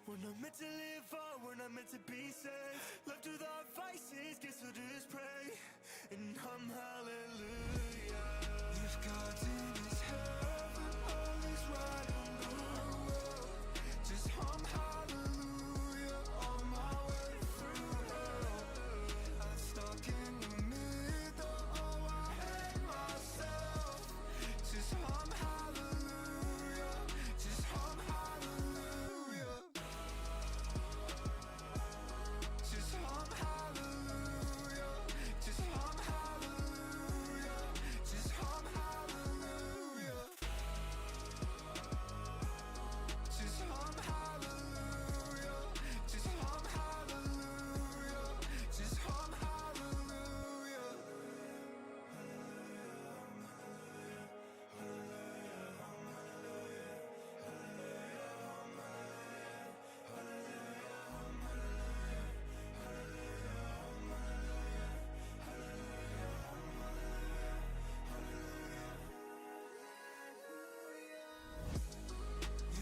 We're not meant to live on, we're not meant to be saved. Left without vices, guess we'll just pray and hum hallelujah. If God in his heaven, all is right in the world, just hum hallelujah on my way through hell. I'm stuck in the middle, oh I hate myself. Just hum hallelujah, just hum hallelujah. Just hum hallelujah, just hum hallelujah, just hum hallelujah. Just hum hallelujah, just hum hallelujah, just hum hallelujah.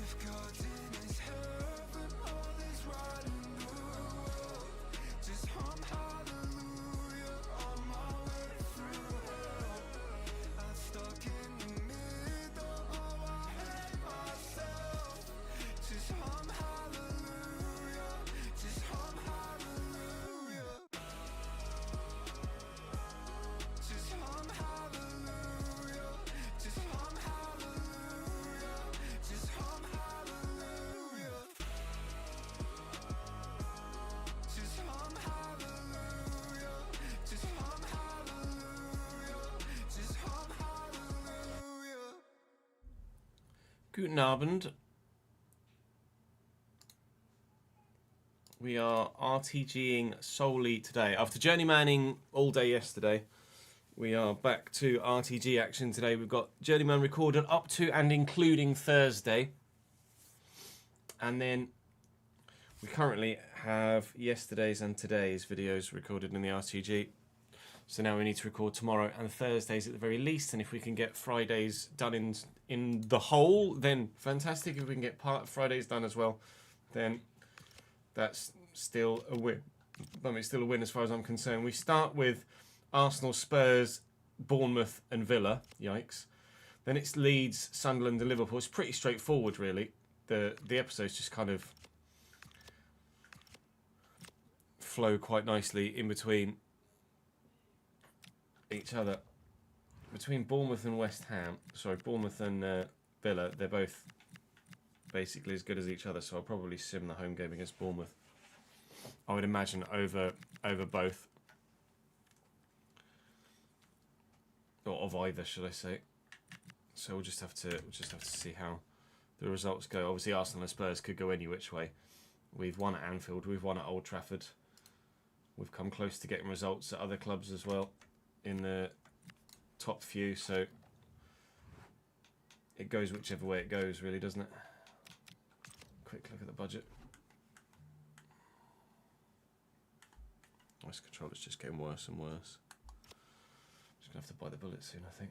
If God's in his heaven, all is right in the world, just hum hallelujah on my way through hell. I'm stuck in the middle, oh I hate myself. Just hum hallelujah, just hum hallelujah. Just hum hallelujah, just hum hallelujah, just hum hallelujah. Just hum hallelujah, just hum hallelujah, just hum hallelujah. Guten Abend. We are RTGing solely today. After journeymanning all day yesterday, we are back to RTG action today. We've got journeyman recorded up to and including Thursday. And then we currently have yesterday's and today's videos recorded in the RTG. So now we need to record tomorrow and Thursdays at the very least. And if we can get Fridays done in the whole, then fantastic. If we can get part of Fridays done as well, then that's still a win. I mean, it's still a win as far as I'm concerned. We start with Arsenal, Spurs, Bournemouth and Villa. Yikes. Then it's Leeds, Sunderland and Liverpool. It's pretty straightforward, really. The episodes just kind of flow quite nicely in between each other. Between Bournemouth and Bournemouth and Villa, they're both basically as good as each other, so I'll probably sim the home game against Bournemouth. I would imagine over both. Or of either, should I say. So we'll just have to see how the results go. Obviously Arsenal and Spurs could go any which way. We've won at Anfield, we've won at Old Trafford. We've come close to getting results at other clubs as well in the top few, so it goes whichever way it goes, really, doesn't it? Quick look at the budget. This controller's just getting worse and worse. Just gonna have to bite the bullet soon, I think.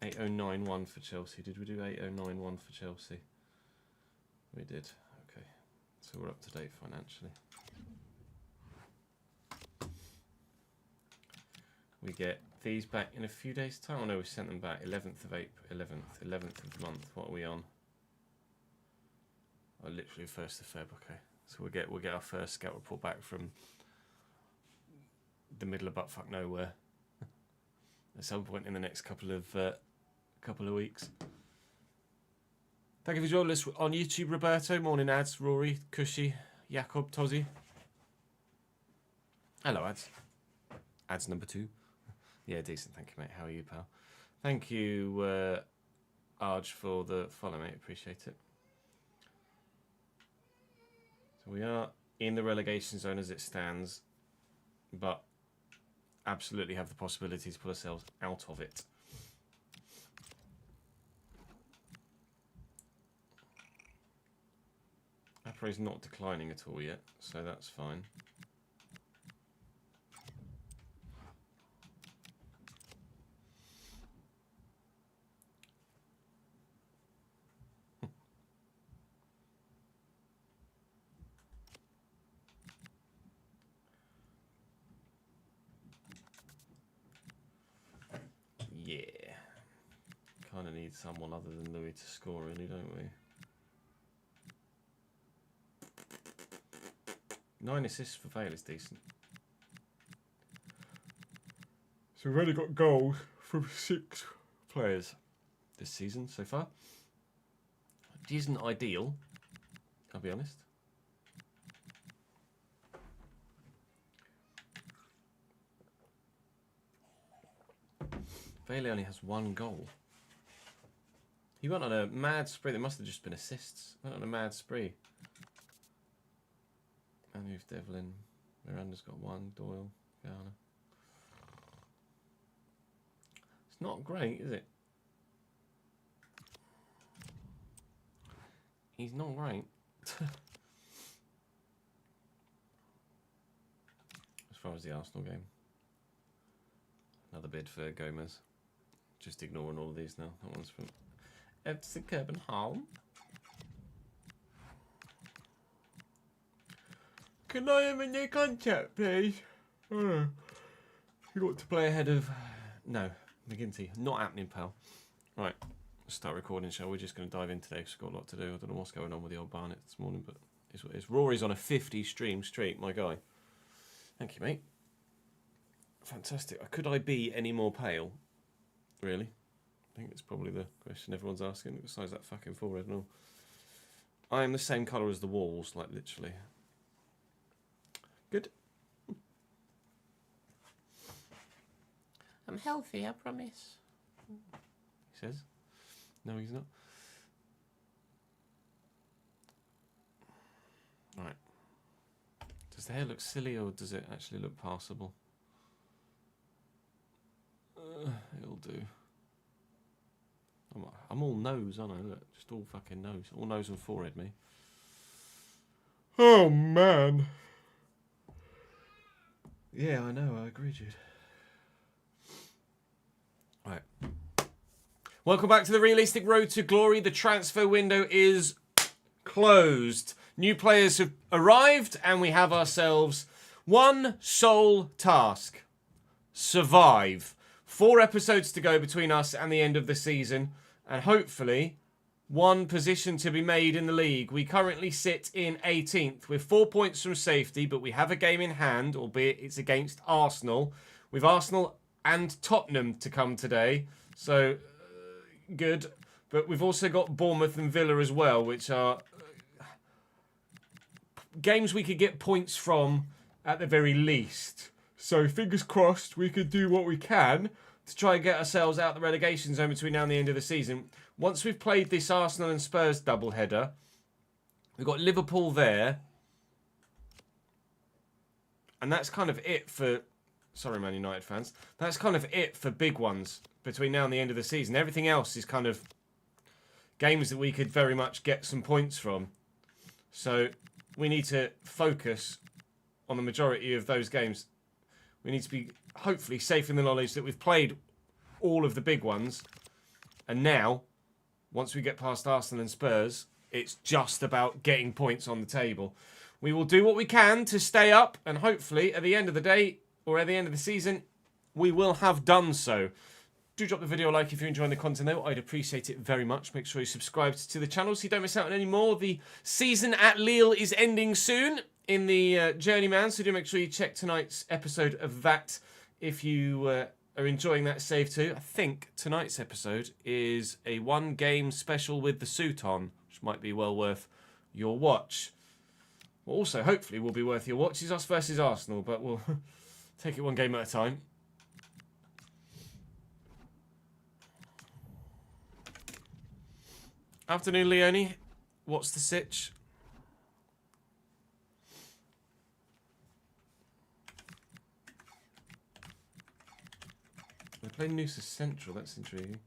8091 for Chelsea. Did we do 8091 for Chelsea? We did. Okay, so we're up to date financially. We get these back in a few days' time. Oh no, we sent them back 11th of April, 11th of the month. What are we on? Oh, literally 1st of Feb. Okay, so we'll get our first scout report back from the middle of buttfuck nowhere at some point in the next couple of weeks. Thank you for joining us on YouTube, Roberto. Morning, Ads, Rory, Cushy, Jakob, Tozzy. Hello, Ads. Ads number 2. Yeah, decent. Thank you, mate. How are you, pal? Thank you, Arj, for the follow, mate. Appreciate it. So we are in the relegation zone as it stands, but absolutely have the possibility to pull ourselves out of it. Apra is not declining at all yet, so that's fine. Yeah. Kind of need someone other than Louis to score, really, don't we? 9 assists for Vale is decent. So we've only got goals from 6 players this season so far. It isn't ideal, I'll be honest. Vale only has 1 goal. He went on a mad spree. There must have just been assists. Went on a mad spree. And we've Devlin. Miranda's got 1. Doyle. Garner. It's not great, is it? He's not great. As far as the Arsenal game. Another bid for Gomez. Just ignoring all of these now. That one's from FC Career. Can I have a new contract, please? You got to play ahead of... No, McGinty. Not happening, pal. Right, let's start recording, shall we? We're just going to dive in today because we've got a lot to do. I don't know what's going on with the old Barnet this morning, but it's what it is. Rory's on a 50 stream streak, my guy. Thank you, mate. Fantastic. Could I be any more pale? Really? I think it's probably the question everyone's asking, besides that fucking forehead and all. I am the same colour as the walls, like literally. Good. I'm healthy, I promise. He says. No, he's not. Right. Does the hair look silly or does it actually look passable? It'll do. I'm all nose, aren't I? Look, just all fucking nose. All nose and forehead, me. Oh, man. Yeah, I know. I agree, Jude. Right. Welcome back to the Realistic Road to Glory. The transfer window is closed. New players have arrived, and we have ourselves one sole task. Survive. 4 episodes to go between us and the end of the season, and hopefully 1 position to be made in the league. We currently sit in 18th with 4 points from safety, but we have a game in hand, albeit it's against Arsenal. With Arsenal and Tottenham to come today, so good. But we've also got Bournemouth and Villa as well, which are games we could get points from at the very least. So fingers crossed we could do what we can to try and get ourselves out the relegation zone between now and the end of the season. Once we've played this Arsenal and Spurs doubleheader, we've got Liverpool there. And that's kind of it for... Sorry, Man United fans. That's kind of it for big ones between now and the end of the season. Everything else is kind of games that we could very much get some points from. So we need to focus on the majority of those games. We need to be hopefully safe in the knowledge that we've played all of the big ones. And now, once we get past Arsenal and Spurs, it's just about getting points on the table. We will do what we can to stay up, and hopefully at the end of the day, or at the end of the season, we will have done so. Do drop the video a like if you're enjoying the content though. I'd appreciate it very much. Make sure you subscribe to the channel so you don't miss out on any more. The season at Lille is ending soon in the Journeyman, so do make sure you check tonight's episode of that if you are enjoying that save too. I think tonight's episode is a 1-game special with the suit on, which might be well worth your watch. What also hopefully will be worth your watch is us versus Arsenal, but we'll take it 1 game at a time. Afternoon, Leone. What's the sitch? They're playing Noosa Central. That's intriguing.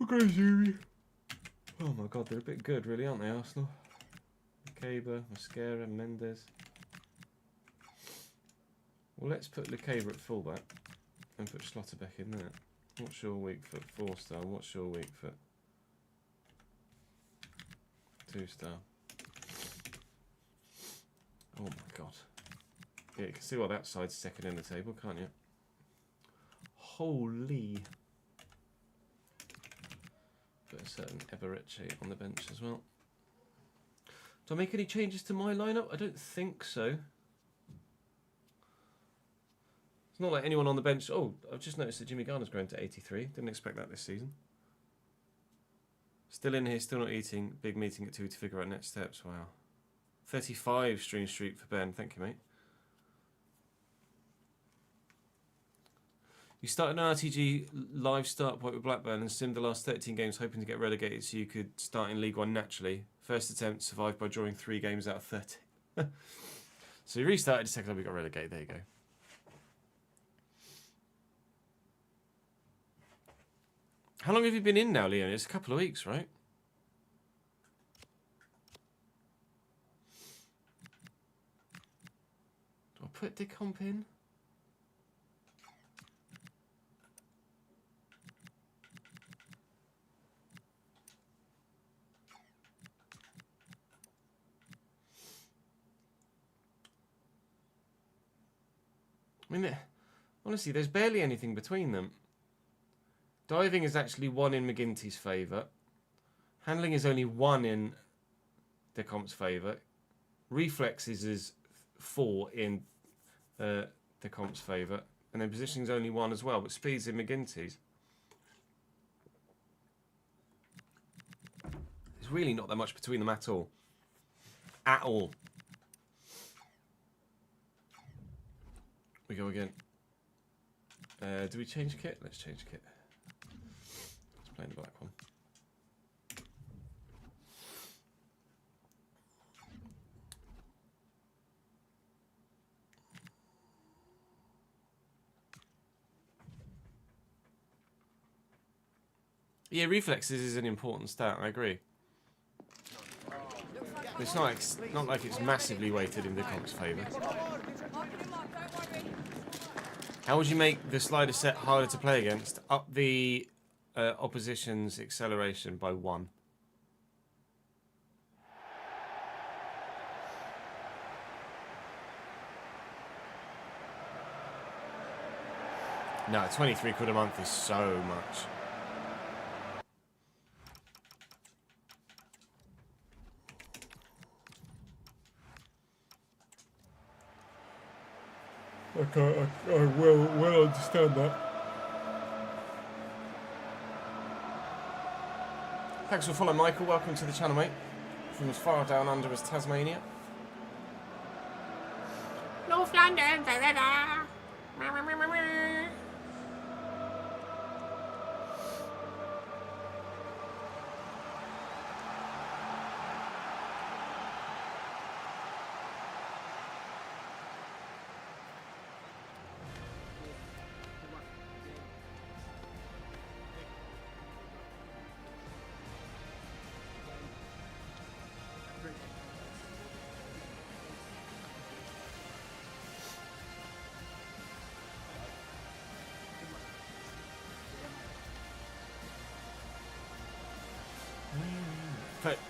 Okay, Zuri. Oh my god, they're a bit good, really, aren't they, Arsenal? Lacaba, Mascara, Mendes. Well, let's put Lacaba at fullback and put Schlotterbeck in there. What's your weak foot? 4-star. What's your weak foot? 2-star. Oh my god. Yeah, you can see what that side's second in the table, can't you? Holy. Got a certain Rtg on the bench as well. Do I make any changes to my lineup? I don't think so. It's not like anyone on the bench. Oh, I've just noticed that Jimmy Garner's grown to 83. Didn't expect that this season. Still in here, still not eating. Big meeting at 2 to figure out next steps. Wow. 35 stream streak for Ben. Thank you, mate. You started an RTG live start point with Blackburn and simmed the last 13 games hoping to get relegated so you could start in League One naturally. First attempt survived by drawing 3 games out of 30. So you restarted the second time we got relegated. There you go. How long have you been in now, Leon? It's a couple of weeks, right? Do I put Decomp in? I mean, honestly, there's barely anything between them. Diving is actually 1 in McGinty's favour. Handling is only 1 in Decomp's favour. Reflexes is 4 in Decomp's favour. And then positioning is only 1 as well, but speed's in McGinty's. There's really not that much between them at all. At all. We go again. Do we change kit? Let's change kit. Let's play the black one. Yeah, reflexes is an important stat, I agree. But it's not like it's massively weighted in Decomp's favour. How would you make the slider set harder to play against? Up the opposition's acceleration by 1. No, 23 quid a month is so much. I will understand that. Thanks for following, Michael. Welcome to the channel, mate. From as far down under as Tasmania. North London. Da, da, da.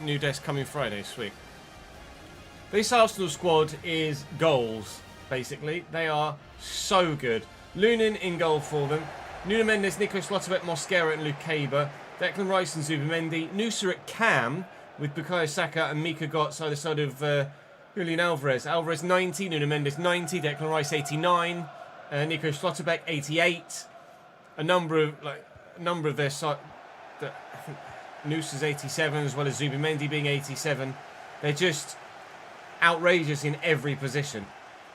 New desk coming Friday, sweet. This Arsenal squad is goals, basically. They are so good. Lunin in goal for them. Nuno Mendes, Nico Schlotterbeck, Mosquera and Luke Caber. Declan Rice and Zubimendi. Noosa at Cam with Bukayo Saka and Mika Gotts either side of Julian Alvarez. Alvarez 90, Nuno Mendes 90, Declan Rice 89, Nico Schlotterbeck 88. A number of their side. I think Noosa's 87 as well as Zubimendi being 87. They're just outrageous in every position.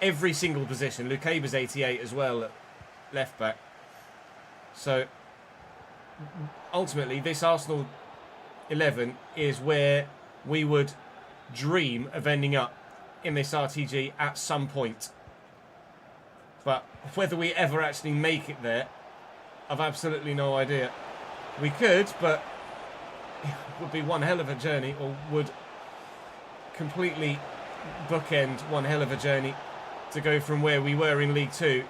Every single position. Luke Caber's 88 as well at left back. So ultimately this Arsenal 11 is where we would dream of ending up in this RTG at some point. But whether we ever actually make it there, I've absolutely no idea. We could, but it would be one hell of a journey, or would completely bookend one hell of a journey to go from where we were in League 2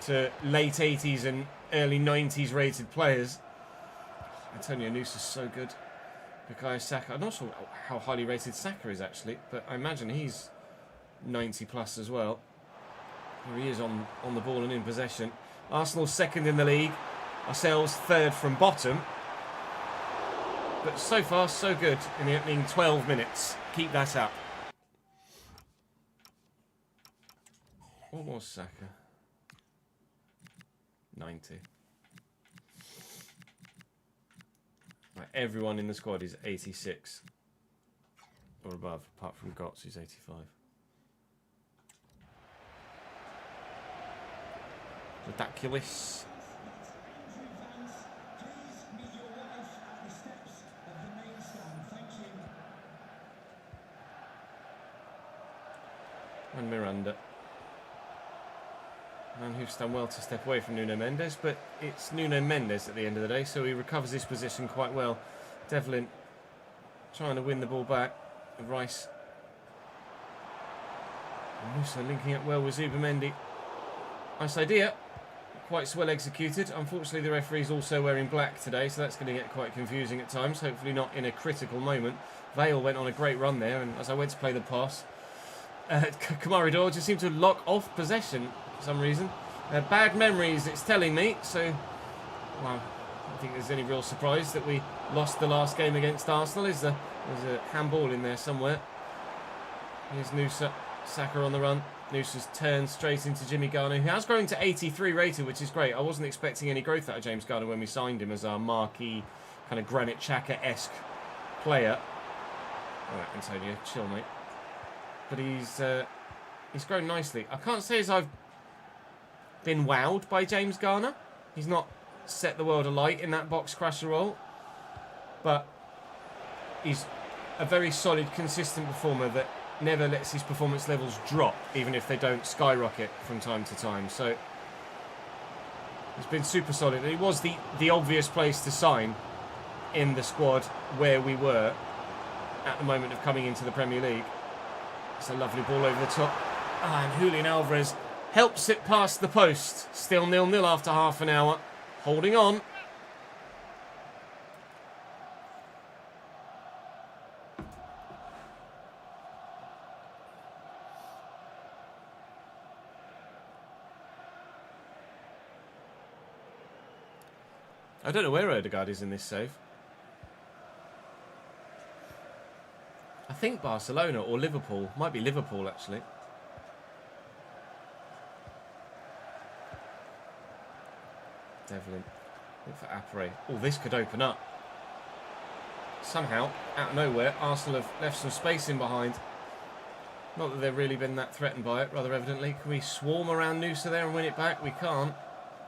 to late 80s and early 90s rated players. Antonio Noosa is so good. Bukayo Saka, I'm not sure how highly rated Saka is actually, but I imagine he's 90 plus as well. Here he is on the ball and in possession. Arsenal second in the league. Ourselves third from bottom. But so far, so good in the opening 12 minutes. Keep that up. What was Saka? 90. Right, everyone in the squad is 86 or above, apart from Gotts, who's 85. Ridiculous. And Miranda. Man who's done well to step away from Nuno Mendes, but it's Nuno Mendes at the end of the day, so he recovers his position quite well. Devlin trying to win the ball back. Rice. And Musa linking up well with Zubamendi. Nice idea. Quite so well executed. Unfortunately, the referee's also wearing black today, so that's going to get quite confusing at times. Hopefully not in a critical moment. Vale went on a great run there, and as I went to play the pass, Kamaridor just seemed to lock off possession for some reason. Bad memories, it's telling me. So, well, I don't think there's any real surprise that we lost the last game against Arsenal. There's a handball in there somewhere. Here's Nusa. Saka on the run. Nusa's turned straight into Jimmy Garner, who has grown to 83 rated, which is great. I wasn't expecting any growth out of James Garner when we signed him as our marquee, kind of Granit Xhaka-esque player. All right, Antonio, chill, mate. But he's grown nicely. I can't say as I've been wowed by James Garner. He's not set the world alight in that box crusher role, but he's a very solid, consistent performer that never lets his performance levels drop, even if they don't skyrocket from time to time. So he's been super solid. It was the obvious place to sign in the squad where we were at the moment of coming into the Premier League. It's a lovely ball over the top. And Julian Alvarez helps it past the post. Still 0-0 after half an hour. Holding on. I don't know where Odegaard is in this save. I think Barcelona or Liverpool. Might be Liverpool, actually. Devlin. Look for Apre. Oh, this could open up. Somehow, out of nowhere, Arsenal have left some space in behind. Not that they've really been that threatened by it, rather evidently. Can we swarm around Nusa there and win it back? We can't.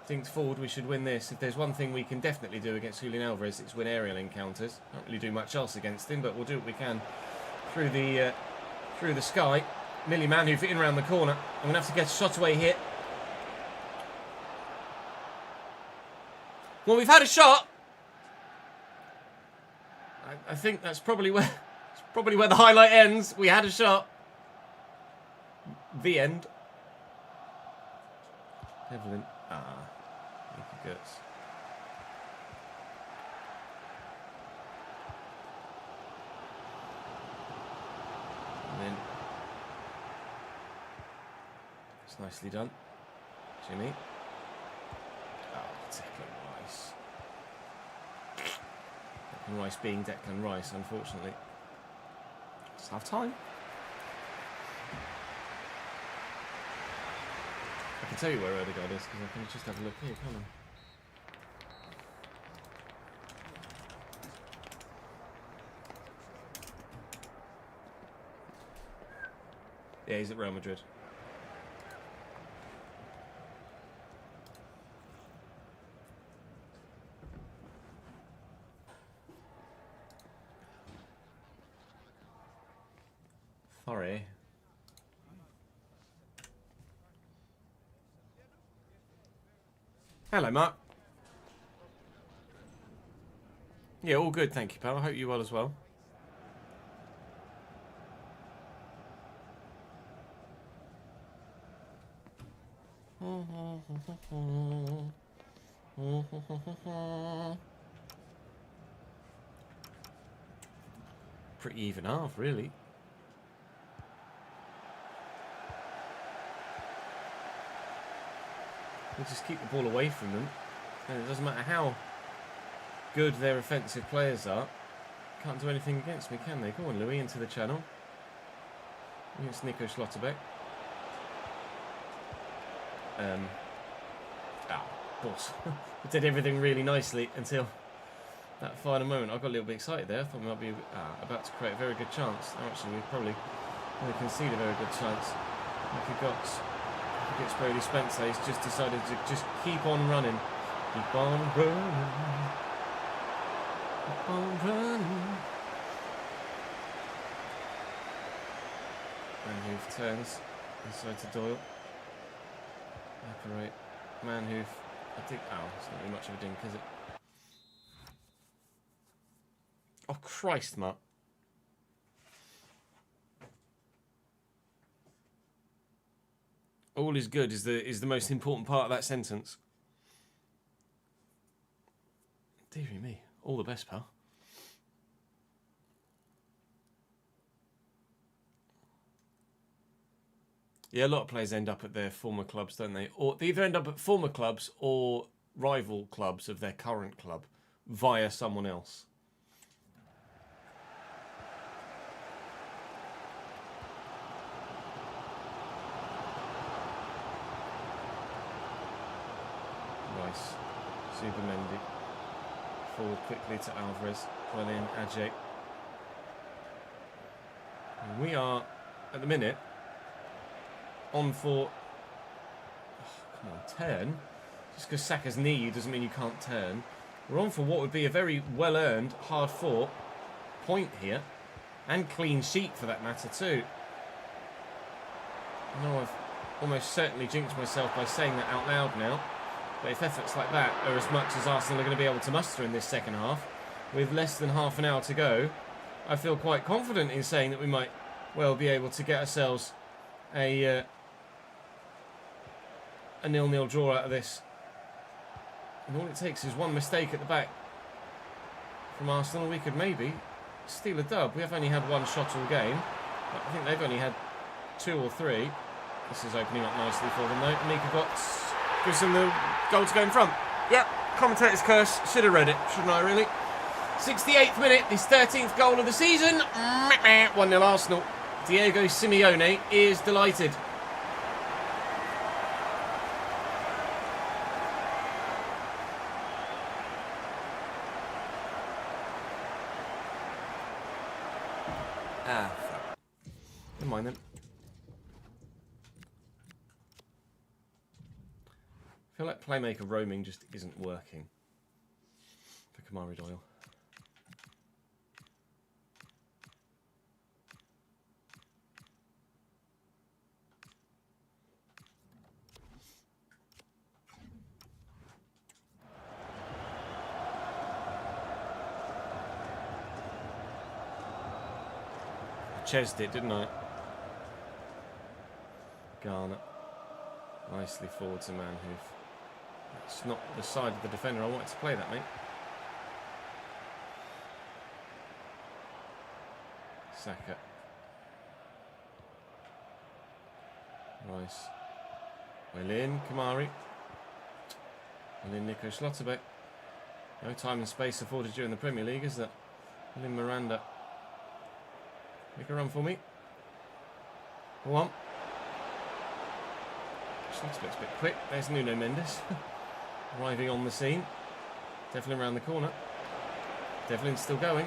Thinks forward, we should win this. If there's one thing we can definitely do against Julian Alvarez, it's win aerial encounters. Don't really do much else against him, but we'll do what we can through the sky. Millie Man who fit in around the corner. I'm going to have to get a shot away here. Well, we've had a shot. I think that's probably where the highlight ends. We had a shot. The end. Evelyn. Good. And then it's nicely done. Jimmy. Oh, Declan Rice. Declan Rice being Declan Rice, unfortunately. It's half time. I can tell you where Odegaard is because I can just have a look here, can't I? Yeah, he's at Real Madrid. Sorry. Hello, Mark. Yeah, all good, thank you, pal. I hope you well as well. Pretty even half, really. They just keep the ball away from them. And it doesn't matter how good their offensive players are. Can't do anything against me, can they? Go on, Louis, into the channel. It's Nico Schlotterbeck. Of course. We did everything really nicely until that final moment. I got a little bit excited there. I thought we might be about to create a very good chance. Actually, we probably conceded a very good chance. Nicky Gotts gets Brody Spencer. He's just decided to just keep on running. Keep on running. Keep on running. Manhoof turns inside to Doyle. Operate. Manhoof. I think. Oh, it's not really much of a dink, is it? Oh Christ, Matt. All is good is the most important part of that sentence. Dearie me. All the best, pal. Yeah, a lot of players end up at their former clubs, don't they? Or they either end up at former clubs or rival clubs of their current club via someone else. Rice, Subamendi, forward quickly to Alvarez, well in, Ajay. And we are, at the minute, on for, come on, turn. Just because Saka's knee doesn't mean you can't turn. We're on for what would be a very well-earned, hard-fought point here. And clean sheet for that matter too. I know I've almost certainly jinxed myself by saying that out loud now. But if efforts like that are as much as Arsenal are going to be able to muster in this second half, with less than half an hour to go, I feel quite confident in saying that we might well be able to get ourselves a 0-0 draw out of this. And all it takes is one mistake at the back from Arsenal. We could maybe steal a dub. We have only had one shot all game. But I think they've only had 2 or 3. This is opening up nicely for them though. Mika Gotts gives them the goal to go in front. Yep, commentator's curse. Should have read it, shouldn't I really? 68th minute, his 13th goal of the season. 1-0 Arsenal. Diego Simeone is delighted. Never mind then. I feel like playmaker roaming just isn't working for Kamari Doyle. I chesed it, didn't I? Garner. Nicely forward to Manhoof. That's not the side of the defender I wanted to play that, mate. Saka. Rice. Well in, Kamari. Well in, Nico Schlotterbeck. No time and space afforded during the Premier League, is there? Well in, Miranda. Make a run for me. Go on. Schlotterbeck's a bit quick. There's Nuno Mendes. Arriving on the scene. Devlin around the corner. Devlin's still going.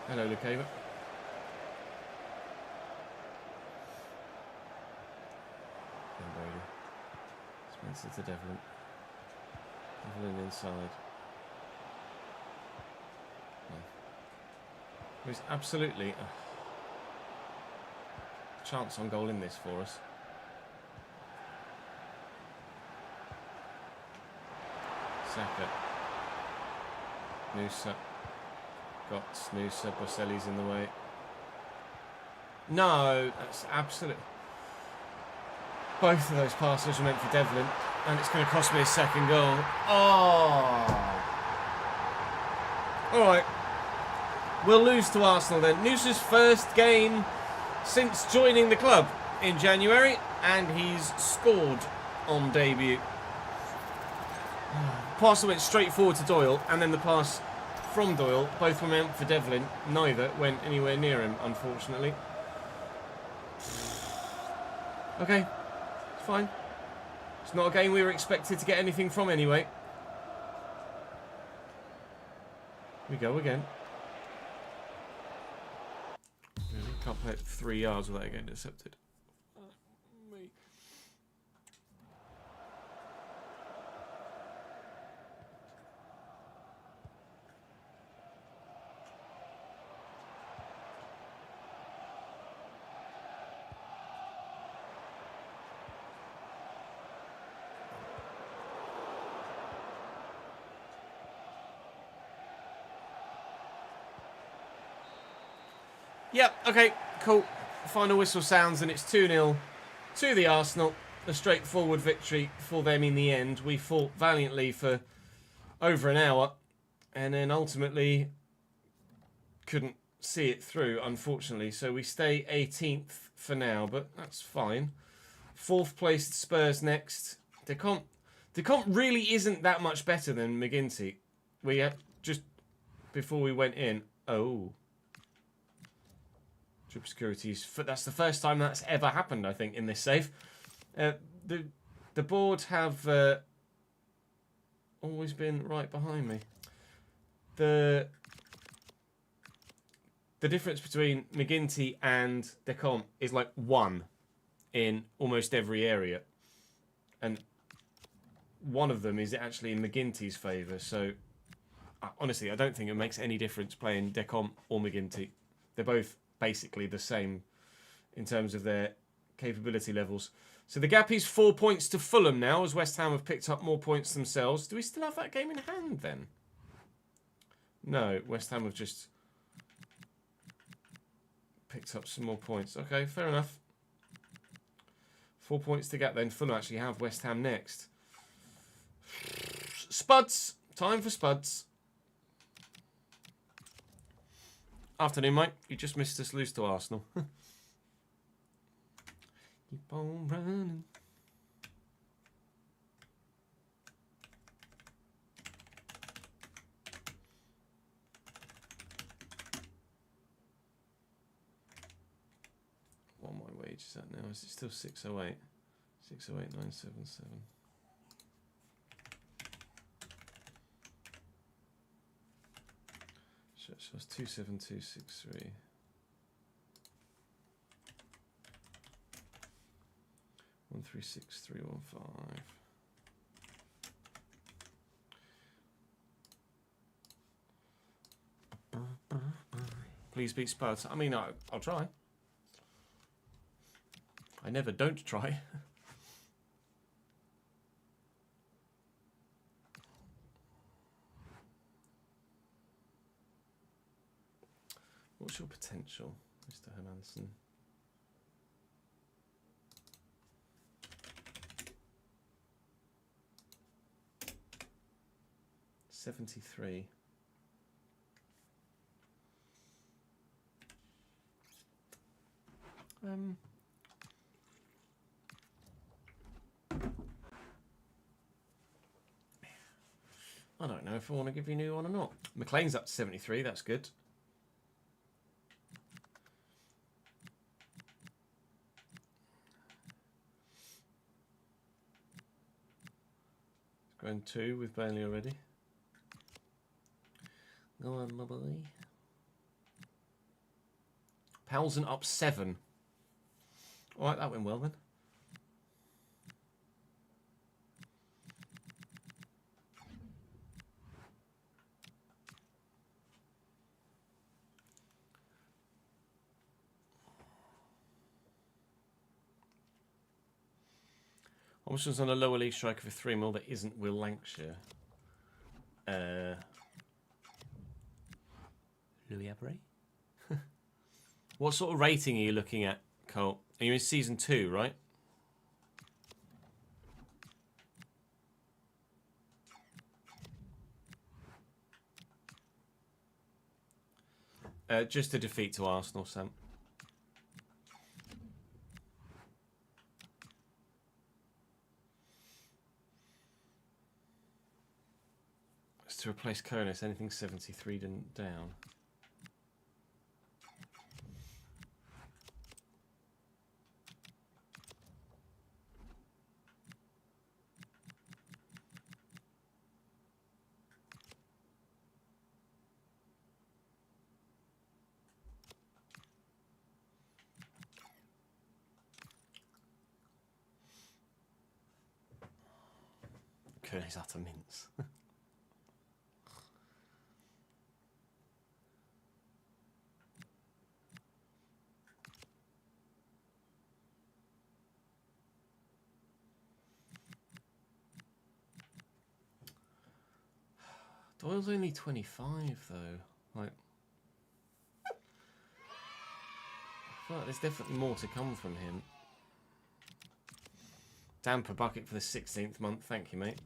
Hello, Lukeva. Brody. Spencer to Devlin. Devlin inside. There's absolutely a chance on goal in this for us. Saka. Noosa. Gotts. Noosa. Boselli's in the way. No, that's absolute. Both of those passes were meant for Devlin, and it's going to cost me a second goal. Oh! All right. We'll lose to Arsenal then. Noosa's first game since joining the club in January, and he's scored on debut. pass that went straight forward to Doyle, and then the pass from Doyle. Both were meant for Devlin. Neither went anywhere near him, unfortunately. Okay, it's fine. It's not a game we were expected to get anything from anyway. We go again. Really? Can't play it 3 yards without getting intercepted. Yep, okay, cool. Final whistle sounds and it's 2-0 to the Arsenal. A straightforward victory for them in the end. We fought valiantly for over an hour and then ultimately couldn't see it through, unfortunately. So we stay 18th for now, but that's fine. 4th placed Spurs next. Decomp really isn't that much better than McGinty. We had just before we went in. Oh. Triple securities. That's the first time that's ever happened, I think, in this save. The board have always been right behind me. The difference between McGinty and Decomp is like 1 in almost every area, and one of them is actually in McGinty's favour. So honestly, I don't think it makes any difference playing Decomp or McGinty. They're both basically the same in terms of their capability levels. So the gap is 4 points to Fulham now, as West Ham have picked up more points themselves. Do we still have that game in hand then? No, West Ham have just picked up some more points. Okay, fair enough. 4 points to gap then. Fulham actually have West Ham next. Spuds. Time for Spuds. Afternoon, mate. You just missed us lose to Arsenal. Keep on running. What my wage is at now? Is it still 608? 608,977. So it's 27263. 136315. Please beat Spurs. I mean, I'll try. I never don't try. What's your potential, Mr. Hermansen? $73. I don't know if I want to give you a new one or not. McLean's up to 73, that's good. Going 2 with Burnley already. Go on, my boy. Powelson up 7. Alright, that went well then. Options on a lower league striker for 3 mil that isn't Will Lancashire. Louis Abreu? What sort of rating are you looking at, Cole? Are you in season 2, right? Just a defeat to Arsenal, Sam. replace Konis. Anything 73 down. Konis utter mince. Doyle's only 25 though. Like, I feel like there's definitely more to come from him. Dan per bucket for the 16th month. Thank you, mate.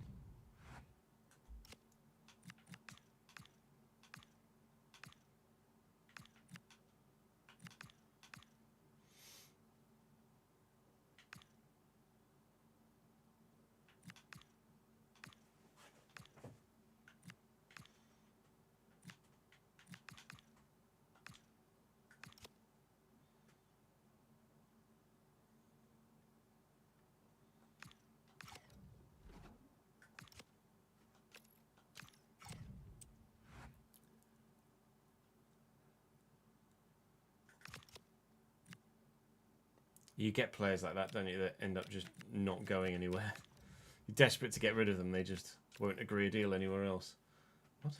You get players like that, don't you, that end up just not going anywhere. You're desperate to get rid of them, they just won't agree a deal anywhere else. What?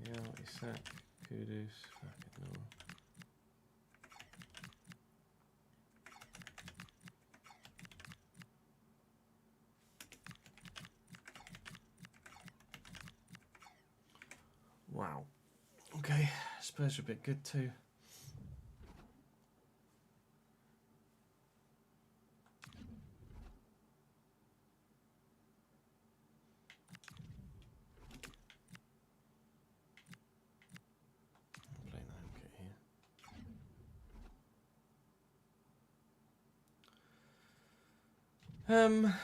Yeah, what is that? Kudos. Fucking no. Wow. Okay, Spurs are a bit good too. I'm playing the home kit here.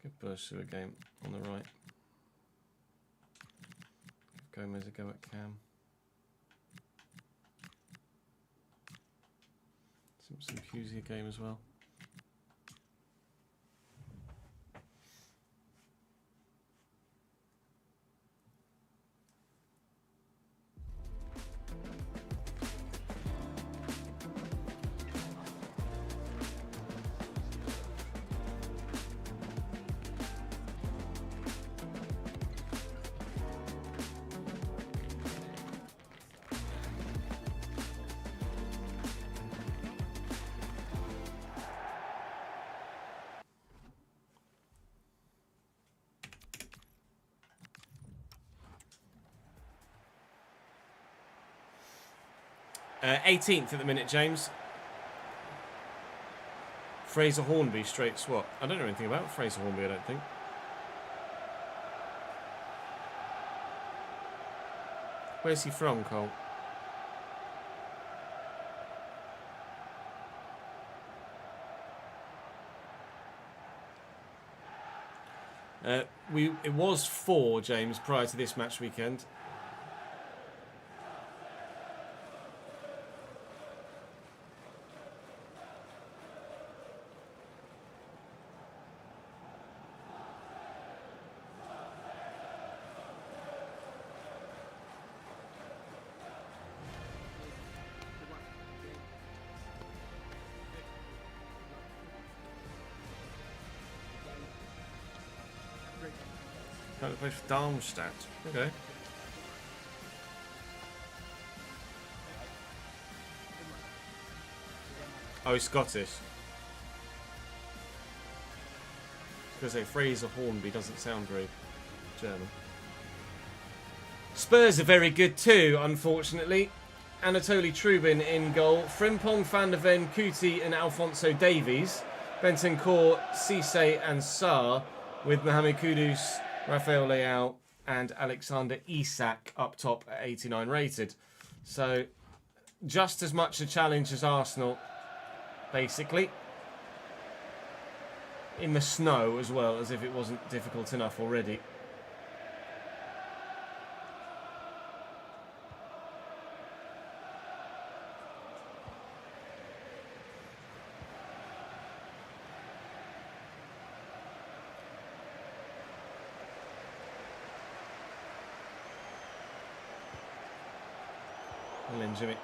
Good burst through a game on the right. Give Gomez a go at Cam. Some Husey a game as well. Uh, 18th at the minute, James. Fraser Hornby, straight swap. I don't know anything about Fraser Hornby, I don't think. Where's he from, Cole? It was 4, James, prior to this match weekend. Can't play for Darmstadt. Okay. Oh, he's Scottish. I was going to say Fraser Hornby doesn't sound very German. Spurs are very good too, unfortunately. Anatoly Trubin in goal. Frimpong, Van der Ven, Kuti and Alphonso Davies. Bentancur, Cisse and Sarr. With Mohamed Kudus, Rafael Leao and Alexander Isak up top at 89 rated. So just as much a challenge as Arsenal, basically. In the snow as well, as if it wasn't difficult enough already. Well in, Jimmy.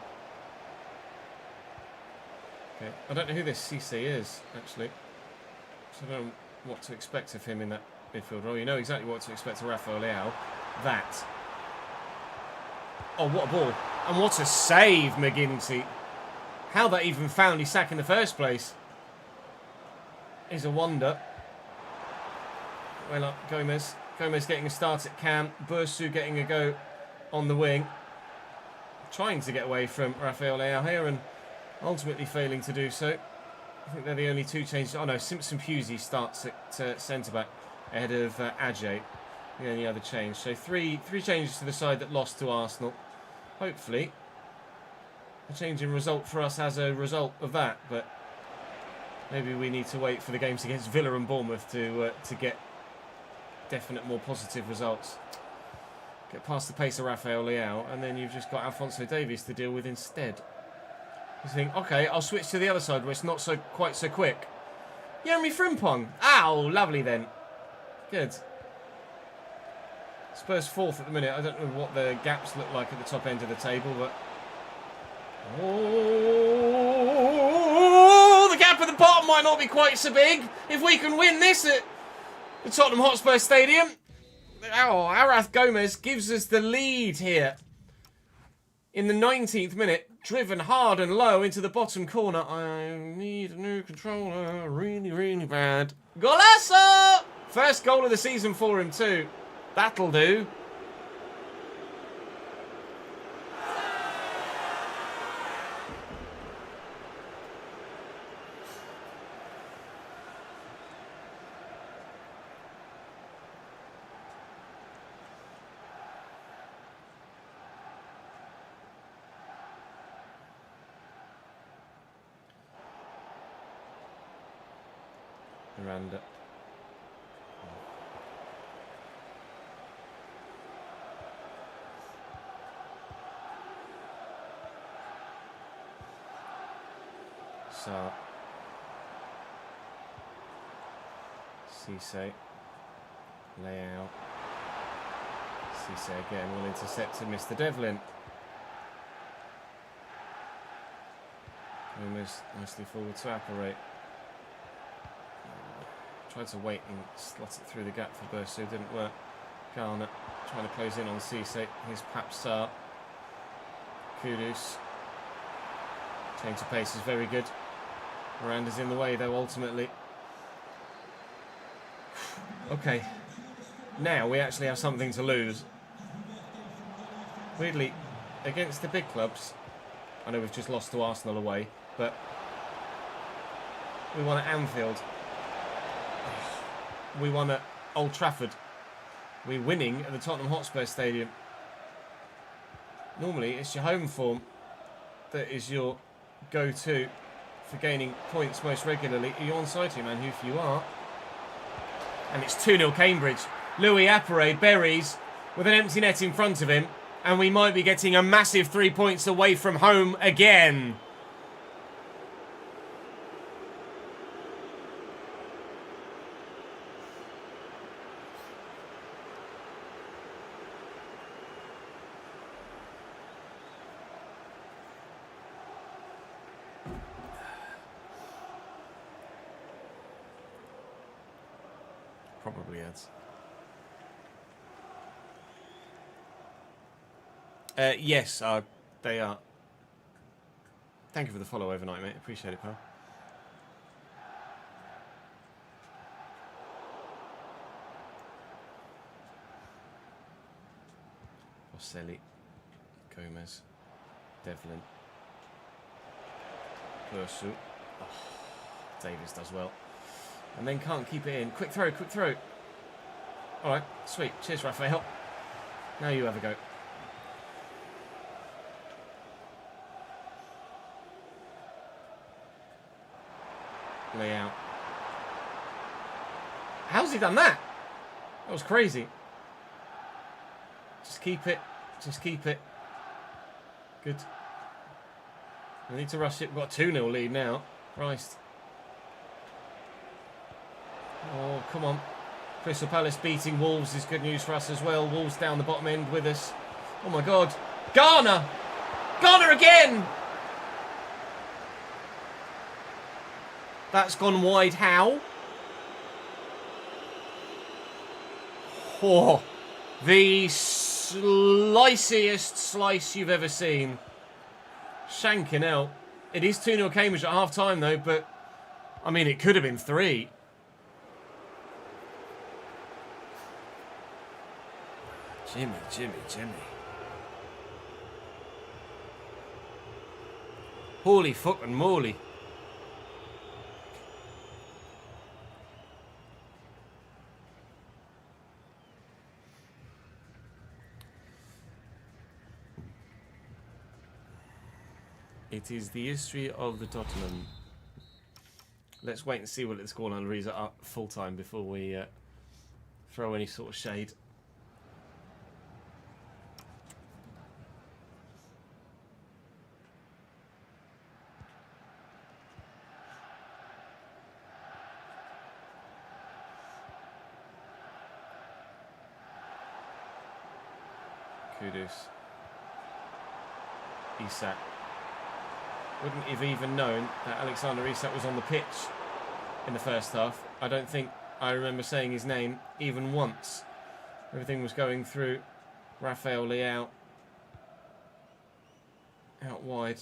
Okay, I don't know who this Cisse is, actually. So I don't know what to expect of him in that midfield role. You know exactly what to expect of Rafael Leao. That. Oh, what a ball. And what a save, McGinty. How that even found Isak in the first place is a wonder. Well up, Gomez. Gomez getting a start at Cam. Bursu getting a go on the wing. Trying to get away from Rafael Leao here and ultimately failing to do so. I think they're the only two changes. Oh no, Simpson Pusey starts at centre-back ahead of Ajay. The only other change. So three changes to the side that lost to Arsenal. Hopefully a change in result for us as a result of that. But maybe we need to wait for the games against Villa and Bournemouth to get definite more positive results. Get past the pace of Rafael Leao, and then you've just got Alphonso Davies to deal with instead. You think, okay, I'll switch to the other side where it's not quite so quick. Jeremy Frimpong. Ow, lovely then. Good. Spurs 4th at the minute. I don't know what the gaps look like at the top end of the table, but... Oh, the gap at the bottom might not be quite so big. If we can win this at the Tottenham Hotspur Stadium. Oh, Arath Gomez gives us the lead here. In the 19th minute, driven hard and low into the bottom corner. I need a new controller, really, really bad. Golazo! First goal of the season for him too. That'll do. Miranda. So Cisse. Leao. Cisse again will intercept and miss the Devlin. Gomez nicely forward to Apparate. Tried to wait and slot it through the gap for Bursu, didn't work. Garner trying to close in on Cisse. Here's Papsar. Kudus. Change of pace is very good. Miranda's in the way though, ultimately. Okay. Now we actually have something to lose. Weirdly, against the big clubs, I know we've just lost to Arsenal away, but we won at Anfield. We won at Old Trafford. We're winning at the Tottenham Hotspur Stadium. Normally, it's your home form that is your go-to for gaining points most regularly. Are you on side here, man? If you are. And it's 2-0 Cambridge. Louis Apparay buries with an empty net in front of him. And we might be getting a massive 3 points away from home again. Probably is. Yes, they are. Thank you for the follow overnight, mate. Appreciate it, pal. Marcelli, Gomez, Devlin, Persu. Oh, Davis does well. And then can't keep it in. Quick throw, quick throw. All right, sweet. Cheers, Raphael. Now you have a go. Lay out. How's he done that? That was crazy. Just keep it. Just keep it. Good. We need to rush it. We've got a 2-0 lead now. Christ. Oh, come on. Crystal Palace beating Wolves is good news for us as well. Wolves down the bottom end with us. Oh my God. Garner! Garner again! That's gone wide. How? Oh, the sliciest slice you've ever seen. Shanking out. It is 2-0 Cambridge at half time though, but I mean it could have been 3. Jimmy. Holy fucking moly. It is the history of the Tottenham. Let's wait and see what the scoreline reads at full time before we throw any sort of shade. Kudus. Isak. Wouldn't have even known that Alexander Isak was on the pitch in the first half. I don't think I remember saying his name even once. Everything was going through Rafael Leao out wide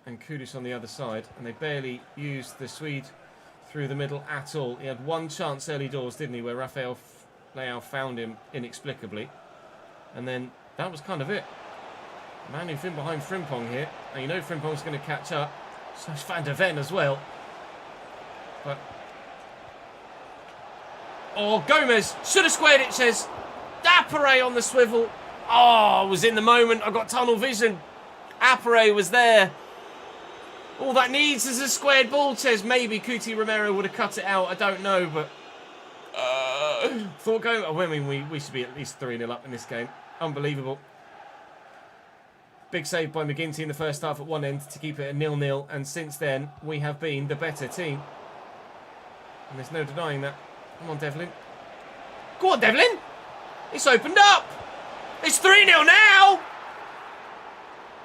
and Kudus on the other side, and they barely used the Swede through the middle at all. He had one chance early doors, didn't he, where Rafael Leao found him inexplicably, and then that was kind of it. Manu in behind Frimpong here, and you know Frimpong's going to catch up. So is Van der Ven as well. But oh, Gomez should have squared it, says Apare on the swivel. Oh, I was in the moment. I got tunnel vision. Apare was there. All that needs is a squared ball, says maybe Cuti Romero would have cut it out. I don't know, but thought going. I mean, we should be at least 3-0 up in this game. Unbelievable. Big save by McGinty in the first half at one end to keep it a 0-0, and since then we have been the better team. And there's no denying that. Come on, Devlin. Go on, Devlin! It's opened up! It's 3-0 now!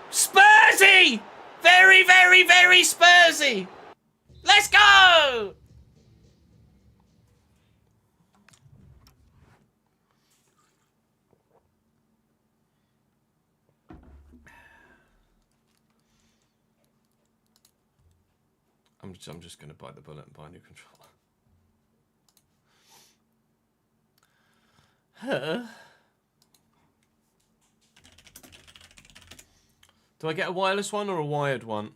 Spursy! Very, very, very Spursy! Let's go! I'm just going to bite the bullet and buy a new controller. Do I get a wireless one or a wired one?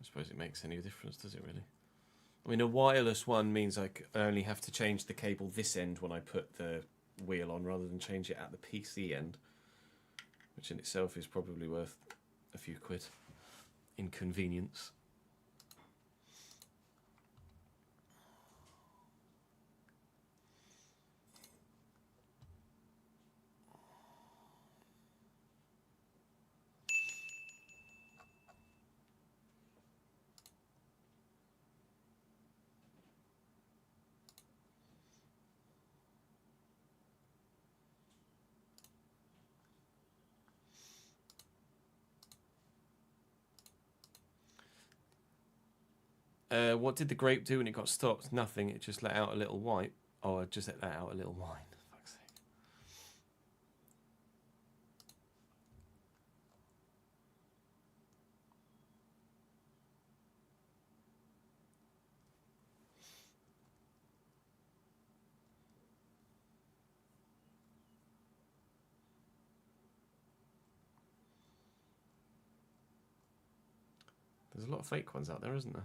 I suppose it makes any difference, does it really? I mean, a wireless one means I only have to change the cable this end when I put the wheel on rather than change it at the PC end, which in itself is probably worth a few quid. Inconvenience. What did the grape do when it got stopped? Nothing. It just let out a little white. Oh, it just let out a little wine. For fuck's sake. There's a lot of fake ones out there, isn't there?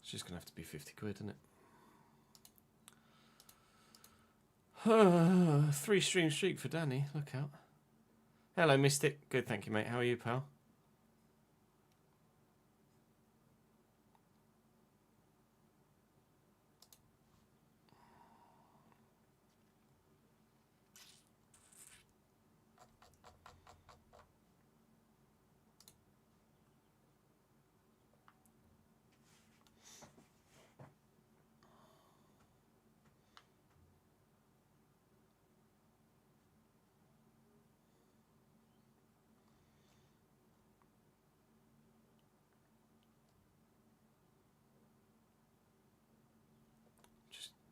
It's just going to have to be 50 quid, isn't it? 3 stream streak for Danny. Look out. Hello, Mystic. Good, thank you, mate. How are you, pal?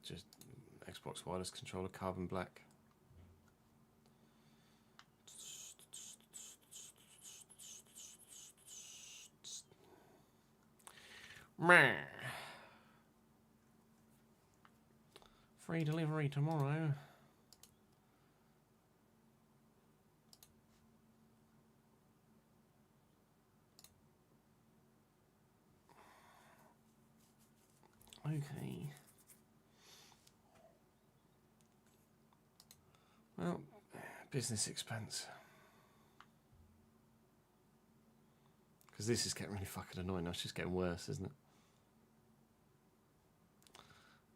Just Xbox wireless controller, carbon black. Free delivery tomorrow. Okay. Well, business expense. Because this is getting really fucking annoying now. It's just getting worse, isn't it?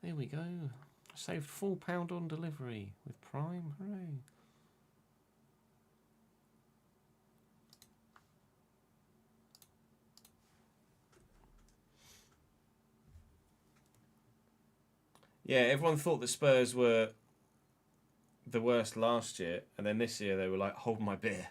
There we go. Saved £4 on delivery with Prime. Hooray. Yeah, everyone thought the Spurs were the worst last year, and then this year they were like, hold my beer.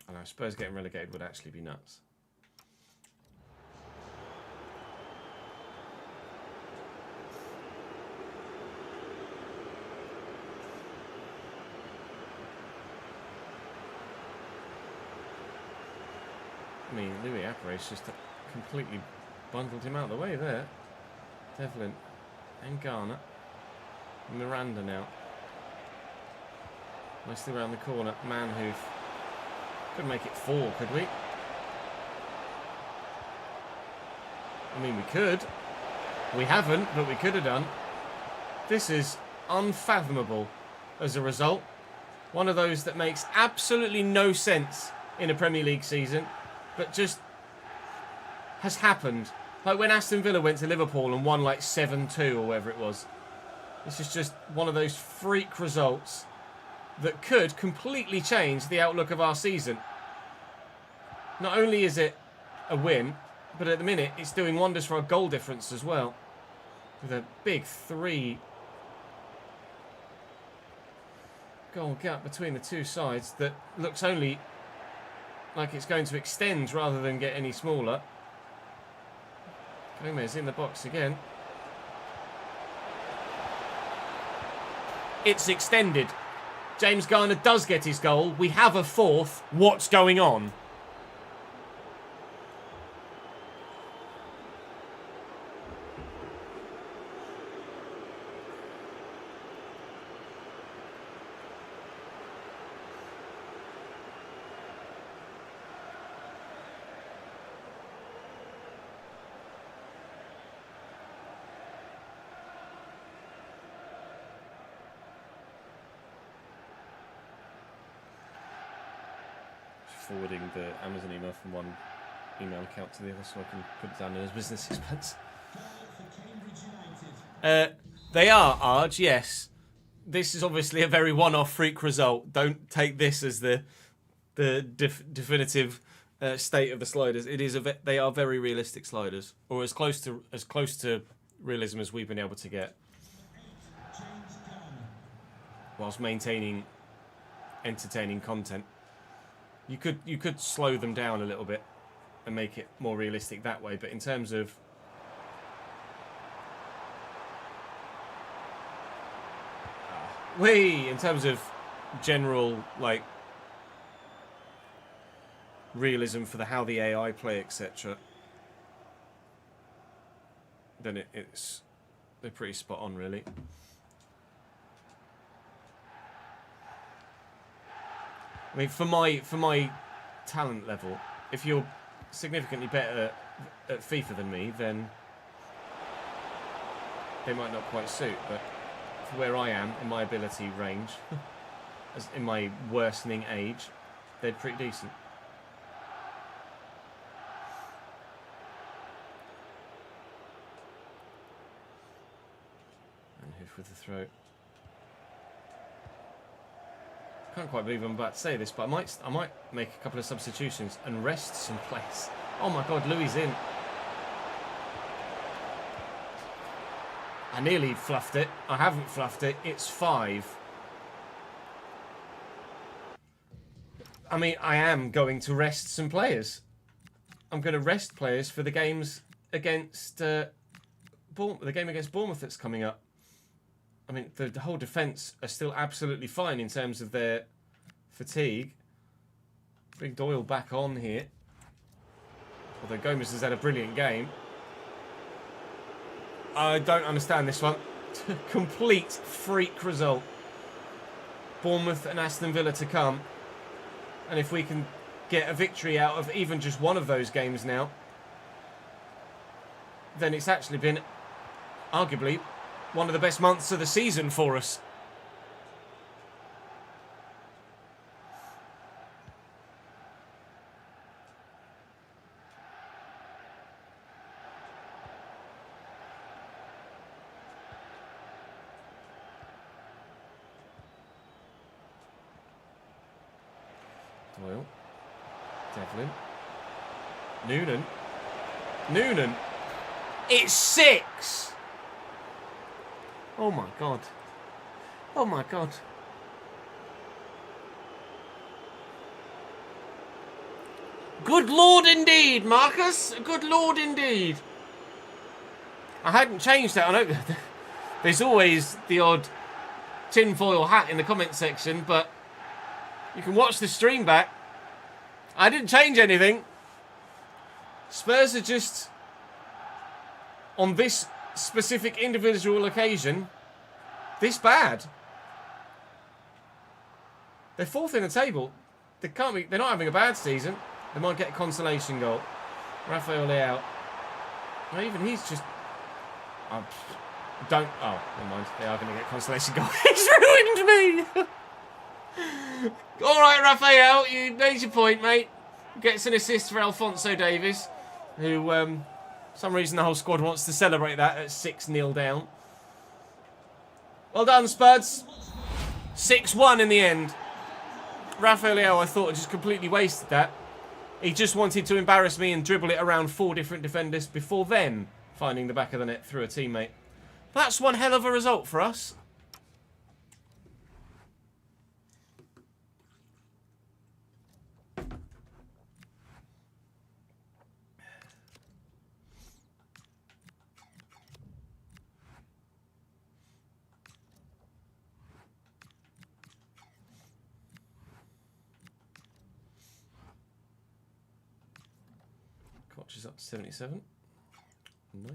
I know, Spurs getting relegated would actually be nuts. I mean, Louis Appare's just completely bundled him out of the way there. Devlin and Garner. Miranda now. Nicely around the corner. Manhoof. Couldn't make it 4, could we? I mean, we could. We haven't, but we could have done. This is unfathomable as a result. One of those that makes absolutely no sense in a Premier League season, but just has happened. Like when Aston Villa went to Liverpool and won like 7-2 or whatever it was. This is just one of those freak results that could completely change the outlook of our season. Not only is it a win, but at the minute it's doing wonders for our goal difference as well. With a big 3 goal gap between the two sides that looks only like it's going to extend rather than get any smaller. Gomez in the box again. It's extended. James Garner does get his goal. We have a 4th. What's going on? Forwarding the Amazon email from one email account to the other so I can put it down as business expense. They are, Arj, yes. This is obviously a very one-off freak result. Don't take this as the definitive state of the sliders. It is they are very realistic sliders, or as close to realism as we've been able to get, whilst maintaining entertaining content. You could slow them down a little bit and make it more realistic that way, but in terms of general like realism for how the AI play, etc., then they're pretty spot on, really. I mean, for my talent level, if you're significantly better at FIFA than me, then they might not quite suit, but for where I am in my ability range, as in my worsening age, they're pretty decent. And hoof with the throat. I can't quite believe I'm about to say this, but I might make a couple of substitutions and rest some players. Oh my God, Louis in. I nearly fluffed it. I haven't fluffed it. It's 5. I mean, I am going to rest some players. I'm going to rest players for the games against the game against Bournemouth that's coming up. I mean, the whole defence are still absolutely fine in terms of their fatigue. Bring Doyle back on here. Although Gomez has had a brilliant game. I don't understand this one. Complete freak result. Bournemouth and Aston Villa to come. And if we can get a victory out of even just one of those games now, then it's actually been arguably one of the best months of the season for us. Doyle. Devlin. Noonan. It's 6! Oh my God. Oh my God. Good Lord indeed, Marcus. Good Lord indeed. I hadn't changed that. I know there's always the odd tinfoil hat in the comment section, but you can watch the stream back. I didn't change anything. Spurs are just, on this specific individual occasion, this bad. They're 4th in the table. They're not having a bad season. They might get a consolation goal. Rafael Leao. Well, even he's just... Oh, never mind. They are going to get a consolation goal. He's ruined me! All right, Rafael, you made your point, mate. Gets an assist for Alphonso Davies, who, for some reason, the whole squad wants to celebrate that at 6-0 down. Well done, Spurs. 6-1 in the end. Rafael Leao, I thought, just completely wasted that. He just wanted to embarrass me and dribble it around 4 different defenders before then finding the back of the net through a teammate. That's one hell of a result for us. Is up to 77. Nice.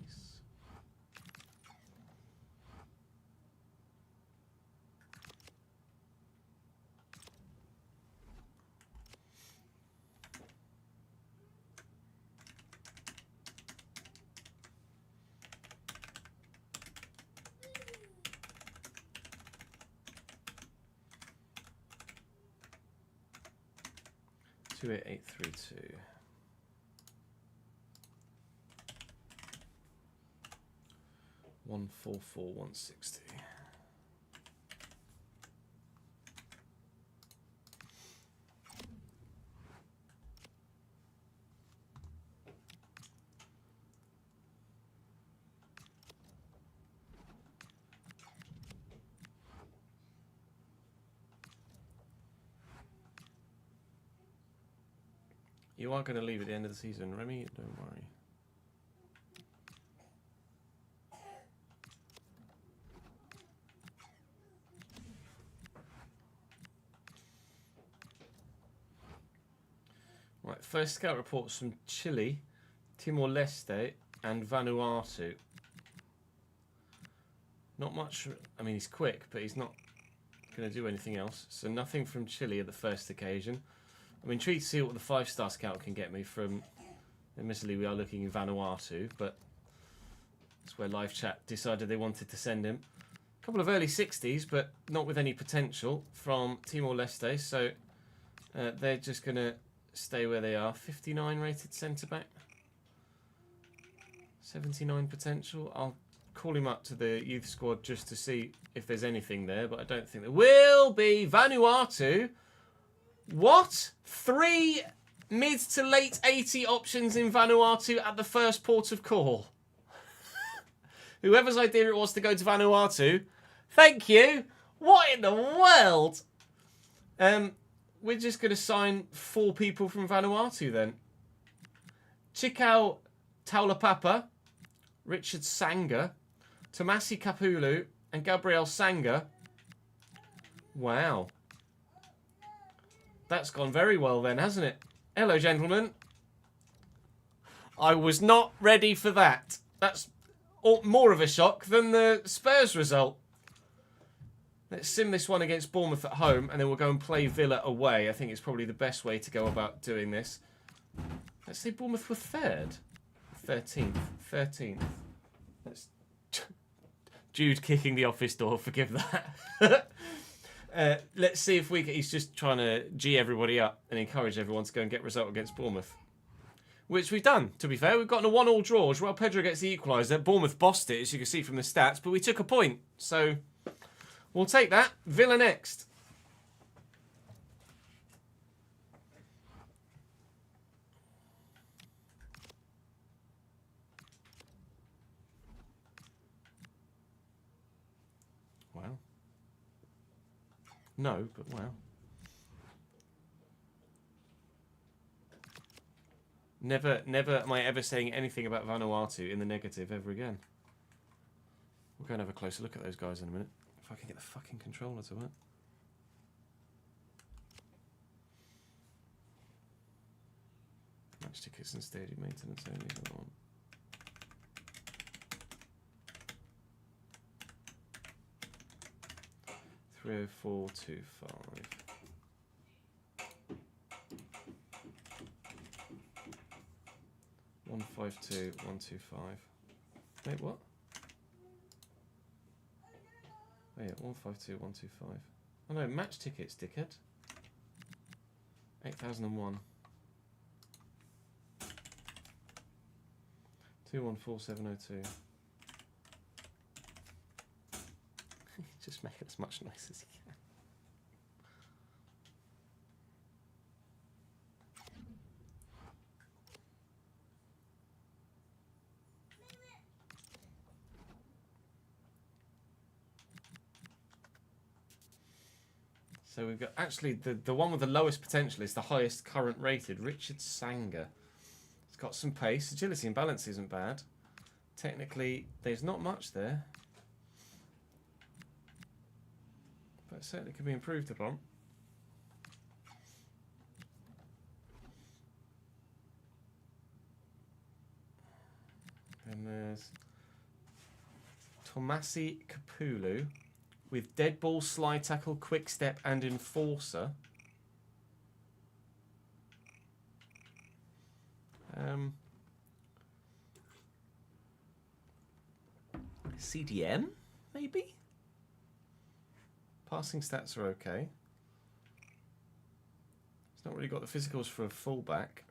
Two 832. 144,160. You are going to leave at the end of the season, Remy. Don't worry. Right, first scout reports from Chile, Timor-Leste, and Vanuatu. Not much. I mean, he's quick, but he's not going to do anything else. So nothing from Chile at the first occasion. I'm intrigued to see what the 5-star scout can get me from. Admittedly, we are looking in Vanuatu, but that's where live chat decided they wanted to send him. A couple of early 60s, but not with any potential from Timor-Leste. So they're just going to stay where they are. 59 rated centre back. 79 potential. I'll call him up to the youth squad just to see if there's anything there, but I don't think there will be. Vanuatu. What? 3 mid to late 80 options in Vanuatu at the first port of call. Whoever's idea it was to go to Vanuatu, thank you. What in the world? We're just going to sign 4 people from Vanuatu then. Chikau Taulapapa, Richard Sanga, Tomasi Kapulu, and Gabriel Sanga. Wow. That's gone very well then, hasn't it? Hello, gentlemen. I was not ready for that. That's more of a shock than the Spurs result. Let's sim this one against Bournemouth at home, and then we'll go and play Villa away. I think it's probably the best way to go about doing this. Let's say Bournemouth were 3rd. 13th. 13th. That's Jude kicking the office door. Forgive that. Let's see if we can. He's just trying to G everybody up and encourage everyone to go and get a result against Bournemouth. Which we've done, to be fair. We've gotten a 1-1 draw. João Pedro gets the equaliser. Bournemouth bossed it, as you can see from the stats, but we took a point. So we'll take that. Villa next. Wow. No, but wow. Never am I ever saying anything about Vanuatu in the negative ever again. We'll go and have a closer look at those guys in a minute. If I can get the fucking controller to work. Match tickets and stadium maintenance only. Hold on. $304.25. $152.125. Wait, what? Oh yeah, $152.125. Oh no, match tickets, dickhead. 8,001. 214702. Just make it as much noise as you can. So we've got, actually, the one with the lowest potential is the highest current rated, Richard Sanga. He's got some pace. Agility and balance isn't bad. Technically, there's not much there. But it certainly can be improved upon. And there's Tomasi Kapulu with dead ball, slide tackle, quick step, and enforcer. CDM, maybe? Passing stats are okay. He's not really got the physicals for a fullback.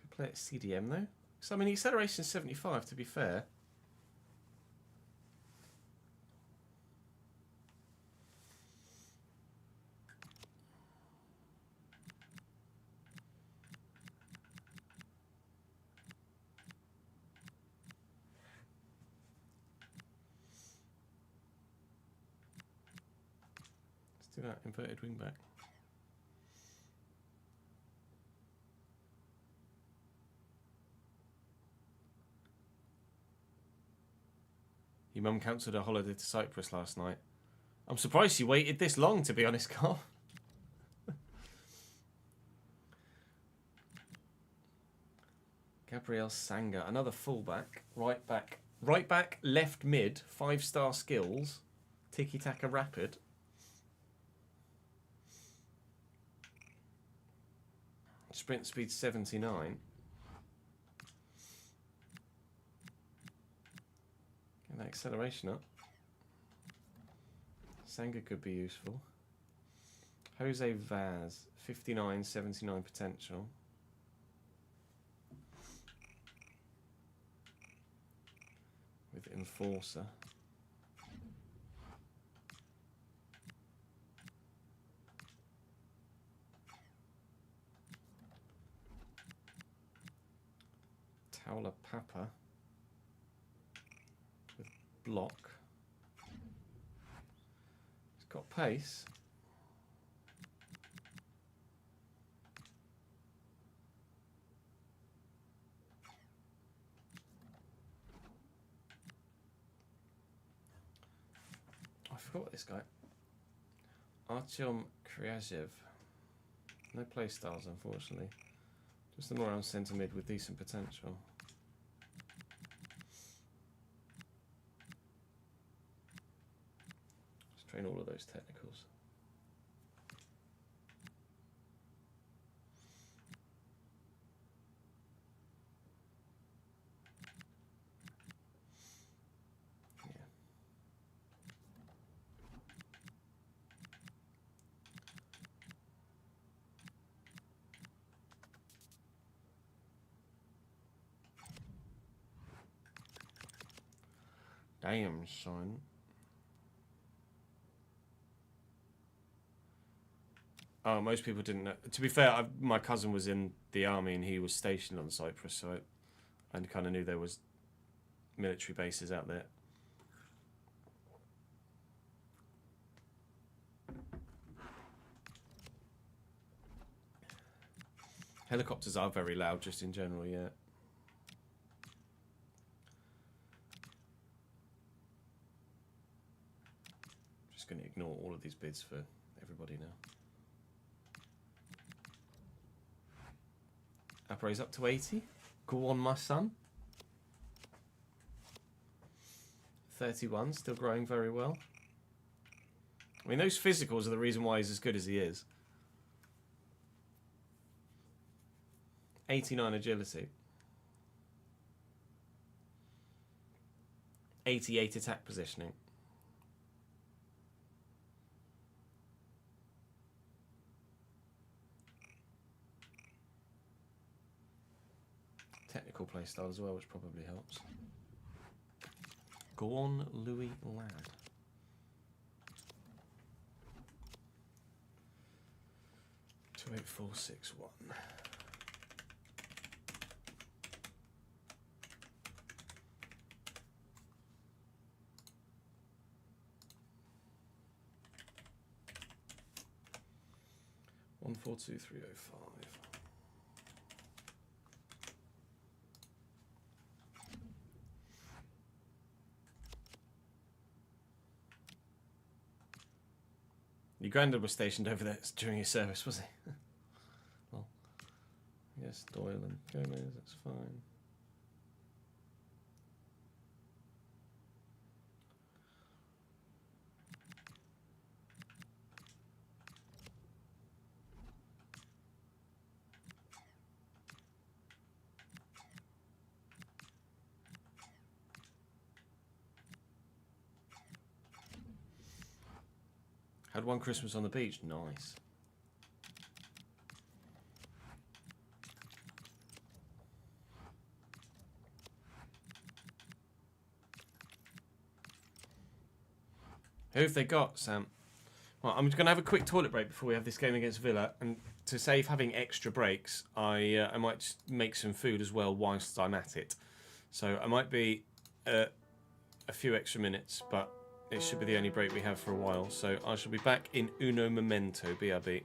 Could play at CDM though. So I mean, acceleration is 75 to be fair. do that. Inverted wing back. Your mum cancelled her holiday to Cyprus last night. I'm surprised you waited this long, to be honest, Carl. Gabriel Sanga, another fullback, right back, left mid, 5-star skills, tiki-taka rapid. Sprint speed 79. Get that acceleration up. Sanga could be useful. Jose Vaz, 59, 79 potential. With Enforcer. Taula Papa. With block. He's got pace. I forgot this guy. Artyom Kryazev. No play styles, unfortunately. Just an all-round centre mid with decent potential. Let's train all of those technicals. Damn, son. Oh, most people didn't know. To be fair, my cousin was in the army and he was stationed on Cyprus, so I kind of knew there was military bases out there. Helicopters are very loud, just in general, yeah. Going to ignore all of these bids for everybody now. Appareil's up to 80. Go on, my son. 31, still growing very well. I mean, those physicals are the reason why he's as good as he is. 89 agility. 88 attack positioning. Technical playstyle as well, which probably helps. Go on, Louis Ladd. Two 28461. One 42305. Your granddad was stationed over there during his service, was he? Well, yes, Doyle and Gomez, that's fine. Had one Christmas on the beach. Nice. Who have they got, Sam? Well, I'm going to have a quick toilet break before we have this game against Villa, and to save having extra breaks, I might just make some food as well whilst I'm at it. So I might be a few extra minutes, but it should be the only break we have for a while. So I shall be back in uno momento. BRB.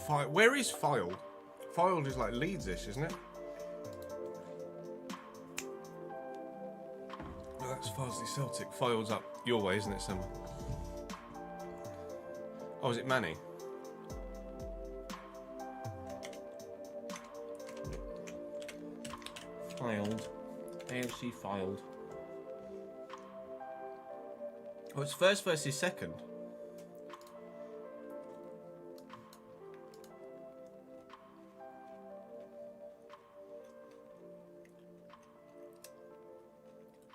Where is Filed? Filed is like Leeds-ish, isn't it? Oh, that's Farsley Celtic. Filed's up your way, isn't it, somewhere? Oh, is it Manny? Filed. AFC Filed. Oh, it's first versus second.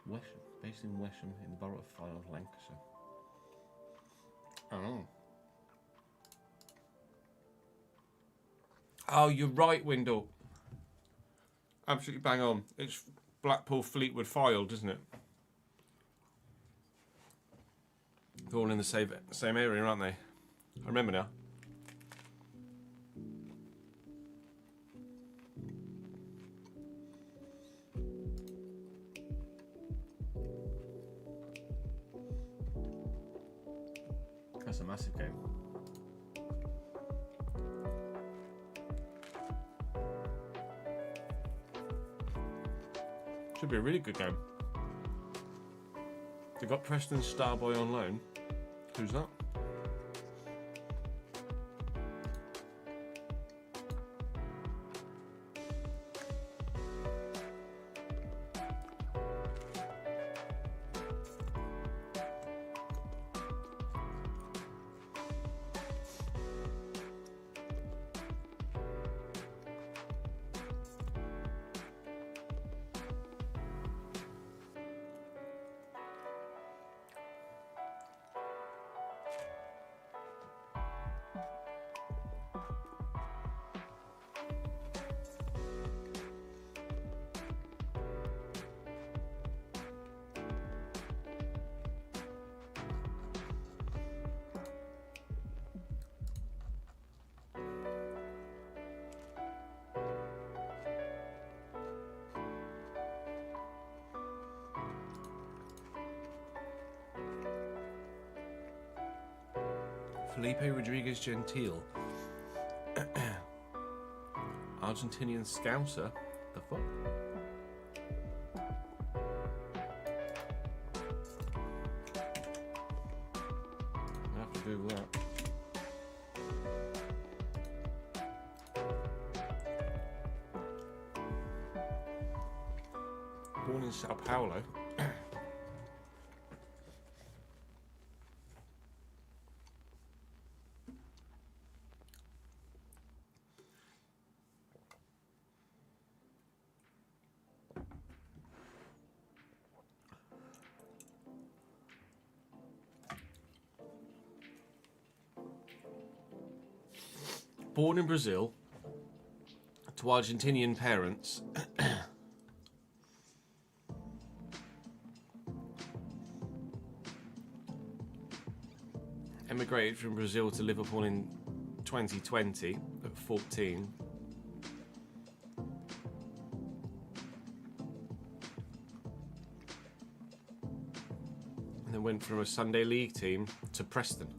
Wesham, based in Wesham, in the borough of Fylde, Lancashire. Oh. Oh, you're right, Windle. Absolutely bang on. It's Blackpool, Fleetwood, Fylde, isn't it? They're all in the same area, aren't they? I remember now. That's a massive game. Should be a really good game. They've got Preston Starboy on loan. Who's that? Felipe Rodriguez Gentile. Argentinian Scouser? The fuck? I have to Google that. Born in Sao Paulo. Born in Brazil to Argentinian parents. Emigrated from Brazil to Liverpool in 2020 at 14. And then went from a Sunday League team to Preston.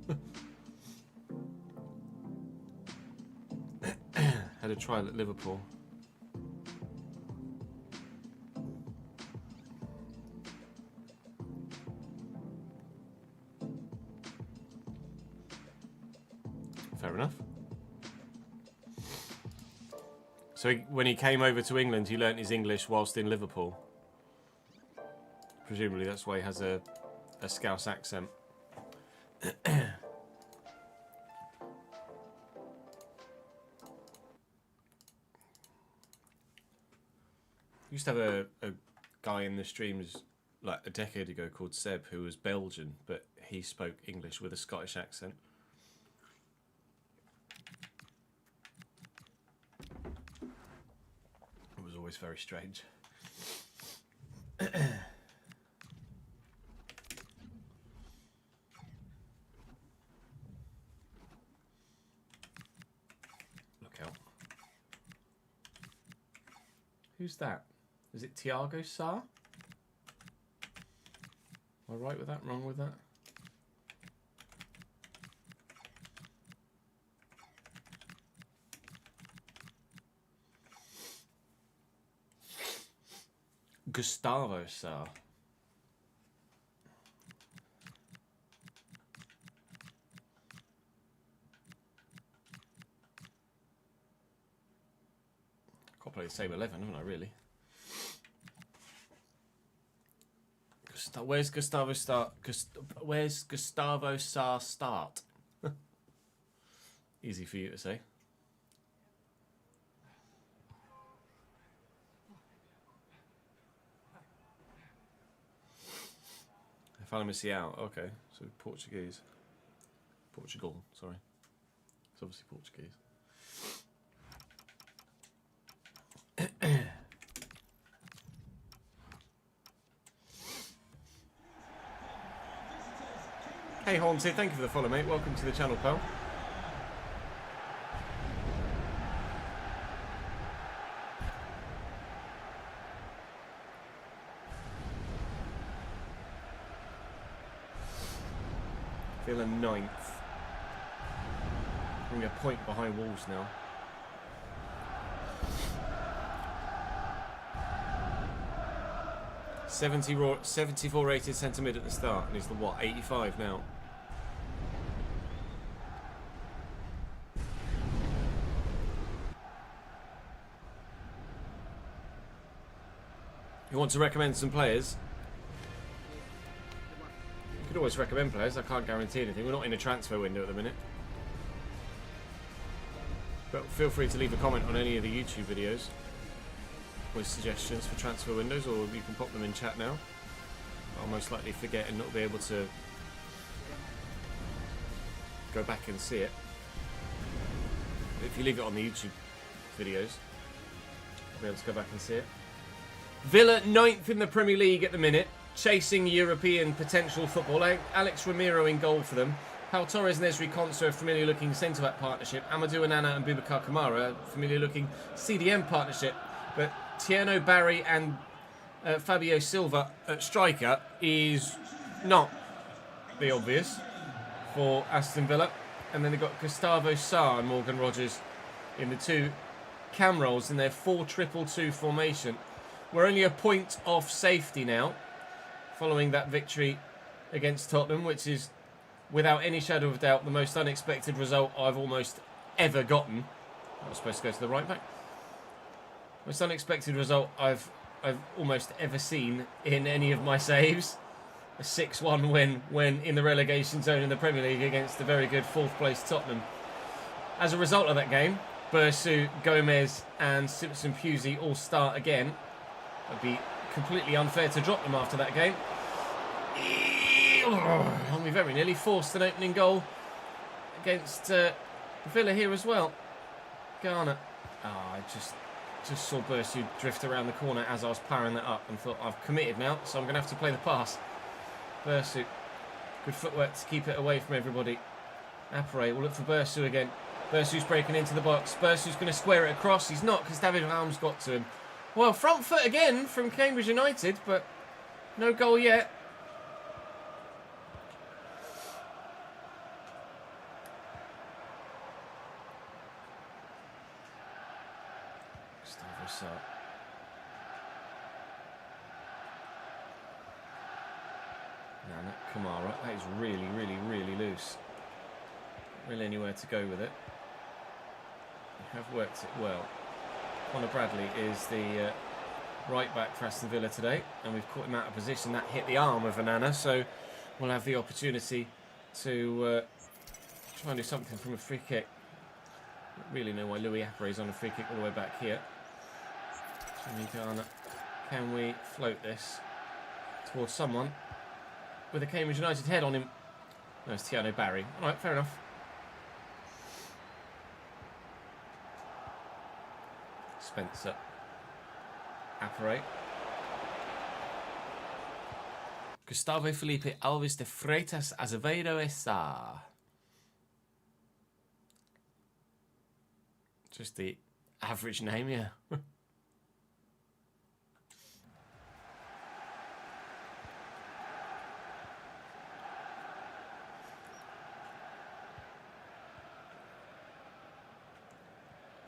Had a trial at Liverpool. Fair enough. So when he came over to England, he learnt his English whilst in Liverpool. Presumably that's why he has a Scouse accent. Used to have a guy in the streams like a decade ago called Seb who was Belgian, but he spoke English with a Scottish accent. It was always very strange. Look out. Who's that? Is it Thiago Sarr? Am I right with that? Wrong with that? Gustavo Sarr. Got to play the same 11, haven't I, really? Where's Gustavo start? Where's Gustavo Sarr start? Easy for you to say. Falamissiao. Okay, so Portuguese. Portugal, sorry. It's obviously Portuguese. Hey Haunted, thank you for the follow, mate. Welcome to the channel, pal. Villa 9th. We're a point behind Wolves now. .74 rated centre mid at the start, and he's the what, 85 now. You want to recommend some players? You could always recommend players. I can't guarantee anything. We're not in a transfer window at the minute. But feel free to leave a comment on any of the YouTube videos with suggestions for transfer windows, or you can pop them in chat now. I'll most likely forget and not be able to go back and see it. But if you leave it on the YouTube videos, I'll be able to go back and see it. Villa 9th in the Premier League at the minute, chasing European potential football. Alex Ramiro in goal for them. Pau Torres and Esri Konsa, a familiar-looking centre-back partnership. Amadou Onana and Boubacar Kamara, a familiar-looking CDM partnership. But Tierno Barry and Fabio Silva at striker is not the obvious for Aston Villa. And then they've got Gustavo Sarr and Morgan Rogers in the two cam roles in their 4-2-2 formation. We're only a point off safety now, following that victory against Tottenham, which is, without any shadow of doubt, the most unexpected result I've almost ever gotten. I was supposed to go to the right back. Most unexpected result I've almost ever seen in any of my saves. A 6-1 win when in the relegation zone in the Premier League against the very good 4th place Tottenham. As a result of that game, Bursu, Gomez and Simpson Pusey all start again. It'd be completely unfair to drop them after that game. And we very nearly forced an opening goal against Villa here as well. Garner. I just saw Bursu drift around the corner as I was powering that up and thought, I've committed now, so I'm going to have to play the pass. Bursu. Good footwork to keep it away from everybody. Apare will look for Bursu again. Bursu's breaking into the box. Bursu's going to square it across. He's not, because David Raum's got to him. Well, front foot again from Cambridge United, but no goal yet. Gustavo Sarr. Nana Kamara. That is really, really, really loose. Not really anywhere to go with it. They have worked it well. Connor Bradley is the right back for Aston Villa today, and we've caught him out of position. That hit the arm of Onana, so we'll have the opportunity to try and do something from a free kick. Don't really know why Louis Apare is on a free kick all the way back here. Jimmy Garner, can we float this towards someone with a Cambridge United head on him? No, it's Tierno Barry. All right, fair enough. Spencer. Apare. Gustavo Felipe Alves de Freitas Azevedo Sarr. Just the average name, yeah.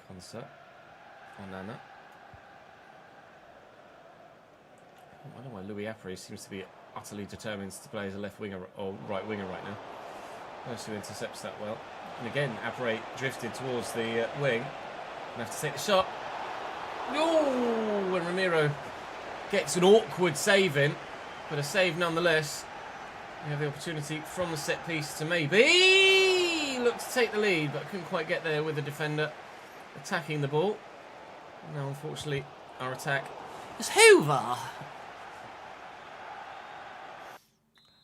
Concert. Onana. I don't know why Louis Apre seems to be utterly determined to play as a left winger or right winger right now. Nice who intercepts that well. And again, Apre drifted towards the wing. And have to take the shot. Oh, and Ramiro gets an awkward save in, but a save nonetheless. We have the opportunity from the set piece to maybe look to take the lead, but couldn't quite get there with the defender attacking the ball. Now, unfortunately, our attack is over.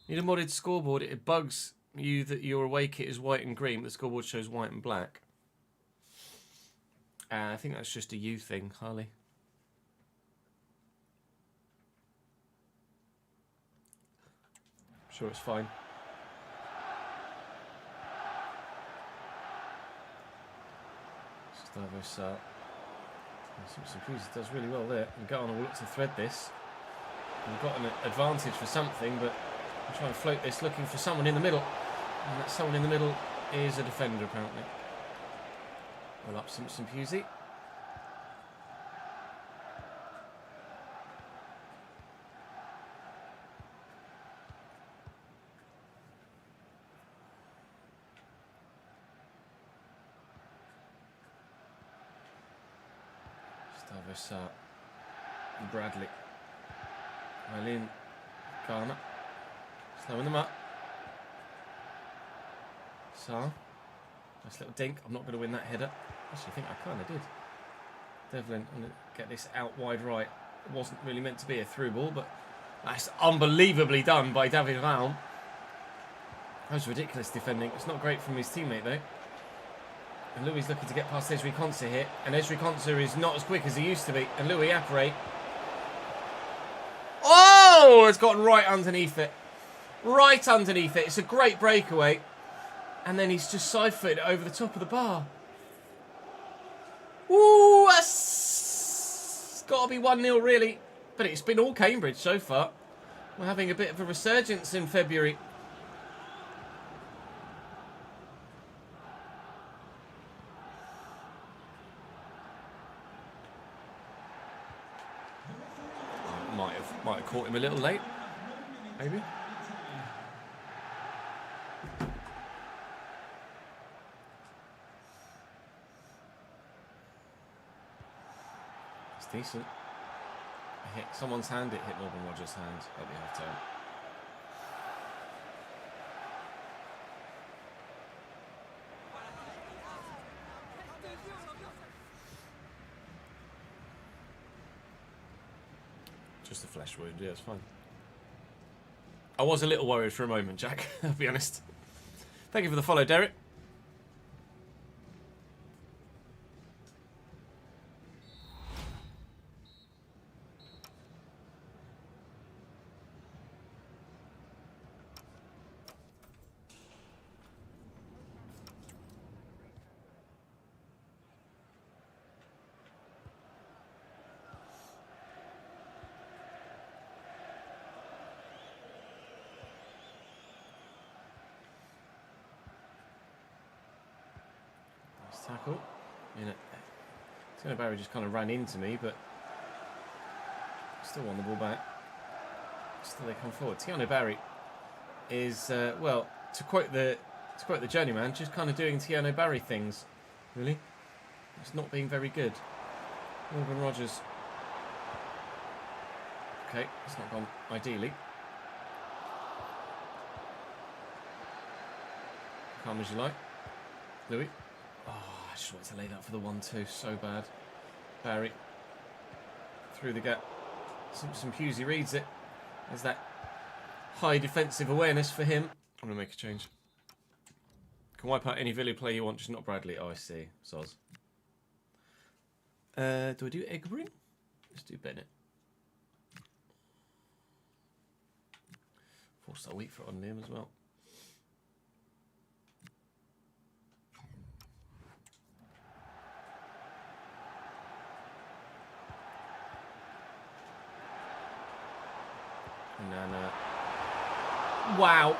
Need a modded scoreboard. It bugs you that your away kit is white and green, but the scoreboard shows white and black. I think that's just a you thing, Harley. I'm sure it's fine. Gustavo Cruz does really well there. And Garner will look to thread this. We've got an advantage for something, but I'm trying to float this, looking for someone in the middle. And that someone in the middle is a defender, apparently. Well up, Simpson Pusey. Gustavo Bradley. Eileen Garner. Slowing them up. Nice little dink. I'm not going to win that header. Actually, I think I kind of did. Devlin, I'm going to get this out wide right. It wasn't really meant to be a through ball, but that's unbelievably done by David Raum. That was ridiculous defending. It's not great from his teammate, though. And Louis looking to get past Ezri Konsa here. And Ezri Konsa is not as quick as he used to be. And Louis Apre. Oh! It's gotten right underneath it. Right underneath it. It's a great breakaway. And then he's just side-footed over the top of the bar. Ooh, that's got to be 1-0 really. But it's been all Cambridge so far. We're having a bit of a resurgence in February. Might have caught him a little late. Maybe. It's decent. It hit someone's hand, it hit Morgan Rogers' hand at the half time. Just a flesh wound, yeah, it's fine. I was a little worried for a moment, Jack, I'll be honest. Thank you for the follow, Derek. Tackle. Barry just kind of ran into me, but still won the ball back. Still they come forward. Tiano Barry is well, to quote the journeyman, just kind of doing Tiano Barry things. Really, it's not being very good. Morgan Rogers. Okay, it's not gone ideally. Calm as you like, Louis. Oh, I just wanted to lay that for the 1-2. So bad. Barry. Through the gap. Simpson Pusey reads it. There's that high defensive awareness for him. I'm going to make a change. Can wipe out any Villa player you want, just not Bradley. Oh, I see. Soz. Do I do Eggbring? Let's do Bennett. 4-star week for on him as well. Nana. Wow.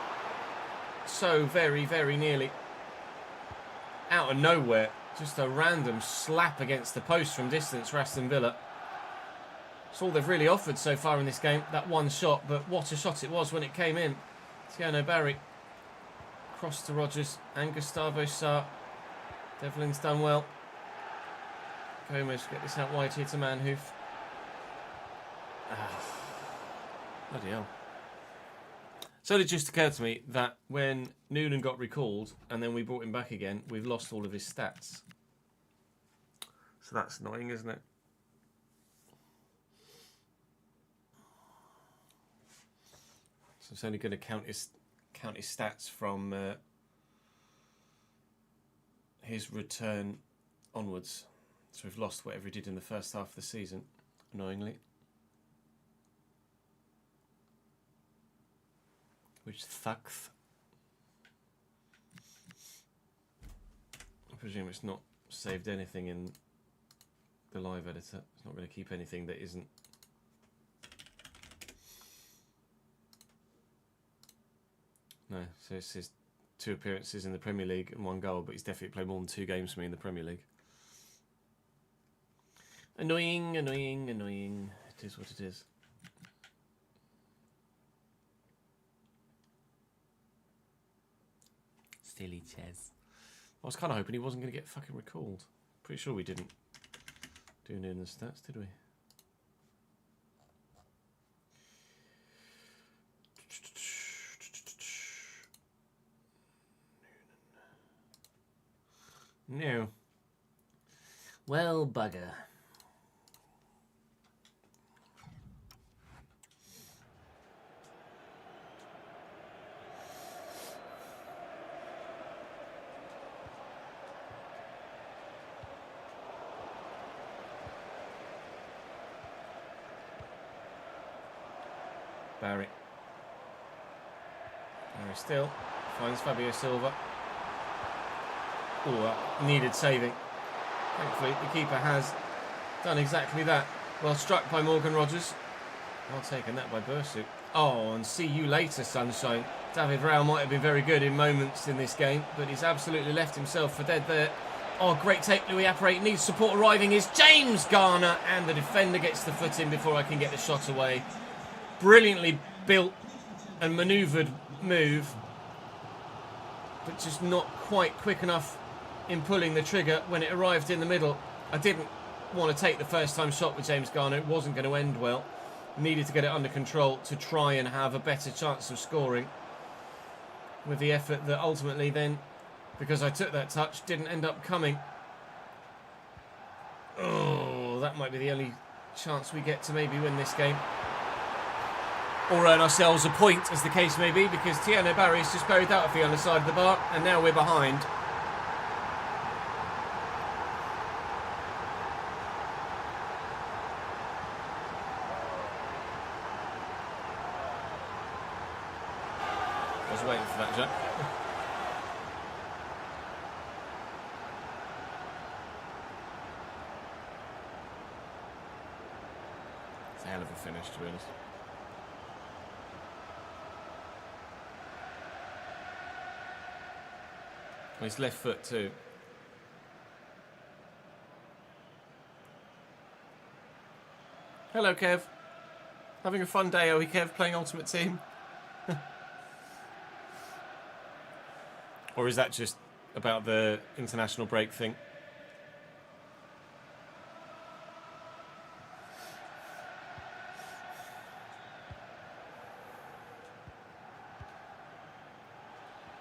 So very, very nearly. Out of nowhere. Just a random slap against the post from distance for Aston Villa. It's all they've really offered so far in this game, that one shot, but what a shot it was when it came in. Tiano Barry. Cross to Rodgers and Gustavo Sarr. Devlin's done well. Gomez, get this out wide here to Manhoof. Bloody hell. So it just occurred to me that when Noonan got recalled and then we brought him back again, we've lost all of his stats. So that's annoying, isn't it? So it's only going to count his stats from his return onwards. So we've lost whatever he did in the first half of the season, annoyingly. Which sucks. I presume it's not saved anything in the live editor. It's not going to keep anything that isn't. No, so it says 2 appearances in the Premier League and 1 goal, but he's definitely played more than 2 games for me in the Premier League. Annoying, annoying, annoying. It is what it is. Silly Ches. I was kind of hoping he wasn't going to get fucking recalled. Pretty sure we didn't do in the stats, did we? No. Well, bugger. Barry. Barry still finds Fabio Silva. Oh, that needed saving. Thankfully, the keeper has done exactly that. Well struck by Morgan Rogers. Well taken that by Bursu. Oh, and see you later, sunshine. David Rao might have been very good in moments in this game, but he's absolutely left himself for dead there. Oh, great take. Louis Apparate needs support arriving. Is James Garner, and the defender gets the foot in before I can get the shot away. Brilliantly built and manoeuvred move, but just not quite quick enough in pulling the trigger when it arrived in the middle. I didn't want to take the first time shot with James Garner. It wasn't going to end well. Needed to get it under control to try and have a better chance of scoring, with the effort that ultimately then, because I took that touch, didn't end up coming. Oh, that might be the only chance we get to maybe win this game, or earn ourselves a point, as the case may be, because Tiano Barry is just buried out of the other side of the bar, and now we're behind. I was waiting for that, Jack. It's a hell of a finish, to be honest. His left foot too. Hello, Kev. Having a fun day, are we, Kev, playing Ultimate Team? Or is that just about the international break thing?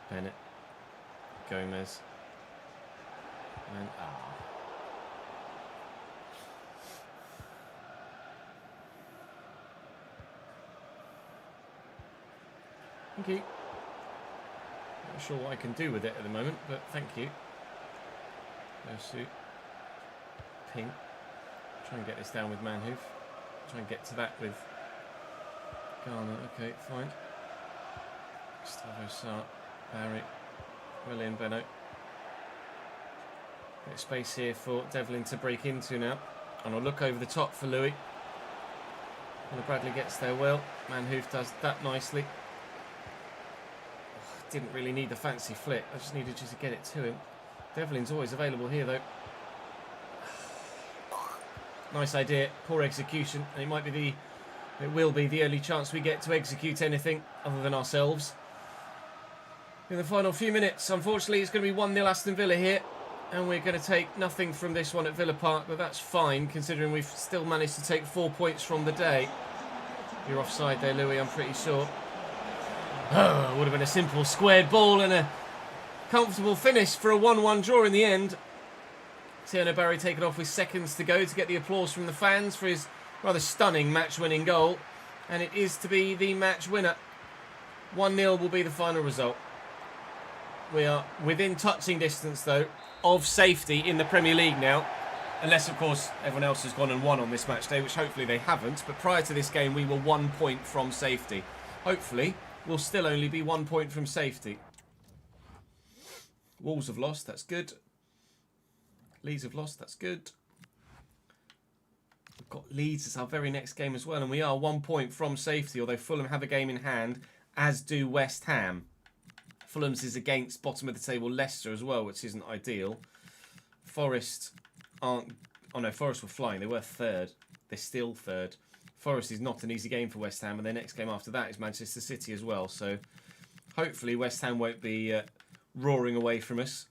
Bennett. Gomez. And thank you. Not sure what I can do with it at the moment, but thank you. Suit. Ping. Try and get this down with Manhoof. Try and get to that with Garner. Okay, fine. Gustavo Sarr. Barry. Well in, Benno. Bit of space here for Devlin to break into now. And I'll look over the top for Louis. And Bradley gets there well. Manhoof does that nicely. Didn't really need the fancy flick. I just needed you to get it to him. Devlin's always available here, though. Nice idea, poor execution, and it will be the only chance we get to execute anything other than ourselves. In the final few minutes, unfortunately, it's going to be 1-0 Aston Villa here, and we're going to take nothing from this one at Villa Park, but that's fine, considering we've still managed to take 4 points from the day. You're offside there, Louis, I'm pretty sure. Oh, it would have been a simple squared ball and a comfortable finish for a 1-1 draw in the end. Tierno Barry taken off with seconds to go to get the applause from the fans for his rather stunning match-winning goal. And it is to be the match winner. 1-0 will be the final result. We are within touching distance, though, of safety in the Premier League now. Unless, of course, everyone else has gone and won on this match day, which hopefully they haven't. But prior to this game, we were 1 point from safety. Hopefully, we'll still only be 1 point from safety. Wolves have lost, that's good. Leeds have lost, that's good. We've got Leeds as our very next game as well, and we are 1 point from safety, although Fulham have a game in hand, as do West Ham. Fulham's is against bottom of the table Leicester as well, which isn't ideal. Forest aren't... Oh no, Forest were flying, they were third. They're still third. Forest is not an easy game for West Ham, and their next game after that is Manchester City as well, so hopefully West Ham won't be roaring away from us.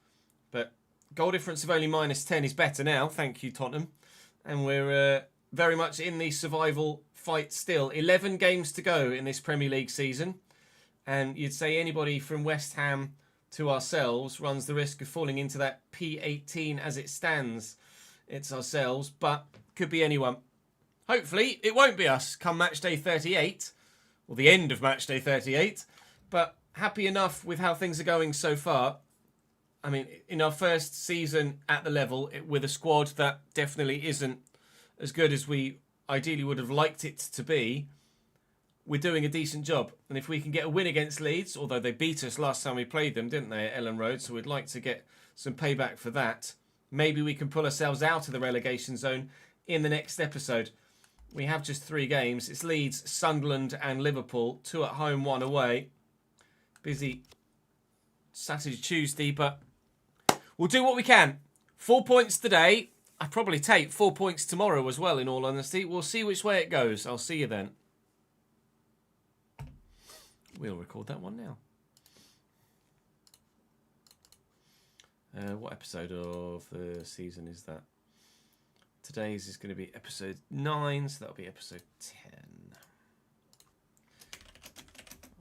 But goal difference of only -10 is better now, thank you Tottenham. And we're very much in the survival fight still. 11 games to go in this Premier League season. And you'd say anybody from West Ham to ourselves runs the risk of falling into that P18 as it stands. It's ourselves, but could be anyone. Hopefully it won't be us come match day 38, or the end of match day 38. But happy enough with how things are going so far. I mean, in our first season at the level, with a squad that definitely isn't as good as we ideally would have liked it to be, we're doing a decent job. And if we can get a win against Leeds, although they beat us last time we played them, didn't they, at Ellen Road, so we'd like to get some payback for that. Maybe we can pull ourselves out of the relegation zone in the next episode. We have just 3 games. It's Leeds, Sunderland and Liverpool. 2 at home, 1 away. Busy Saturday, Tuesday, but we'll do what we can. 4 points today. I'd probably take 4 points tomorrow as well, in all honesty. We'll see which way it goes. I'll see you then. We'll record that one now. What episode of the season is that? Today's is going to be episode 9, so that'll be episode 10.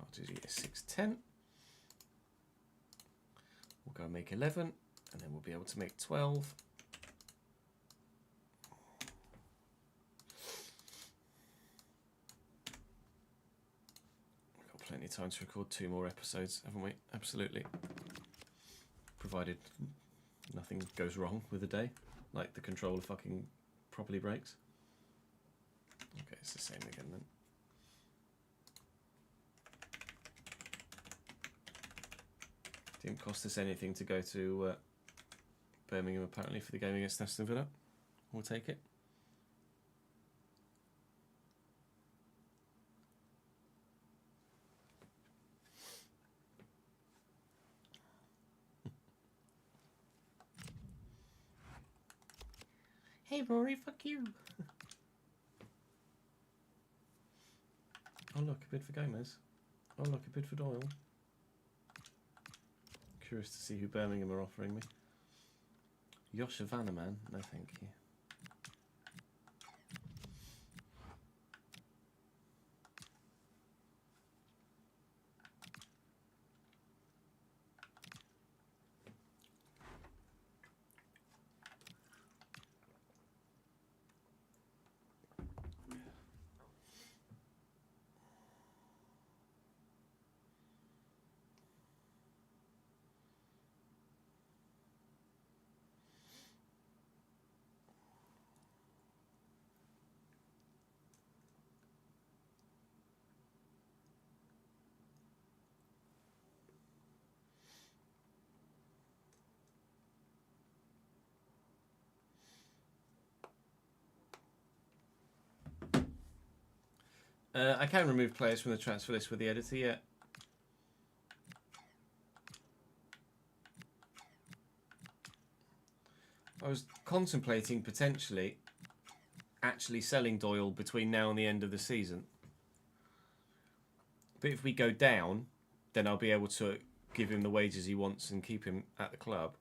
Rtg 610. We'll go and make 11, and then we'll be able to make 12. We've got plenty of time to record 2 more episodes, haven't we? Absolutely. Provided nothing goes wrong with the day, like the controller fucking properly breaks. Okay, it's the same again then. Didn't cost us anything to go to Birmingham apparently for the game against Aston Villa. We'll take it. Hey Rory, fuck you. Oh look, a bid for Gomez. Oh look, a bid for Doyle. Curious to see who Birmingham are offering me. Joshua Vanneman? No thank you. I can remove players from the transfer list with the editor, yeah. I was contemplating potentially actually selling Doyle between now and the end of the season. But if we go down, then I'll be able to give him the wages he wants and keep him at the club.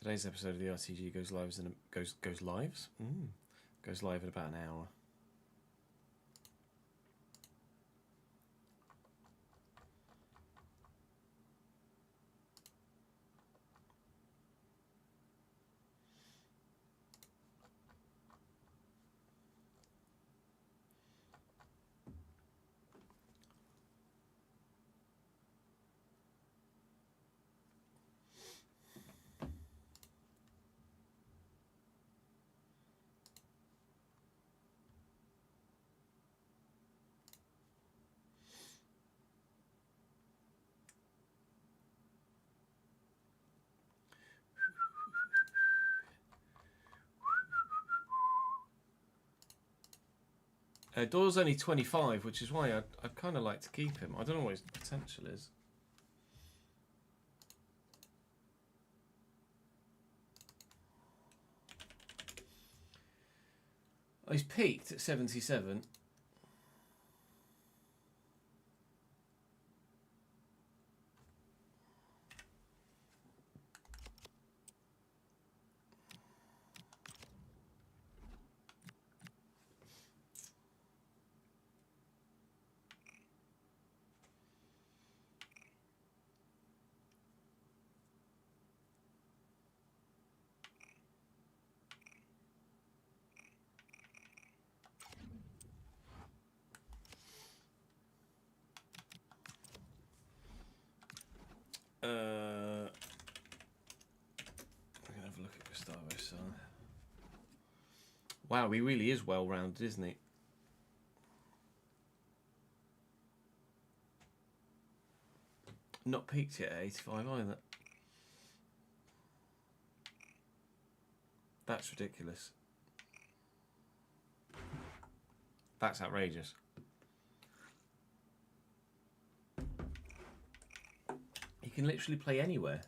Today's episode of the RTG goes live goes live in about an hour. Doyle's only 25, which is why I'd kind of like to keep him. I don't know what his potential is. Oh, he's peaked at 77. I'm gonna have a look at Gustavo's son. Wow, he really is well-rounded, isn't he? Not peaked yet at 85 either. That's ridiculous. That's outrageous. He can literally play anywhere.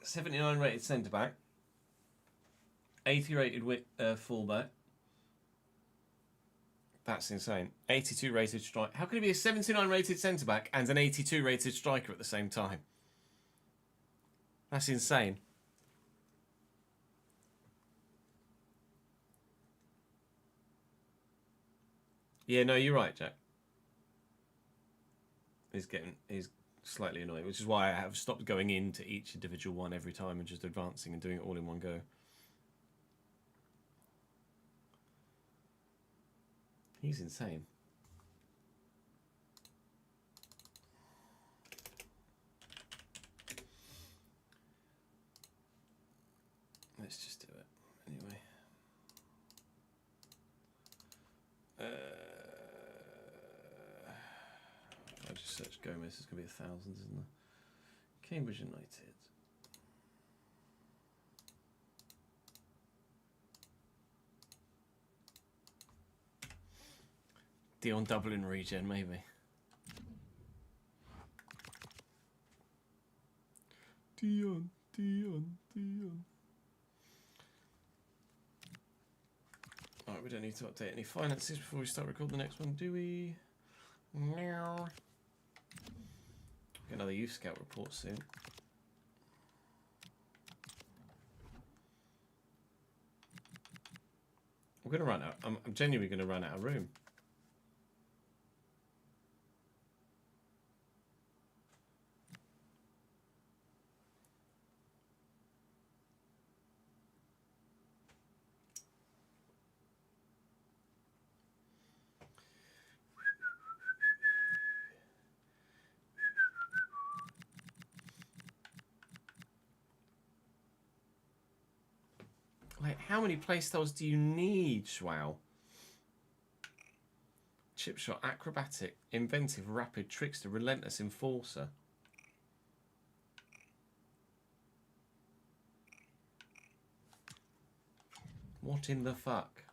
.79 rated centre back, 80 rated fullback. That's insane. 82 rated striker. How can he be a 79 rated centre back and an 82 rated striker at the same time? That's insane. Yeah, no, you're right, Jack. He's slightly annoying, which is why I have stopped going into each individual one every time and just advancing and doing it all in one go. He's insane. Let's just do it anyway. If I just search Gomez, it's going to be 1,000, isn't there? Cambridge United. Dion Dublin regen, maybe. Dion. Alright, we don't need to update any finances before we start recording the next one, do we? No. Get another youth scout report soon. We're going to run out. I'm genuinely going to run out of room. Like, how many playstyles do you need, Schwau? Chip shot, acrobatic, inventive, rapid, trickster, relentless, enforcer. What in the fuck?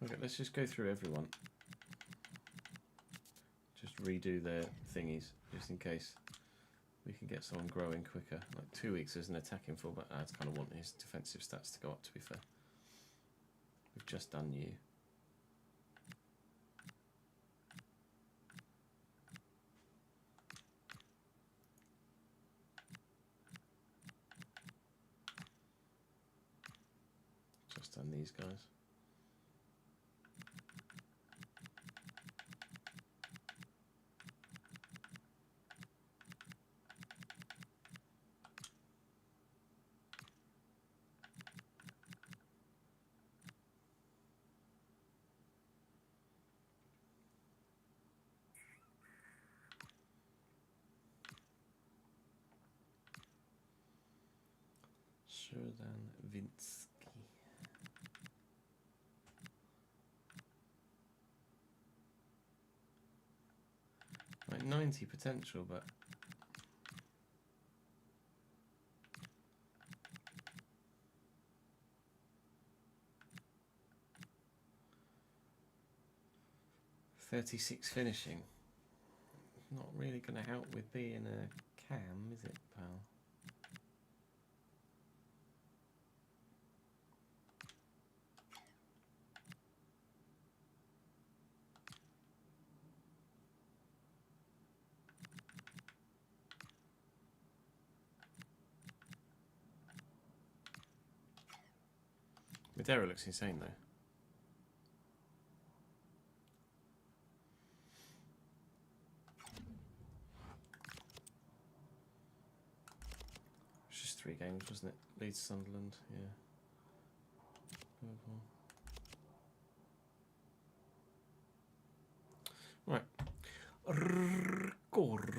Okay, let's just go through everyone. Just redo their thingies, just in case we can get someone growing quicker. Like 2 weeks as an attacking fullback. I kind of want his defensive stats to go up, to be fair. We've just done you. Just done these guys. Vinsky. Like 90 potential, but .36 finishing. Not really going to help with being a cam, is it, pal? Madeira looks insane though. It's just 3 games, wasn't it? Leeds, Sunderland, yeah. Right. Record.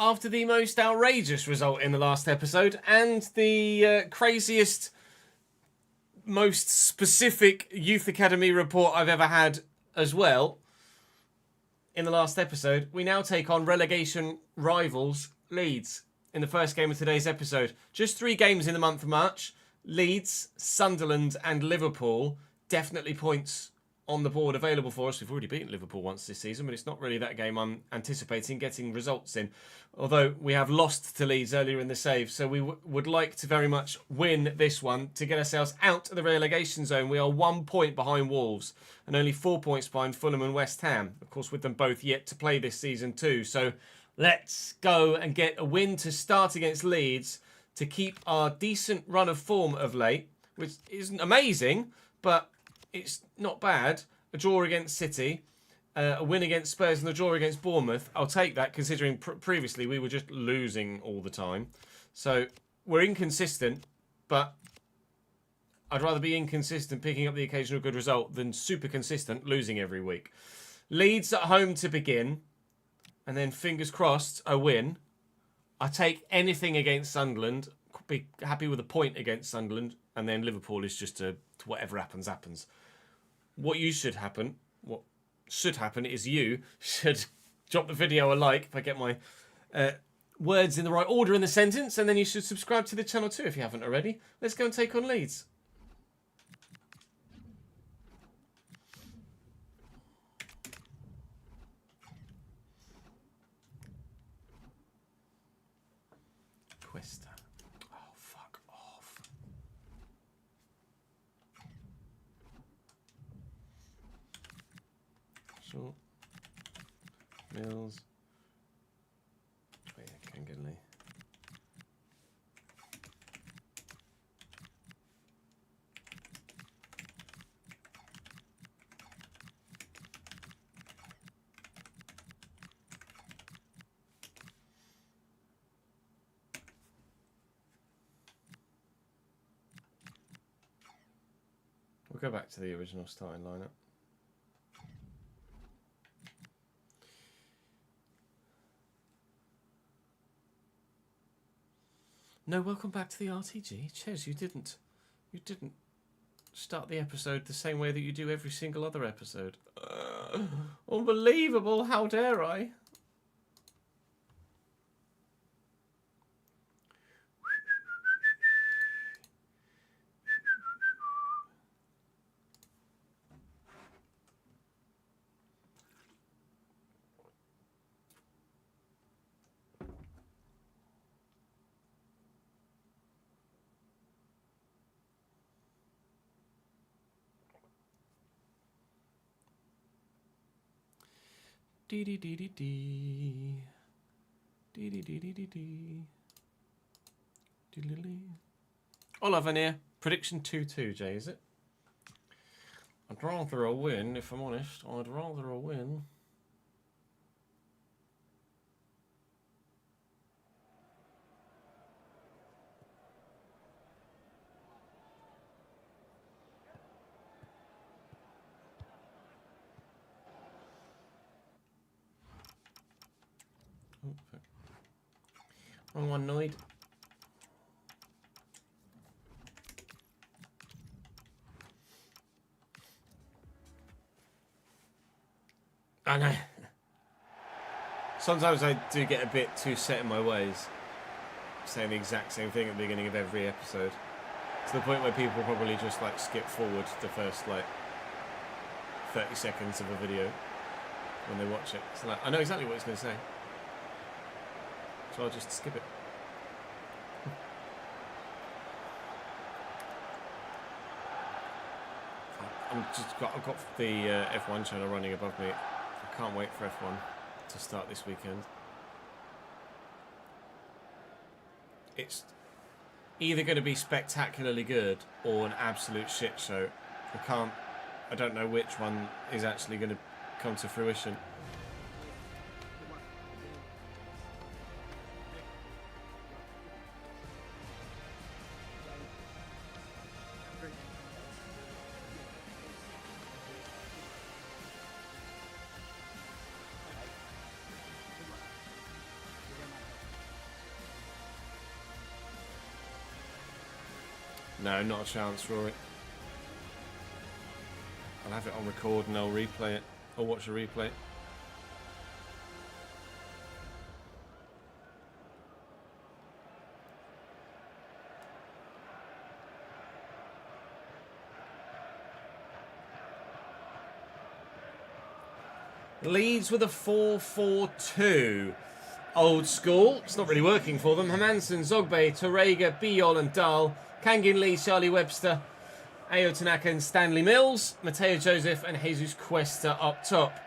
After the most outrageous result in the last episode and the craziest, most specific Youth Academy report I've ever had as well in the last episode, we now take on relegation rivals Leeds in the first game of today's episode. Just 3 games in the month of March. Leeds, Sunderland and Liverpool. Definitely points on the board available for us. We've already beaten Liverpool once this season, but it's not really that game I'm anticipating getting results in. Although we have lost to Leeds earlier in the save, so we would like to very much win this one to get ourselves out of the relegation zone. We are 1 point behind Wolves and only 4 points behind Fulham and West Ham. Of course, with them both yet to play this season too. So let's go and get a win to start against Leeds to keep our decent run of form of late, which isn't amazing, but it's not bad. A draw against City, a win against Spurs and a draw against Bournemouth. I'll take that considering previously we were just losing all the time. So we're inconsistent, but I'd rather be inconsistent picking up the occasional good result than super consistent losing every week. Leeds at home to begin, and then fingers crossed a win. I take anything against Sunderland. Be happy with a point against Sunderland, and then Liverpool is just whatever happens, happens. What should happen is you should drop the video a like if I get my words in the right order in the sentence, and then you should subscribe to the channel too if you haven't already. Let's go and take on Leeds. Questa. Oh, fuck off. Short. Mills. Oh yeah, Kanganley. We'll go back to the original starting lineup. No, welcome back to the RTG. Ches, you didn't start the episode the same way that you do every single other episode. Unbelievable, how dare I? Dee dee dee dee dee. Dee dee dee dee dee dee. Dee. Oliver Vanir. Prediction 2-2, Jay, is it? I'd rather a win, if I'm honest. I'd rather a win. Wrong one, Noid. I know. Sometimes I do get a bit too set in my ways, saying the exact same thing at the beginning of every episode, to the point where people probably just like skip forward the first like 30 seconds of a video when they watch it. So like, I know exactly what it's going to say, so I'll just skip it. I've got the F1 channel running above me. I can't wait for F1 to start this weekend. It's either going to be spectacularly good or an absolute shit show. I don't know which one is actually going to come to fruition. No, not a chance, Rory. I'll have it on record and I'll replay it. I'll watch a replay. Leeds with a 4-4-2. Old school. It's not really working for them. Hermansen, Zogbe, Torreira, Biol and Dahl. Kangin Lee, Charlie Webster, Ayo Tanaka and Stanley Mills, Mateo Joseph and Jesus Cuesta up top.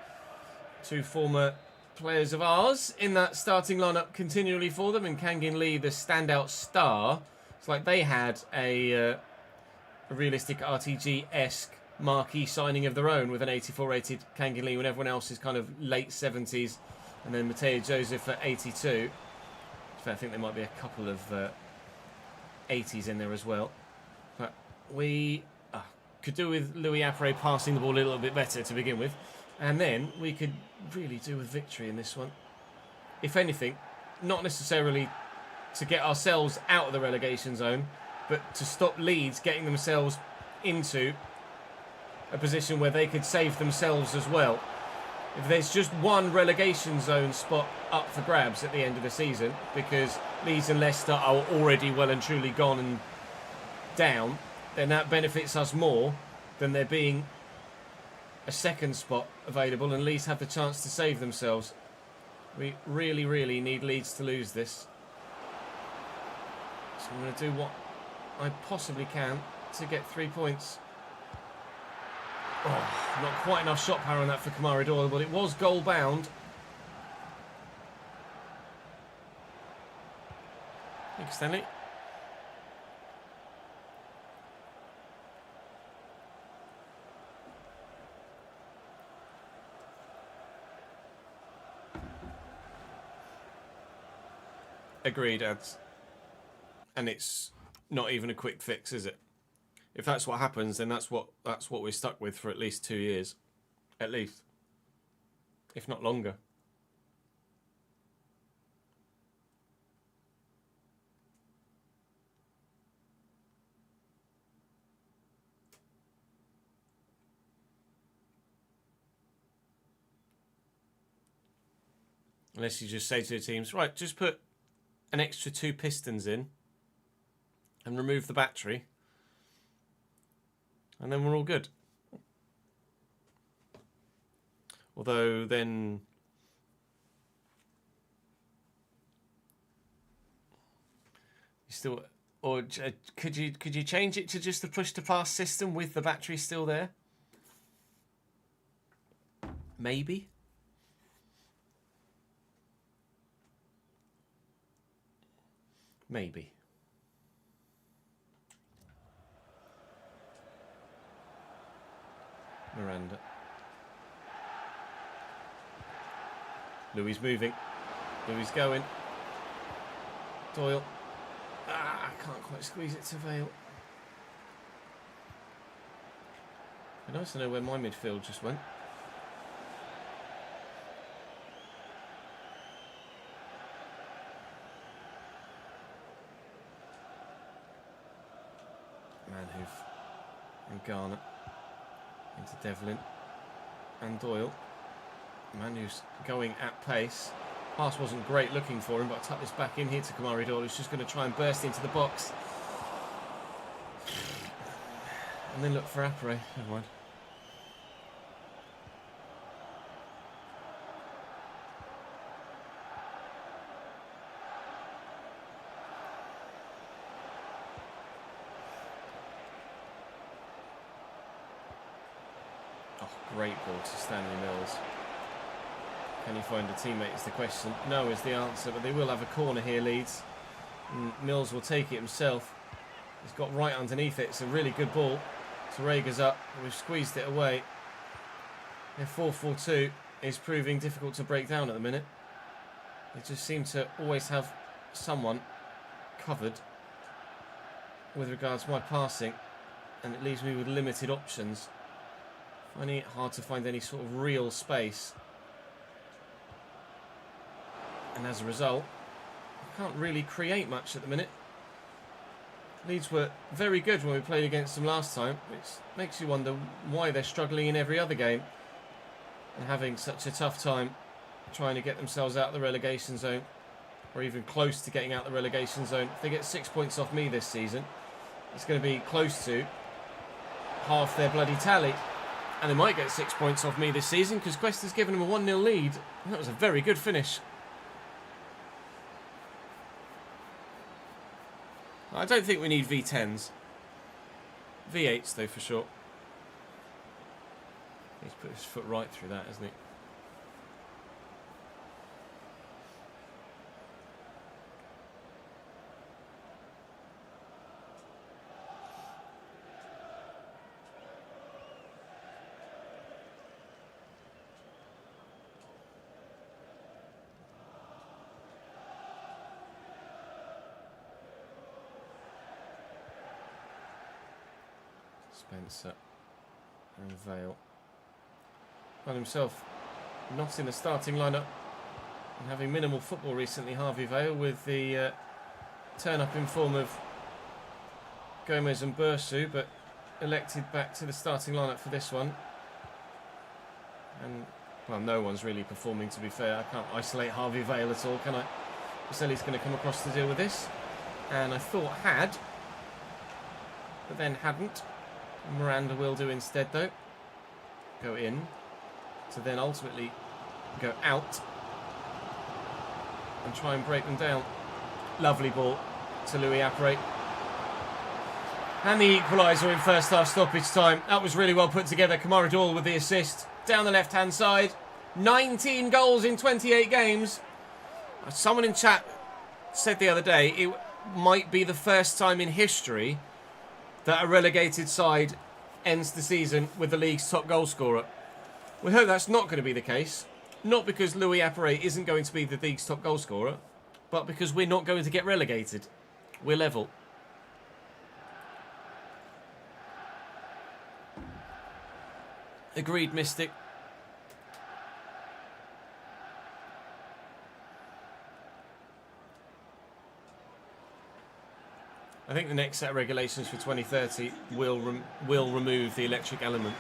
Two former players of ours in that starting lineup continually for them, and Kangin Lee, the standout star. It's like they had a realistic RTG-esque marquee signing of their own with an 84 rated Kangin Lee when everyone else is kind of late 70s, and then Mateo Joseph at 82. So I think there might be a couple of 80s in there as well, but we could do with Louis Apre passing the ball a little bit better to begin with, and then we could really do with victory in this one. If anything, not necessarily to get ourselves out of the relegation zone, but to stop Leeds getting themselves into a position where they could save themselves as well. If there's just one relegation zone spot up for grabs at the end of the season, because Leeds and Leicester are already well and truly gone and down, then that benefits us more than there being a second spot available and Leeds have the chance to save themselves. We really, really need Leeds to lose this. So I'm going to do what I possibly can to get 3 points. Oh, not quite enough shot power on that for Kamara Doyle, but it was goal bound. Thank you, Stanley. Agreed, ads. And it's not even a quick fix, is it? If that's what happens, then that's what we're stuck with for at least 2 years. At least. If not longer. Unless you just say to the teams, right, just put an extra 2 pistons in and remove the battery. And then we're all good. Although then you still, or could you change it to just the push to pass system with the battery still there? Maybe. Maybe. Miranda. Louis moving. Louis going. Doyle. I can't quite squeeze it to Vale. It'd be nice to know where my midfield just went. Manhoof and Garner into Devlin and Doyle. Manhoof going at pace. Pass wasn't great looking for him, but I tuck this back in here to Kamari Doyle, who's just going to try and burst into the box. And then look for Apre. Never mind. Oh, great ball to Stanley Mills. Can he find a teammate is the question. No is the answer, but they will have a corner here, Leeds. And Mills will take it himself. He's got right underneath it. It's a really good ball. Torrega's up. We've squeezed it away. Their 4-4-2 is proving difficult to break down at the minute. They just seem to always have someone covered with regards to my passing, and it leaves me with limited options. Finding it hard to find any sort of real space. And as a result, I can't really create much at the minute. Leeds were very good when we played against them last time, which makes you wonder why they're struggling in every other game and having such a tough time trying to get themselves out of the relegation zone, or even close to getting out of the relegation zone. If they get 6 points off me this season, it's going to be close to half their bloody tally. And they might get 6 points off me this season because Quest has given them a 1-0 lead. That was a very good finish. I don't think we need V10s. V8s though, for sure. He's put his foot right through that, hasn't he? Spencer and Vale. Found himself not in the starting lineup and having minimal football recently, Harvey Vale, with the turn up in form of Gomez and Bursu, but elected back to the starting lineup for this one. And, well, no one's really performing, to be fair. I can't isolate Harvey Vale at all, can I? Baselli's going to come across to deal with this. And I thought had, but then hadn't. Miranda will do instead, though. Go in to then ultimately go out and try and break them down. Lovely ball to Louis Apre. And the equaliser in first half stoppage time. That was really well put together. Kamara Doyle with the assist. Down the left-hand side. 19 goals in 28 games. Someone in chat said the other day it might be the first time in history that a relegated side ends the season with the league's top goal scorer. We hope that's not going to be the case. Not because Louis Apre isn't going to be the league's top goal scorer, but because we're not going to get relegated. We're level. Agreed, Mystic. I think the next set of regulations for 2030 will remove the electric element.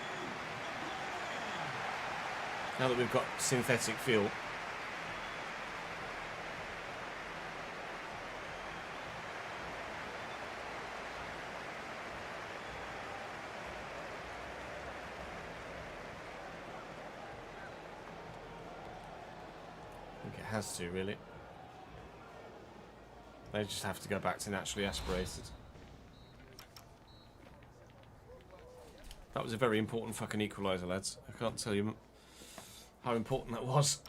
Now that we've got synthetic fuel. I think it has to, really. They just have to go back to naturally aspirated. That was a very important fucking equaliser, lads. I can't tell you how important that was.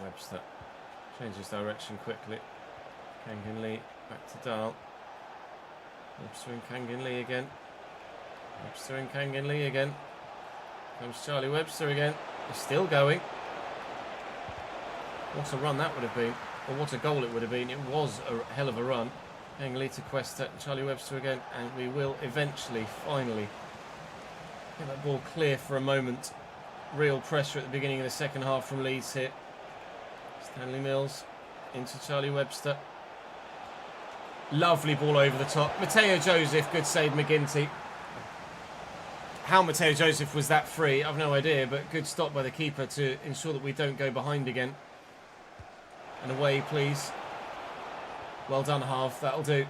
Webster changes direction quickly. Kangin Lee back to Dahl. Webster and Kangin Lee again. Webster and Kangin Lee again. Comes Charlie Webster again. He's still going. What a run that would have been. Or what a goal it would have been. It was a hell of a run. Kangin Lee to Cuesta. Charlie Webster again. And we will eventually, finally, get that ball clear for a moment. Real pressure at the beginning of the second half from Leeds here. Stanley Mills into Charlie Webster. Lovely ball over the top. Mateo Joseph, good save McGinty. How Mateo Joseph was that free, I've no idea, but good stop by the keeper to ensure that we don't go behind again. And away, please. Well done, half. That'll do.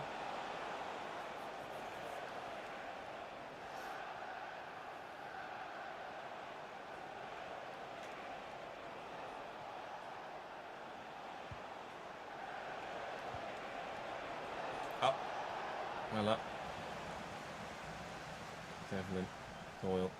Well up. Devlin. Doyle.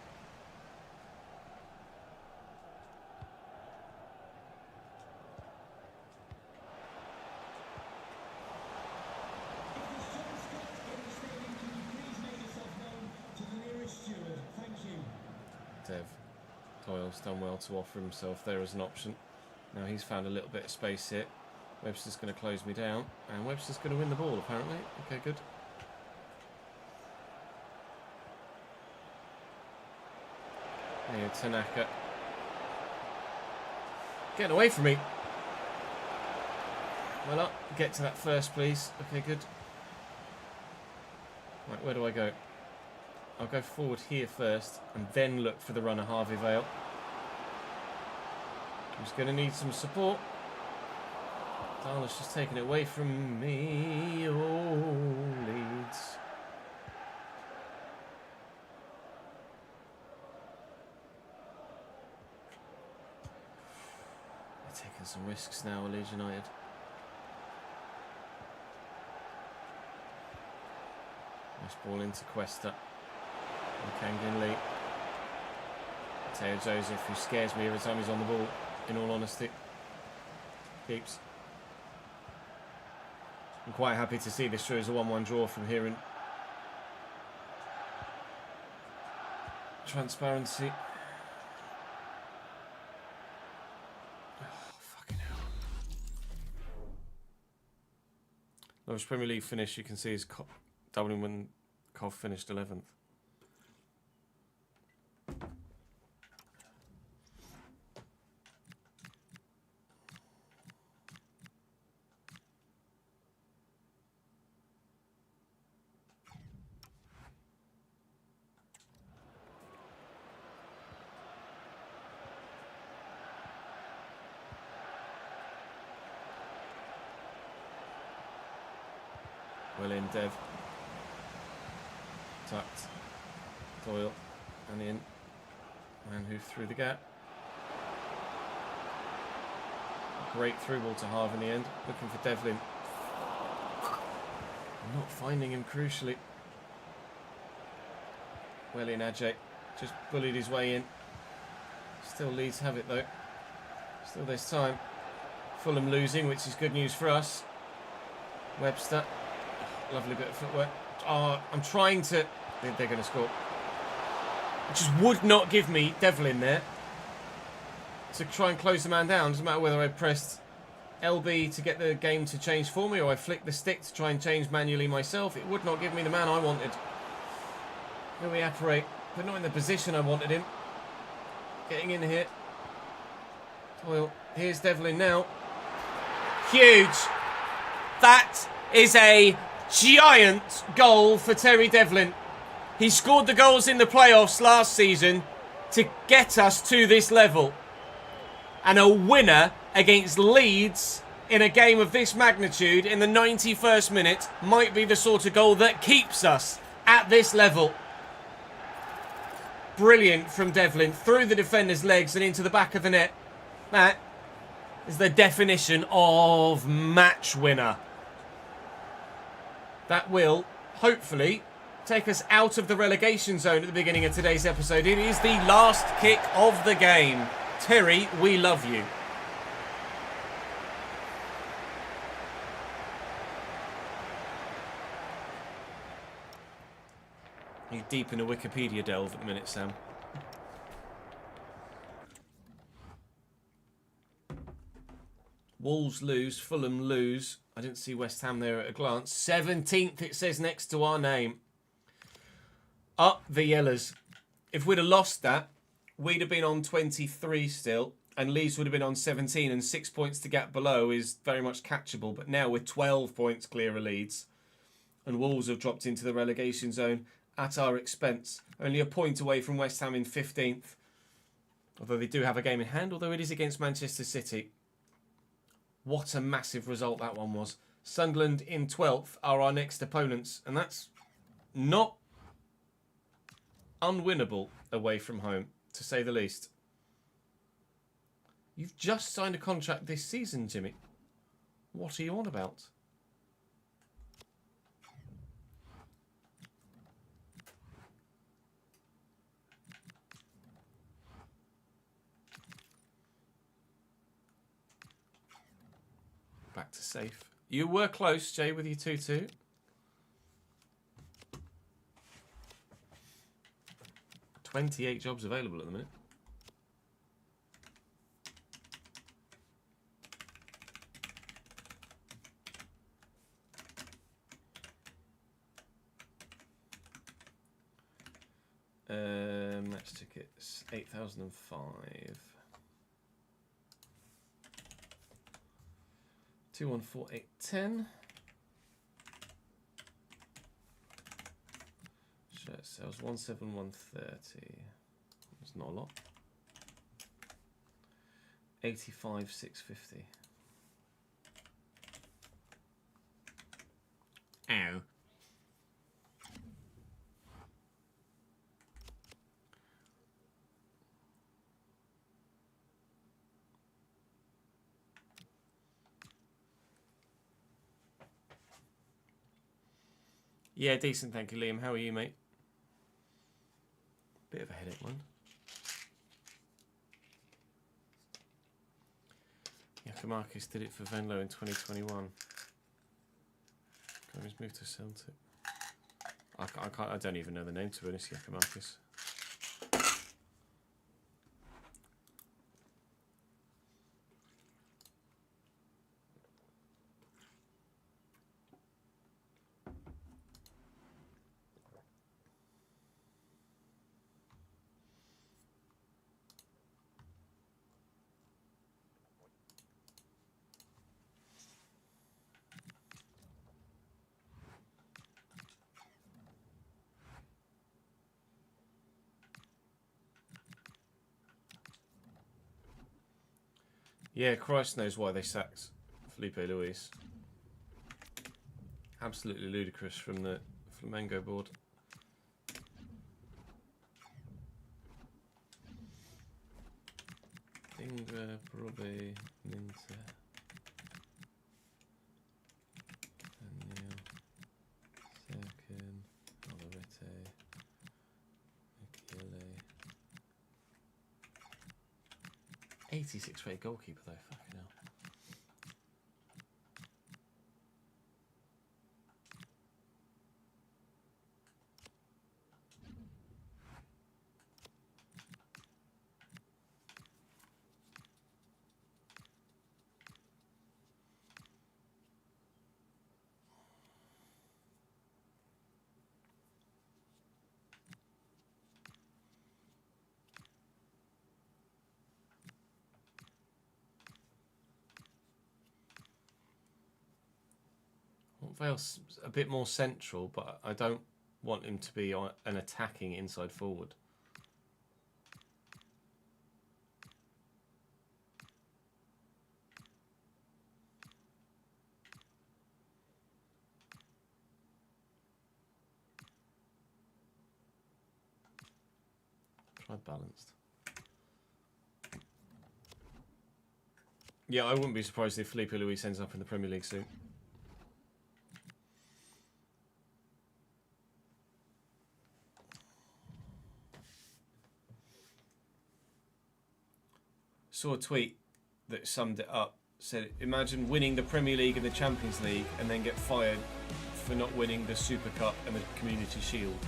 Dev. Doyle's done well to offer himself there as an option. Now he's found a little bit of space here. Webster's going to close me down. And Webster's going to win the ball, apparently. Okay, good. Here, Tanaka. Getting away from me. Well up. Get to that first, please. Okay, good. Right, where do I go? I'll go forward here first and then look for the runner, Harvey Vale. He's going to need some support. Darla's just taking it away from me. Oh, Leeds. They're taking some risks now, Leeds United. Nice ball into Cuesta. And Kangin Lee. Mateo Joseph, who scares me every time he's on the ball, in all honesty. Keeps. I'm quite happy to see this through as a 1-1 draw from here in. Transparency. Oh, fucking hell. Lowest Premier League finish you can see is Dublin when Cov finished 11th. Well in, Dev. Tucked. Doyle. And in. Man who threw the gap. Great through ball to Harv in the end. Looking for Devlin. I'm not finding him crucially. Well in, Ajay. Just bullied his way in. Still Leeds have it though. Still there's time. Fulham losing, which is good news for us. Webster. Lovely bit of footwork. Oh, I'm trying to... They're going to score. It just would not give me Devlin there to try and close the man down. Doesn't matter whether I pressed LB to get the game to change for me or I flicked the stick to try and change manually myself. It would not give me the man I wanted. Here we operate, but not in the position I wanted him. Getting in here. Well, here's Devlin now. Huge. That is a giant goal for Terry Devlin. He scored the goals in the playoffs last season to get us to this level. And a winner against Leeds in a game of this magnitude in the 91st minute might be the sort of goal that keeps us at this level. Brilliant from Devlin, through the defender's legs and into the back of the net. That is the definition of match winner. That will, hopefully, take us out of the relegation zone at the beginning of today's episode. It is the last kick of the game. Terry, we love you. You're deep in a Wikipedia delve at the minute, Sam. Wolves lose, Fulham lose. I didn't see West Ham there at a glance. 17th, it says next to our name. Up the Yellers. If we'd have lost that, we'd have been on 23 still, and Leeds would have been on 17, and 6 points to gap below is very much catchable. But now we're 12 points clear of Leeds, and Wolves have dropped into the relegation zone at our expense. Only a point away from West Ham in 15th, although they do have a game in hand, although it is against Manchester City. What a massive result that one was. Sunderland in 12th are our next opponents, and that's not unwinnable away from home, to say the least. You've just signed a contract this season, Jimmy. What are you on about? Back to safe. You were close, Jay, with your 2-2. $28 jobs available at the minute. Match tickets, 8,005. 214810. Shirt sales 17130. That's not a lot. 85,650. Ow. Yeah, decent, thank you, Liam. How are you, mate? Bit of a headache one. Marcus did it for Venlo in 2021. Can I just move to Celtic? I don't even know the name, to be honest, Marcus. Yeah, Christ knows why they sacked Felipe Luis. Absolutely ludicrous from the Flamengo board. Ingra, Probe, Ninta, Daniel, Serkin, Alvarete, Michele. 86 rate goalkeeper though, fucking hell. Vale's a bit more central, but I don't want him to be an attacking inside forward. Try balanced. Yeah, I wouldn't be surprised if Felipe Luis ends up in the Premier League soon. Saw a tweet that summed it up. Said, imagine winning the Premier League and the Champions League and then get fired for not winning the Super Cup and the Community Shield.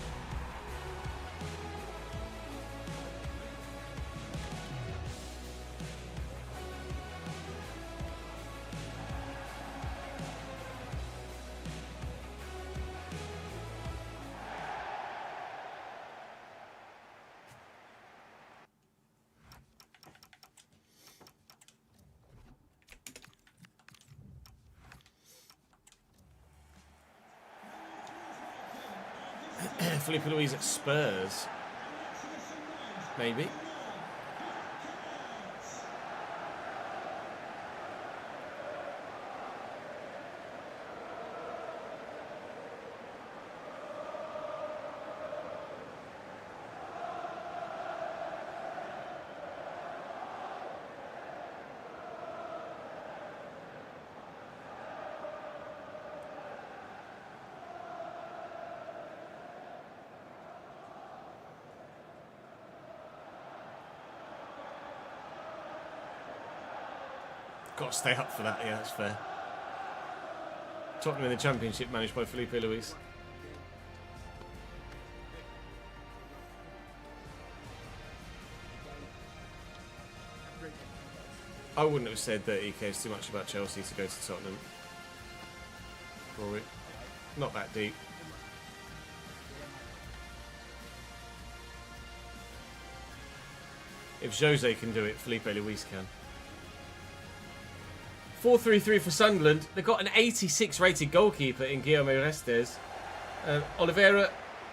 Felipe Luis at Spurs. Maybe. Got to stay up for that, yeah, that's fair. Tottenham in the Championship, managed by Felipe Luis. I wouldn't have said that he cares too much about Chelsea to go to Tottenham. Probably not that deep. If Jose can do it, Felipe Luis can. 4-3-3 for Sunderland. They've got an 86 rated goalkeeper in Guillermo Restes. Oliveira,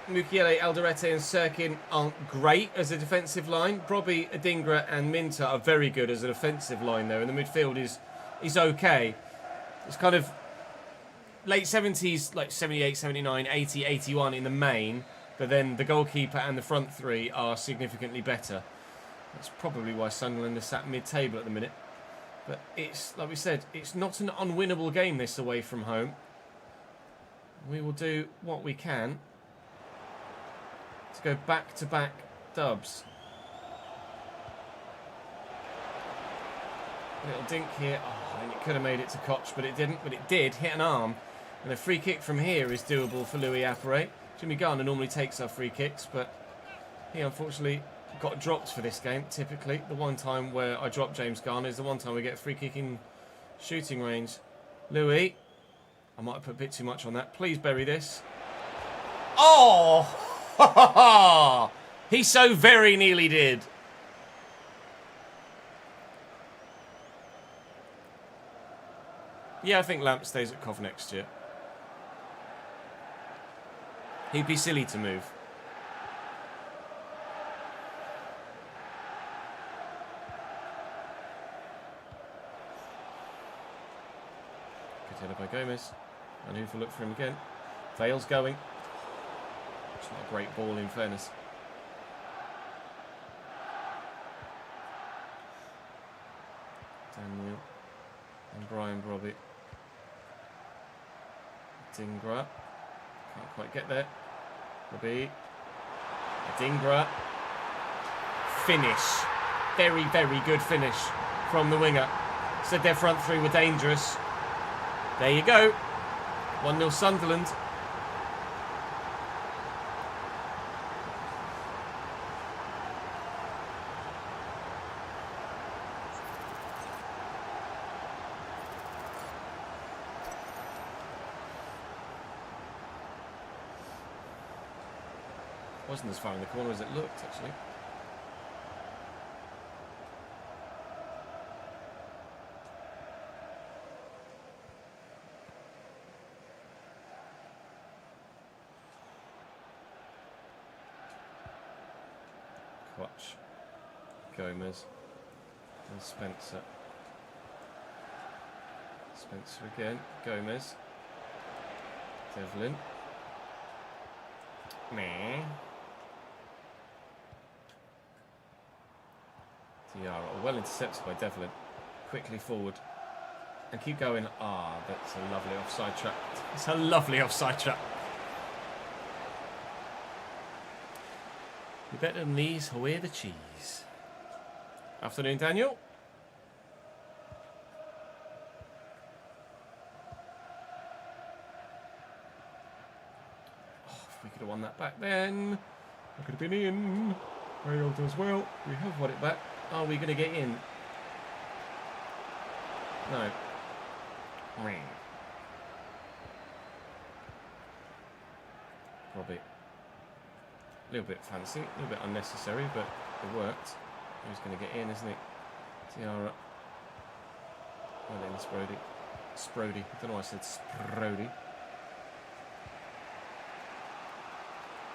Mukiele, Alderete and Sirkin aren't great as a defensive line. Brobby, Adingra and Minter are very good as an offensive line there. And the midfield is okay. It's kind of late 70s, like 78, 79, 80, 81 in the main. But then the goalkeeper and the front three are significantly better. That's probably why Sunderland is sat mid-table at the minute. But it's, like we said, it's not an unwinnable game, this, away from home. We will do what we can to go back-to-back dubs. A little dink here. Oh, I think it could have made it to Koch, but it didn't. But it did hit an arm. And a free kick from here is doable for Louis Apperet. Jimmy Garner normally takes our free kicks, but he unfortunately got dropped for this game. Typically, the one time where I drop James Garner is the one time we get a free kick in shooting range. Louis, I might have put a bit too much on that. Please bury this. Oh! He so very nearly did. Yeah, I think Lamp stays at Cov next year. He'd be silly to move. Headed by Gomez, and who will look for him again. Vale's going. It's not a great ball, in fairness. Daniel and Brian Brobby. Dingra can't quite get there. Brobby. Dingra. Finish. Very, very good finish from the winger. Said their front three were dangerous. There you go. 1-0 Sunderland. Wasn't as far in the corner as it looked, actually. clutch. Gomez and Spencer. Spencer again. Gomez. Devlin. Meh. Diarra. Well intercepted by Devlin. Quickly forward. And keep going. Ah, that's a lovely offside trap. It's a lovely offside trap. You're better than these. Away the cheese. Afternoon, Daniel. Oh, if we could have won that back then. I could have been in. Rail does well. We have won it back. Are we going to get in? No. Robbie. A little bit fancy, a little bit unnecessary, but it worked. Who's going to get in, isn't it? Tiara. Well then, Sprody. Sprody. I don't know why I said Sprody.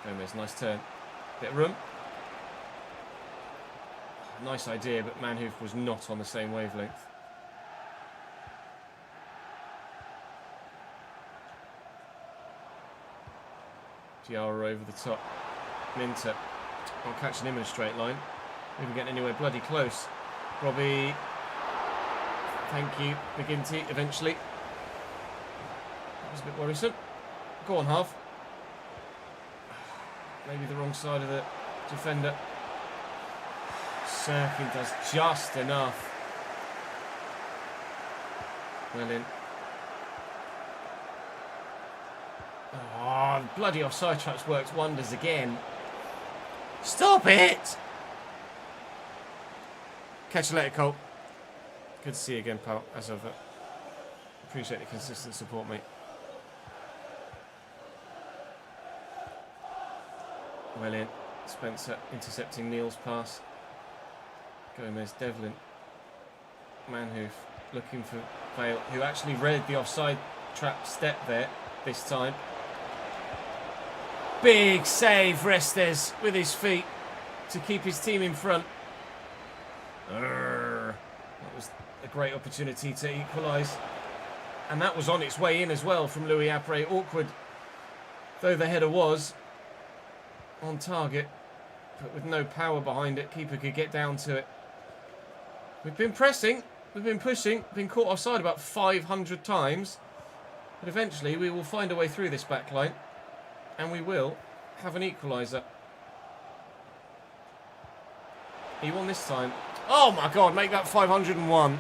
Gomez, nice turn. Bit of room. Nice idea, but Manhoof was not on the same wavelength. Diarra over the top. Minter. Not catching him in a straight line. Even getting anywhere bloody close. Robbie. Thank you. McGinty eventually. That was a bit worrisome. Go on, half. Maybe the wrong side of the defender. Sirkin does just enough. Well in. Oh, bloody offside traps works wonders again. Stop it! Catch you later, Cole. Good to see you again, pal. As ever. Appreciate the consistent support, mate. Well in. Spencer intercepting Neil's pass. Gomez, Devlin. Manhoof looking for Vale, who actually read the offside trap step there this time. Big save, Restes, with his feet to keep his team in front. That was a great opportunity to equalise. And that was on its way in as well from Louis Apre. Awkward, though the header was on target, but with no power behind it. Keeper could get down to it. We've been pressing, we've been pushing, been caught offside about 500 times. But eventually we will find a way through this back line. And we will have an equaliser. He won this time. Oh my God, make that 501.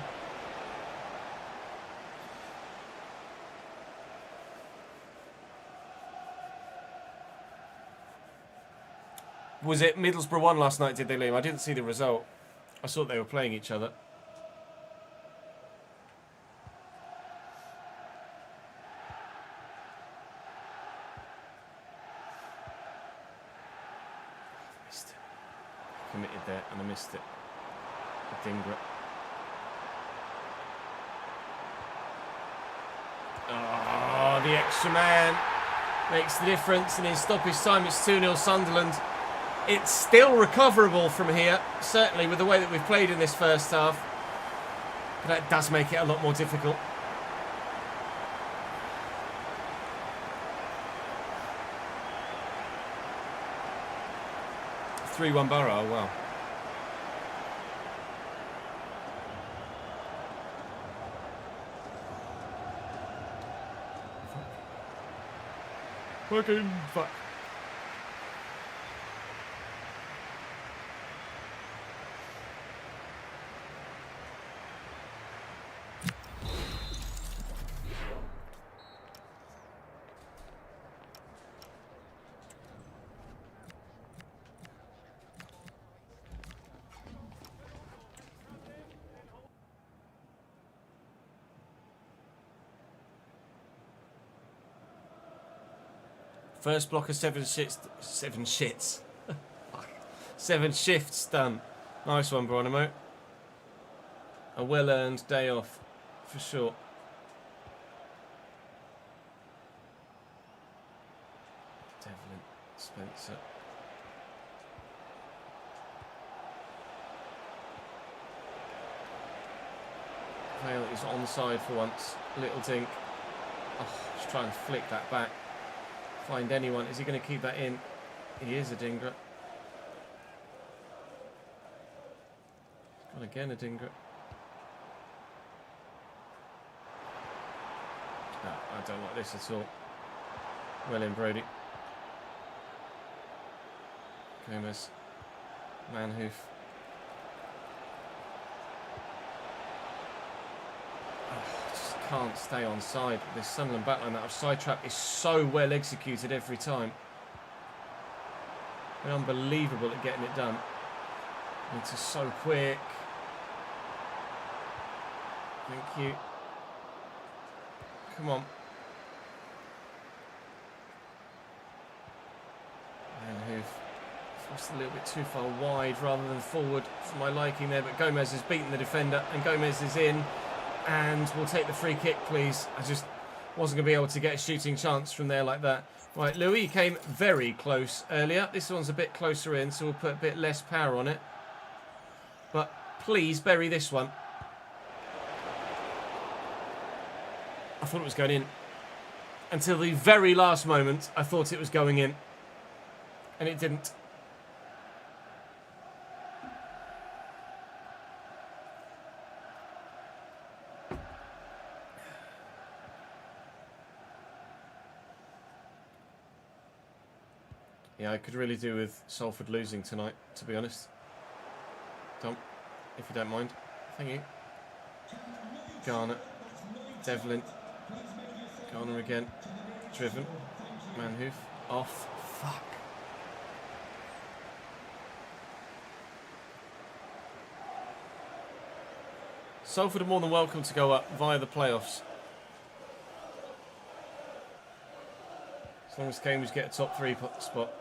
Was it Middlesbrough won last night, did they, Liam? I didn't see the result. I thought they were playing each other. Committed there and I missed it. Dingra. Oh, the extra man makes the difference in his stoppage time. It's 2-0 Sunderland. It's still recoverable from here, certainly with the way that we've played in this first half. But that does make it a lot more difficult. (3-1) Borough, oh, wow. Fucking fuck. First block of 7 shits. 7 shifts done. Nice one, Bronimo. A well-earned day off, for sure. Devlin, Spencer. Vale is onside for once. Little dink. Oh, just try and flick that back. Find anyone. Is he going to keep that in? He is a dinger. Got again a dinger. Oh, I don't like this at all. Well in, Brody. Gomez. Manhoof. Just can't stay on side. This Sunderland backline, that offside trap is so well executed every time. They're unbelievable at getting it done. It's just so quick. Thank you. Come on. Manhoof. Forced a little bit too far wide rather than forward for my liking there, but Gomez has beaten the defender and Gomez is in, and we'll take the free kick, please. I just wasn't going to be able to get a shooting chance from there like that. Right, Louis came very close earlier. This one's a bit closer in, so we'll put a bit less power on it. But please bury this one. I thought it was going in. Until the very last moment, I thought it was going in. And it didn't. Yeah, I could really do with Salford losing tonight, to be honest. Tom, if you don't mind. Thank you. Garner. Devlin. Garner again. Driven. Manhoof. Off. Fuck. Salford are more than welcome to go up via the playoffs. As long as Cambridge get a top 3 spot.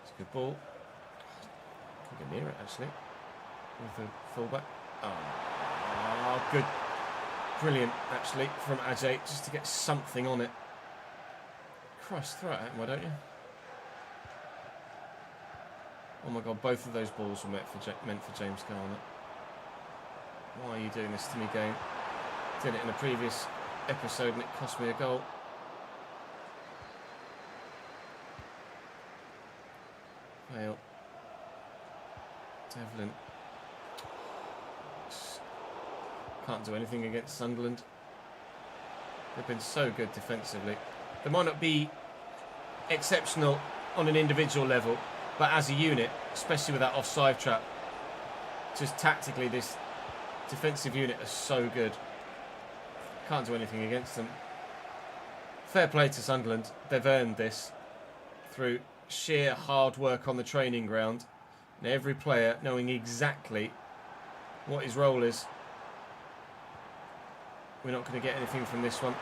It's a good ball. Can get near it actually. With the fullback. Oh, good. Brilliant actually from Ajay, just to get something on it. Christ, throw it at him, why don't you? Oh my god, both of those balls were meant for James Garner. Why are you doing this to me, game? Did it in a previous episode and it cost me a goal. Fail. Devlin. Can't do anything against Sunderland. They've been so good defensively. They might not be exceptional on an individual level, but as a unit, especially with that offside trap, just tactically this defensive unit is so good. Can't do anything against them. Fair play to Sunderland. They've earned this through sheer hard work on the training ground. And every player knowing exactly what his role is. We're not going to get anything from this one.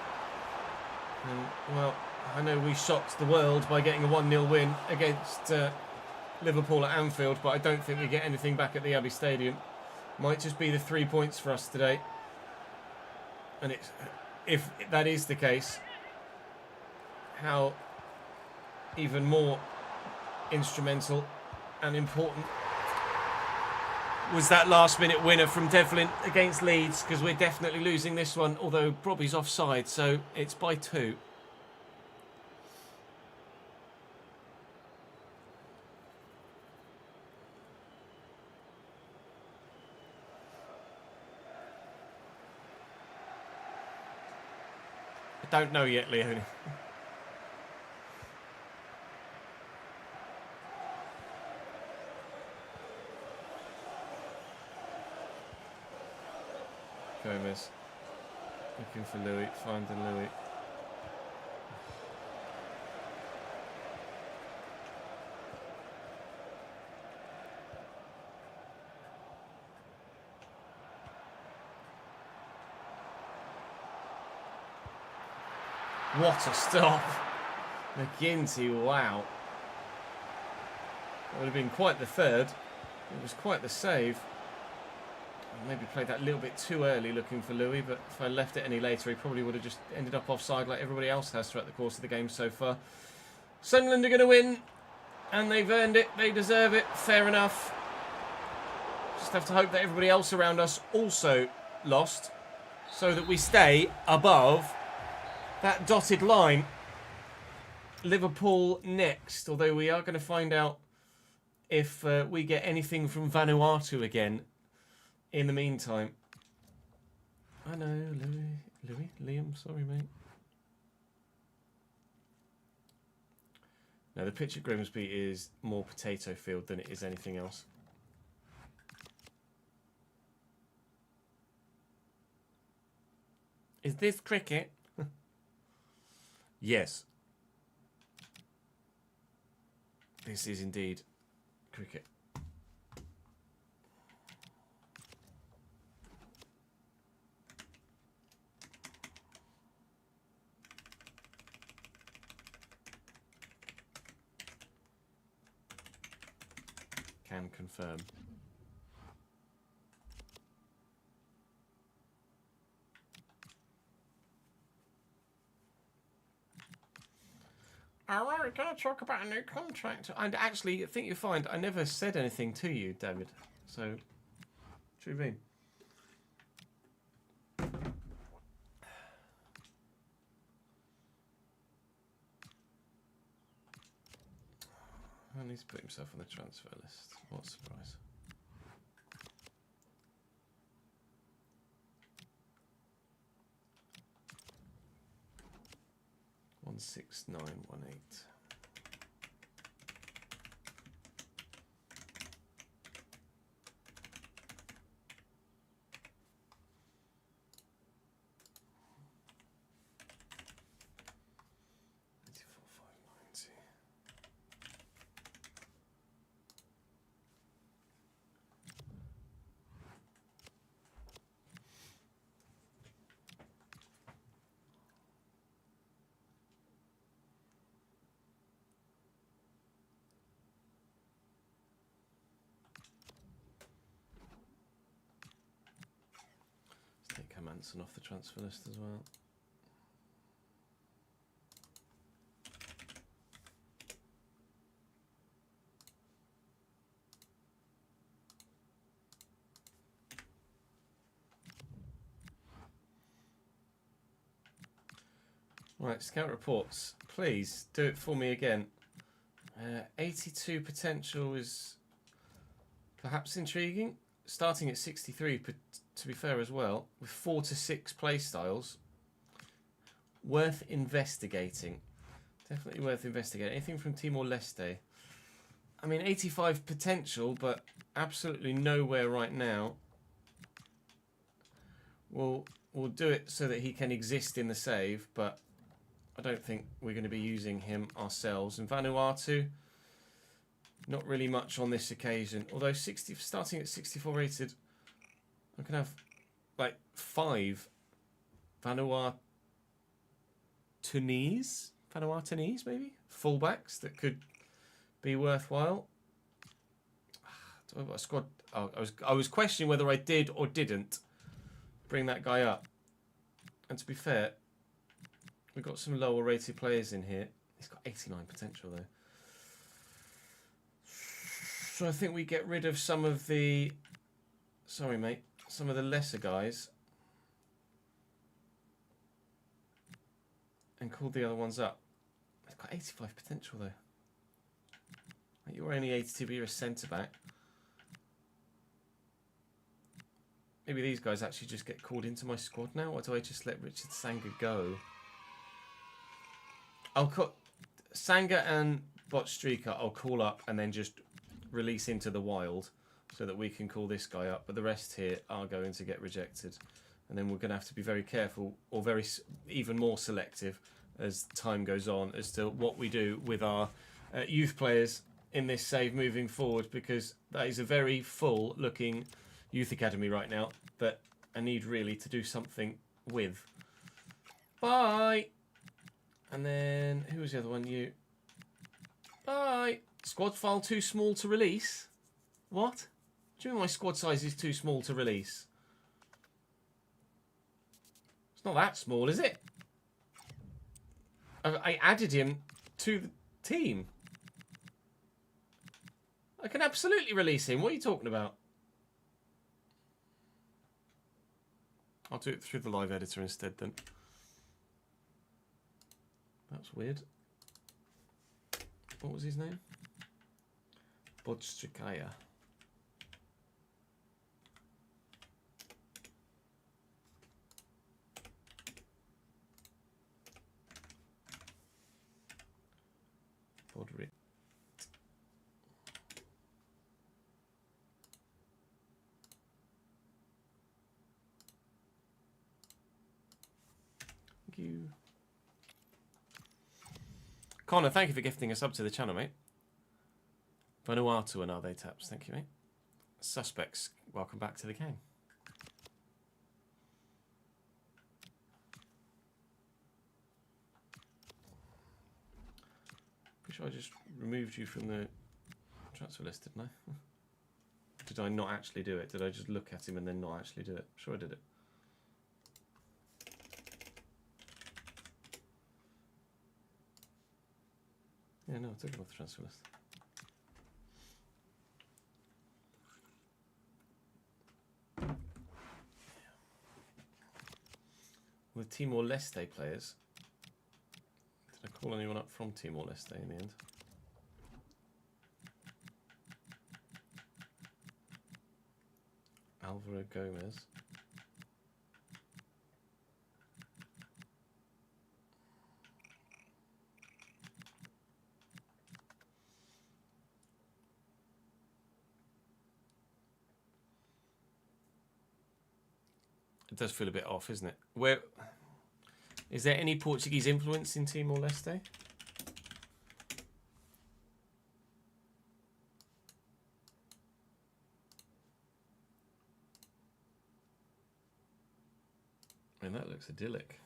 And, well, I know we shocked the world by getting a 1-0 win against Liverpool at Anfield, but I don't think we get anything back at the Abbey Stadium. Might just be the 3 points for us today. And it's, if that is the case, how even more instrumental and important was that last-minute winner from Devlin against Leeds, because we're definitely losing this one, although Bobby's offside, so it's by 2. I don't know yet, Leone. Gomez. Looking for Louis, finding Louis. What a stop. McGinty, wow. That would have been quite the third. It was quite the save. Maybe played that a little bit too early looking for Louis, but if I left it any later, he probably would have just ended up offside like everybody else has throughout the course of the game so far. Sunderland are going to win, and they've earned it. They deserve it. Fair enough. Just have to hope that everybody else around us also lost, so that we stay above that dotted line. Liverpool next, although we are going to find out if we get anything from Vanuatu again in the meantime. I know, Liam, sorry, mate. No, the pitch at Grimsby is more potato field than it is anything else. Is this cricket? Yes. This is indeed cricket. Can confirm. Oh, we're going to talk about a new contract. And actually, I think you'll find I never said anything to you, David. So, true mean. He needs to put himself on the transfer list. What a surprise. One 16918. Manson off the transfer list as well. Right, scout reports. Please do it for me again. 82 potential is perhaps intriguing. Starting at 63, to be fair as well, with 4 to 6 play styles. Worth investigating. Definitely worth investigating. Anything from Timor-Leste. I mean, 85 potential, but absolutely nowhere right now. We'll do it so that he can exist in the save, but I don't think we're going to be using him ourselves. And Vanuatu, not really much on this occasion. Although starting at 64 rated, I can have like 5 Vanuatunese maybe? Fullbacks that could be worthwhile. Do I have a squad? Oh, I was questioning whether I did or didn't bring that guy up. And to be fair, we've got some lower rated players in here. He's got 89 potential though. So I think we get rid of some of the... Sorry, mate. Some of the lesser guys. And call the other ones up. He's got 85 potential though. You're only 82, but you're a centre-back. Maybe these guys actually just get called into my squad now, or do I just let Richard Sanga go? I'll call Sanga and Botstrika. I'll call up and then just release into the wild so that we can call this guy up. But the rest here are going to get rejected, and then we're going to have to be very careful, or even more selective as time goes on as to what we do with our youth players in this save moving forward, because that is a very full-looking youth academy right now that I need really to do something with. Bye. And then who was the other one? You. Bye. Squad file too small to release. What? Do you mean my squad size is too small to release? It's not that small, is it? I added him to the team. I can absolutely release him. What are you talking about? I'll do it through the live editor instead then. That's weird. What was his name? Rtg Career. Bodrit. Thank you. Connor, thank you for gifting a sub to the channel, mate. Vanuatu and Are They Taps, thank you, mate. Suspects, welcome back to the game. Pretty sure I just removed you from the transfer list, didn't I? Did I not actually do it? Did I just look at him and then not actually do it? Sure I did it. Yeah, no, I took him off the transfer list. With Timor-Leste players, did I call anyone up from Timor-Leste in the end? Alvaro Gomez. It does feel a bit off, isn't it? Where is there any Portuguese influence in Timor-Leste? I mean, that looks idyllic.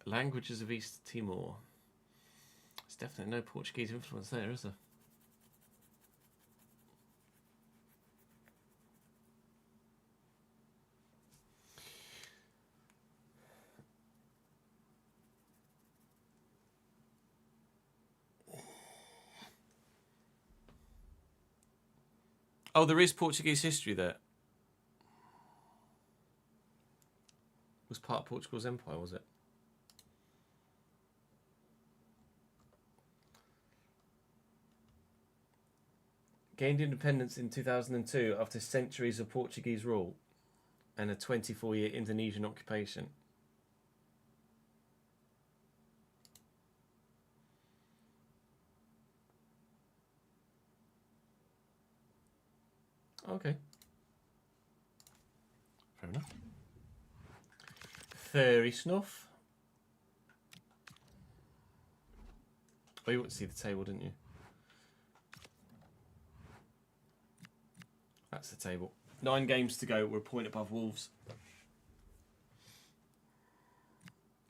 Languages of East Timor. There's definitely no Portuguese influence there, is there? Oh, there is Portuguese history there. Was part of Portugal's empire, was it? Gained independence in 2002 after centuries of Portuguese rule and a 24-year Indonesian occupation. Okay. Fair enough. Fairy snuff. Oh, you want to see the table, didn't you? That's the table. 9 games to go. We're a point above Wolves.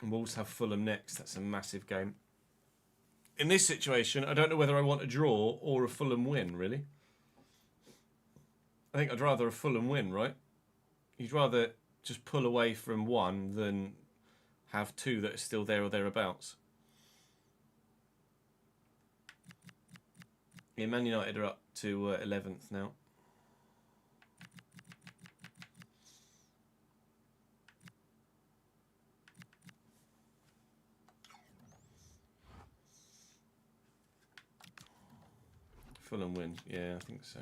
And Wolves have Fulham next. That's a massive game. In this situation, I don't know whether I want a draw or a Fulham win, really. I think I'd rather a Fulham win, right? You'd rather just pull away from one than have 2 that are still there or thereabouts. Yeah, Man United are up to 11th now. Fulham win, yeah, I think so.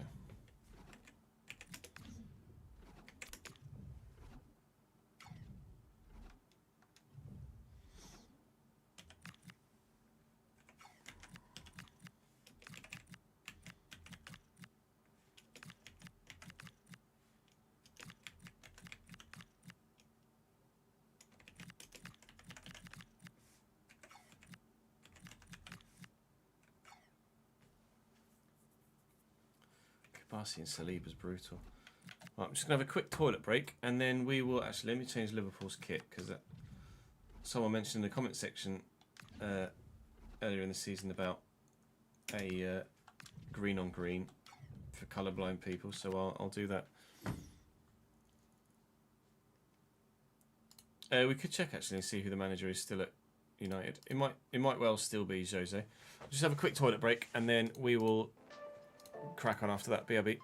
Barsi and Saliba's brutal. Right, I'm just going to have a quick toilet break and then we will... Actually, let me change Liverpool's kit because someone mentioned in the comment section earlier in the season about a green on green for colourblind people, so I'll do that. We could check actually and see who the manager is still at United. It might well still be Jose. Just have a quick toilet break and then we will crack on after that. BRB.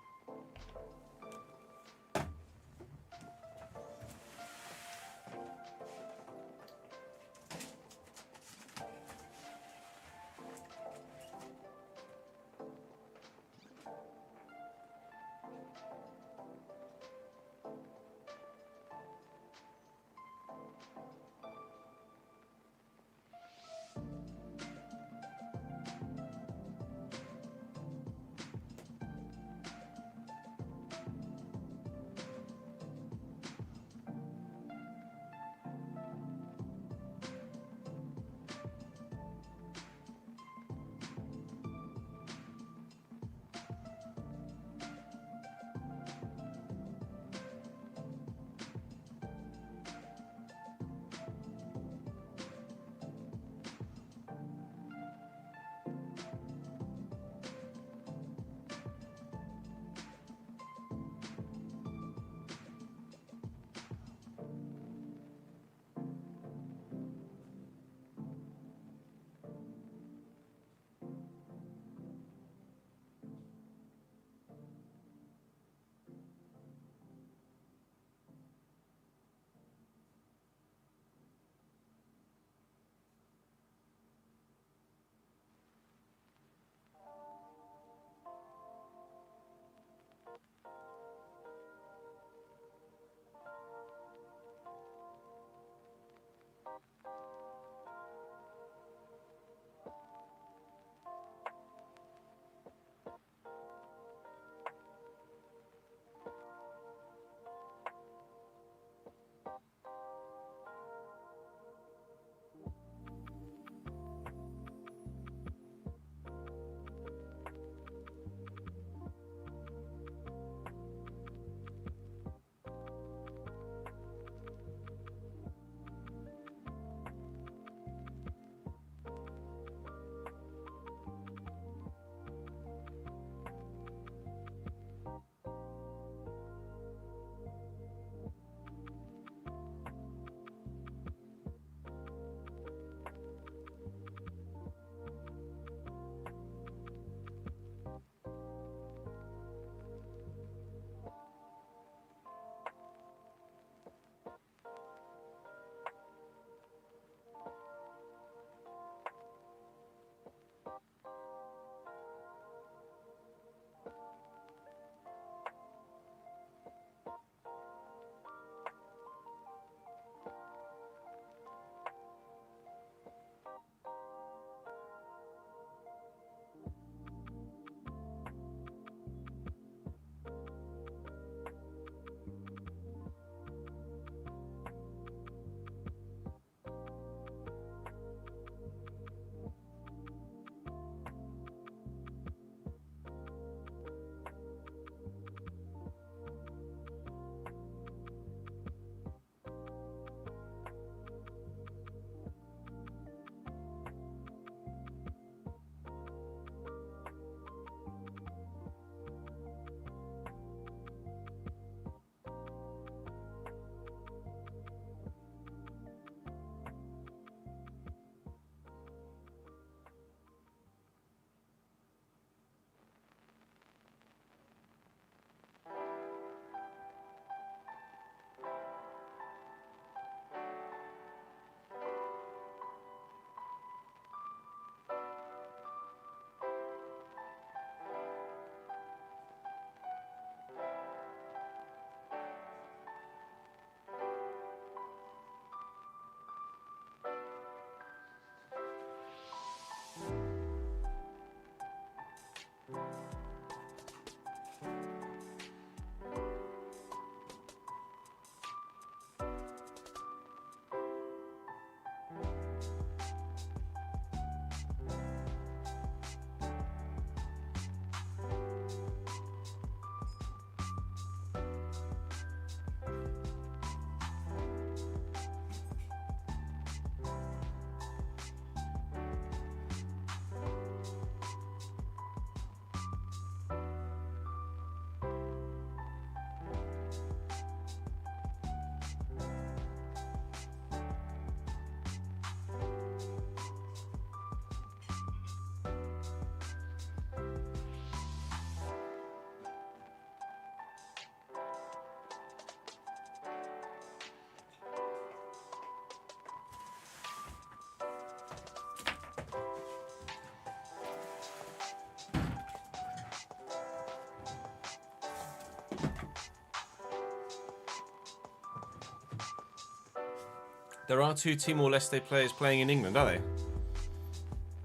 There are 2 Timor-Leste players playing in England, are they?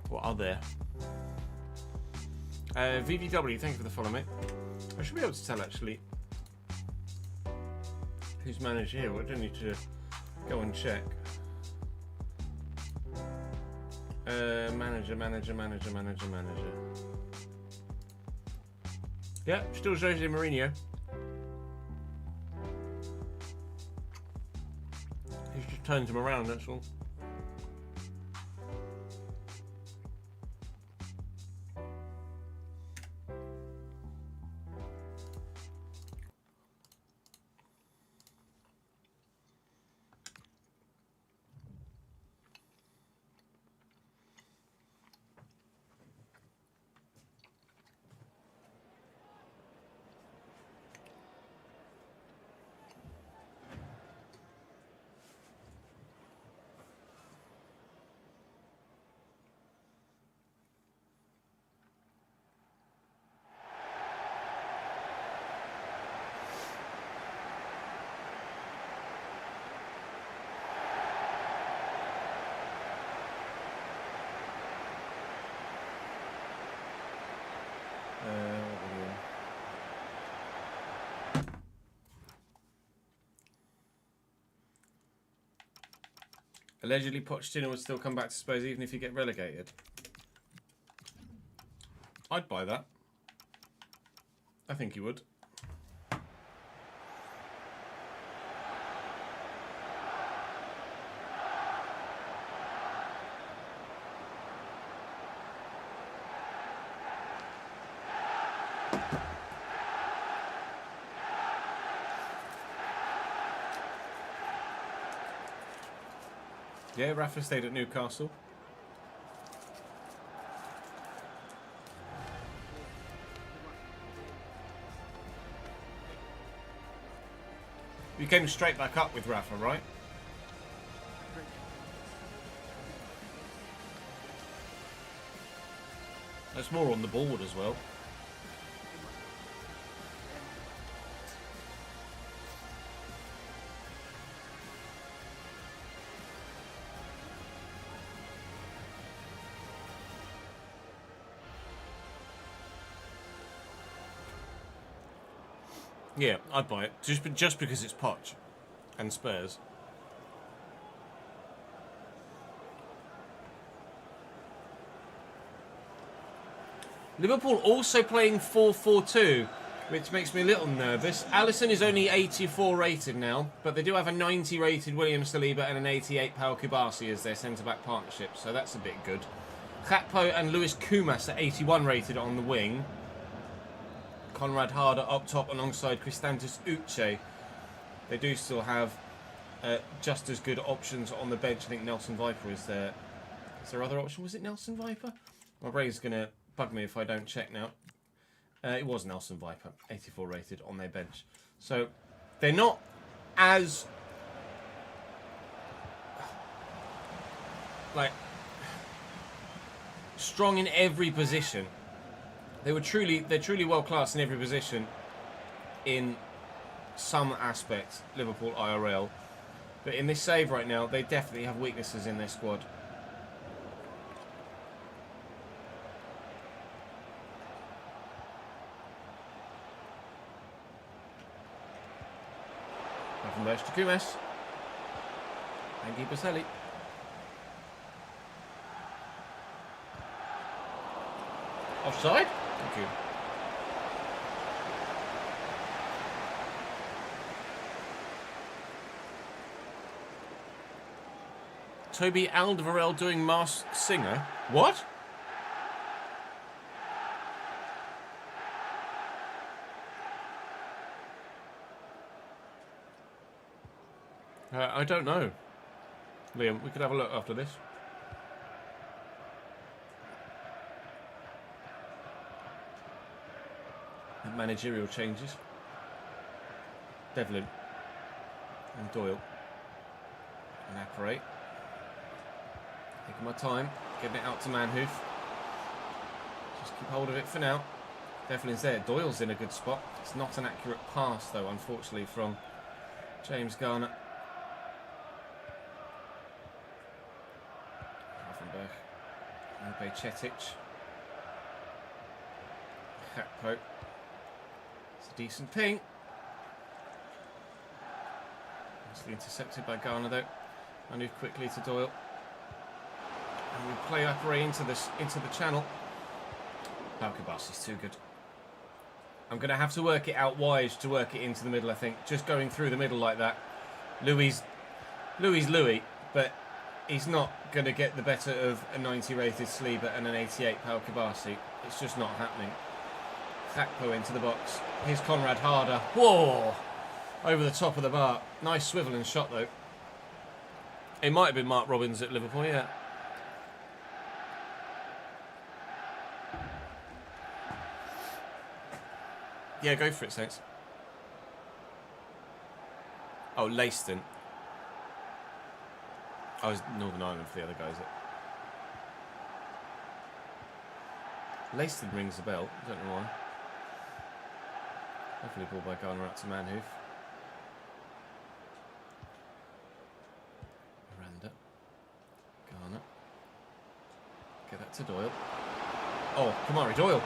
What are there? VVW, thank you for the follow, mate. I should be able to tell, actually, who's manager here. I don't need to go and check. Manager. Yeah, still Jose Mourinho. He's just turned him around, that's all. Allegedly, Pochettino would still come back to Spurs even if you get relegated. I'd buy that. I think he would. Yeah, Rafa stayed at Newcastle. You came straight back up with Rafa, right? That's more on the board as well. Yeah, I'd buy it. Just because it's Poch and Spurs. Liverpool also playing 4-4-2, which makes me a little nervous. Alisson is only 84 rated now, but they do have a 90 rated William Saliba and an 88 Pau Kubasi as their centre-back partnership, so that's a bit good. Gakpo and Luis Kumas are 81 rated on the wing. Conrad Harder up top alongside Kristantis Uche. They do still have just as good options on the bench. I think Nelson Viper is there. Is there other option? Was it Nelson Viper? My brain's going to bug me if I don't check now. It was Nelson Viper, 84 rated on their bench. So they're not as strong in every position. They're truly world class in every position in some aspects, Liverpool IRL. But in this save right now, they definitely have weaknesses in their squad. From Berge to Kumas. And keeper Selly. Offside? Thank you. Toby Alderweireld doing Masked Singer. What? I don't know. Liam, we could have a look after this. Managerial changes. Devlin and Doyle and Apparate. Taking my time, getting it out to Manhoof. Just keep hold of it for now. Devlin's there. Doyle's in a good spot. It's not an accurate pass though, unfortunately, from James Garner. Bajcetic. Hakpo. It's a decent ping. Nicely intercepted by Garner though. I move quickly to Doyle. And we play Apre into the channel. Palkabasi's too good. I'm going to have to work it out wide to work it into the middle, I think. Just going through the middle like that. Louis, but he's not going to get the better of a 90 rated Sleeper and an 88 Palkabasi. It's just not happening. Hakpo into the box. Here's Conrad Harder. Whoa! Over the top of the bar. Nice swivel and shot though. It might have been Mark Robbins at Liverpool, yeah. Yeah, go for it, Saints. Oh, Leyston. I was Northern Ireland for the other guys. Leyston rings a bell. I don't know why. Hopefully ball by Garner out to Manhoof. Miranda. Garner. Get that to Doyle. Oh, Kamari Doyle.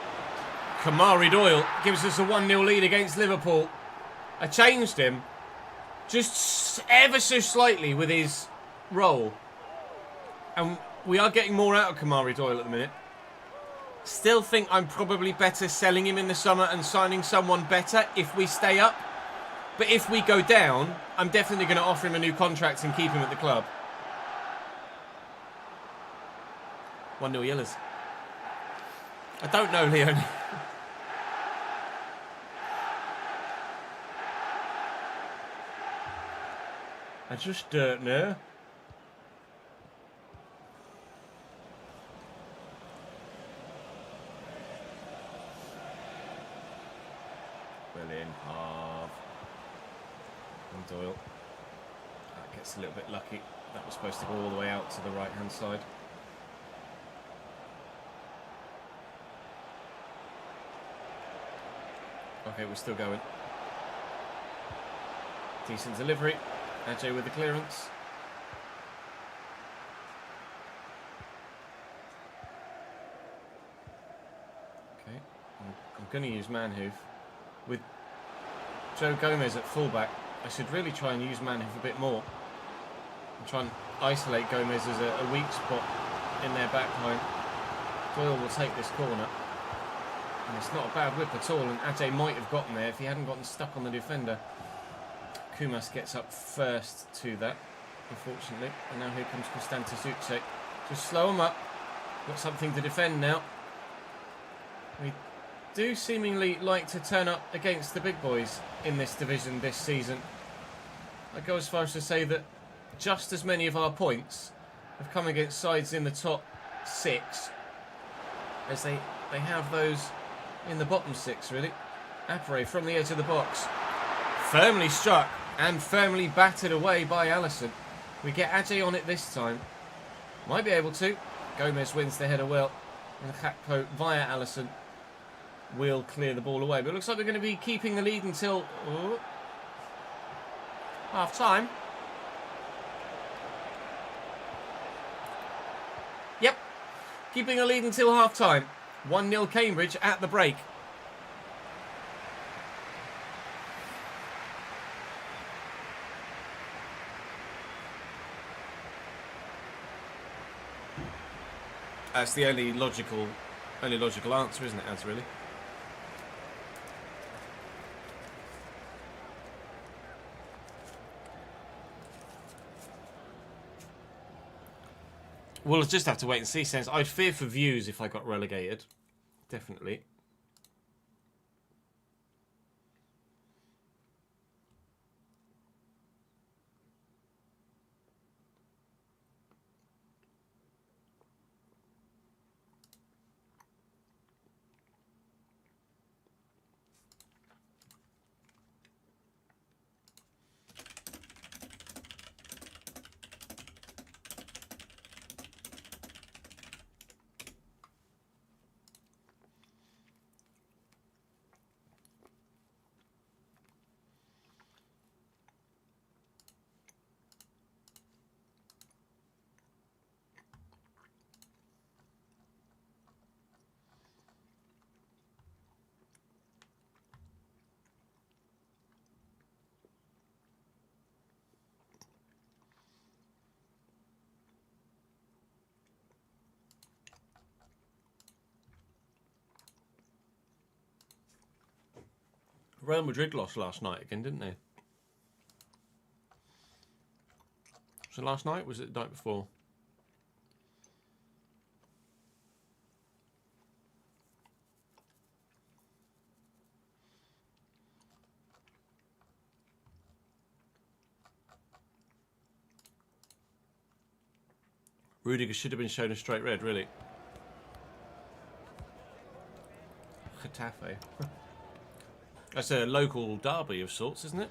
Kamari Doyle gives us a 1-0 lead against Liverpool. I changed him just ever so slightly with his role. And we are getting more out of Kamari Doyle at the minute. Still think I'm probably better selling him in the summer and signing someone better if we stay up. But if we go down, I'm definitely going to offer him a new contract and keep him at the club. 1-0 Yellers. I don't know, Leon. I just don't know. Well in half. And Doyle. That gets a little bit lucky. That was supposed to go all the way out to the right hand side. Okay, we're still going. Decent delivery. Ajay with the clearance. Okay, I'm going to use Manhoof. With Joe Gomez at fullback, I should really try and use Manhoof a bit more. And try and isolate Gomez as a weak spot in their back line. Doyle will take this corner. And it's not a bad whip at all, and Ajay might have gotten there if he hadn't gotten stuck on the defender. Kumas gets up first to that, unfortunately. And now here comes Constantis Uche. Just slow him up. Got something to defend now. We do seemingly like to turn up against the big boys in this division this season. I go as far as to say that just as many of our points have come against sides in the top 6 as they have those in the bottom 6, really. Apre from the edge of the box. Firmly struck and firmly battered away by Alisson. We get Ajay on it this time. Might be able to. Gomez wins the header well. And Hakpo via Alisson will clear the ball away. But it looks like we're going to be keeping the lead until half time. Yep. Keeping a lead until half time. 1-0 Cambridge at the break. That's the only logical answer, isn't it, Az, really? We'll just have to wait and see, since I'd fear for views if I got relegated. Definitely. Real Madrid lost last night again, didn't they? Was it last night? Was it the night before? Rtg should have been shown a straight red, really. Getafe. That's a local derby of sorts, isn't it?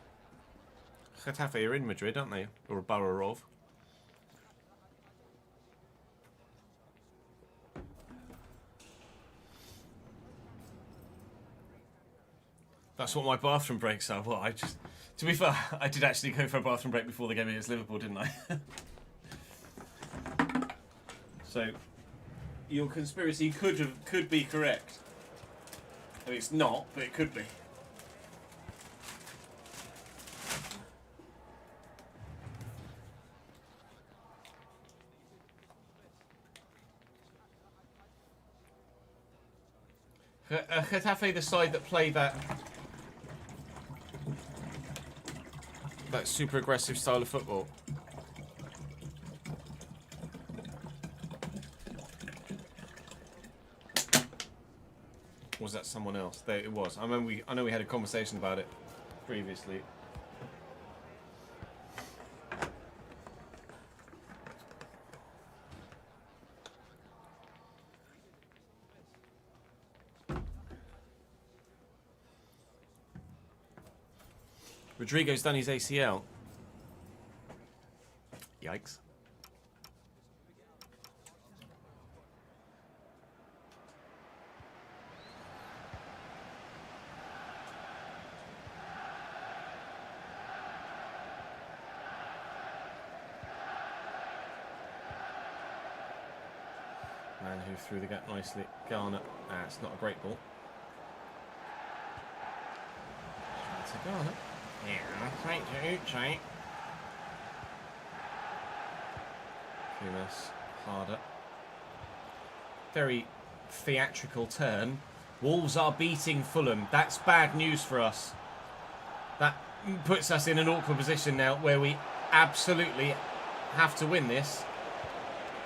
Getafe are in Madrid, aren't they? Or a borough of. That's what my bathroom breaks are. Well, to be fair, I did actually go for a bathroom break before the game against Liverpool, didn't I? So, your conspiracy could be correct. I mean, it's not, but it could be. Getafe, the side that play that super aggressive style of football. Was that someone else? There it was. I know we had a conversation about it previously. Rodrigo's done his ACL. Yikes. Man who threw the gap nicely. Garner. Ah, it's not a great ball. To Garner. Yeah, thank you, Uche. Kumas, harder. Very theatrical turn. Wolves are beating Fulham. That's bad news for us. That puts us in an awkward position now where we absolutely have to win this.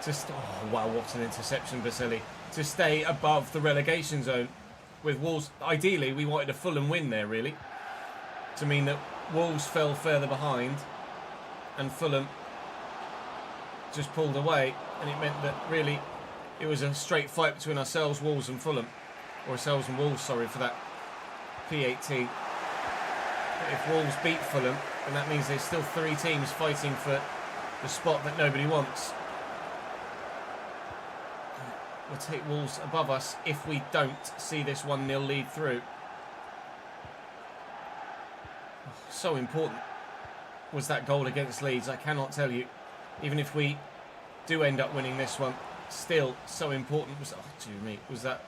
Oh, wow, what an interception, Basilli. To stay above the relegation zone with Wolves. Ideally, we wanted a Fulham win there, really. To mean that Wolves fell further behind and Fulham just pulled away, and it meant that really it was a straight fight between ourselves, Wolves and Fulham, or ourselves and Wolves, sorry, for that P18. But if Wolves beat Fulham, then that means there's still 3 teams fighting for the spot that nobody wants. We'll take Wolves above us if we don't see this 1-0 lead through. So important was that goal against Leeds, I cannot tell you. Even if we do end up winning this one, still so important was that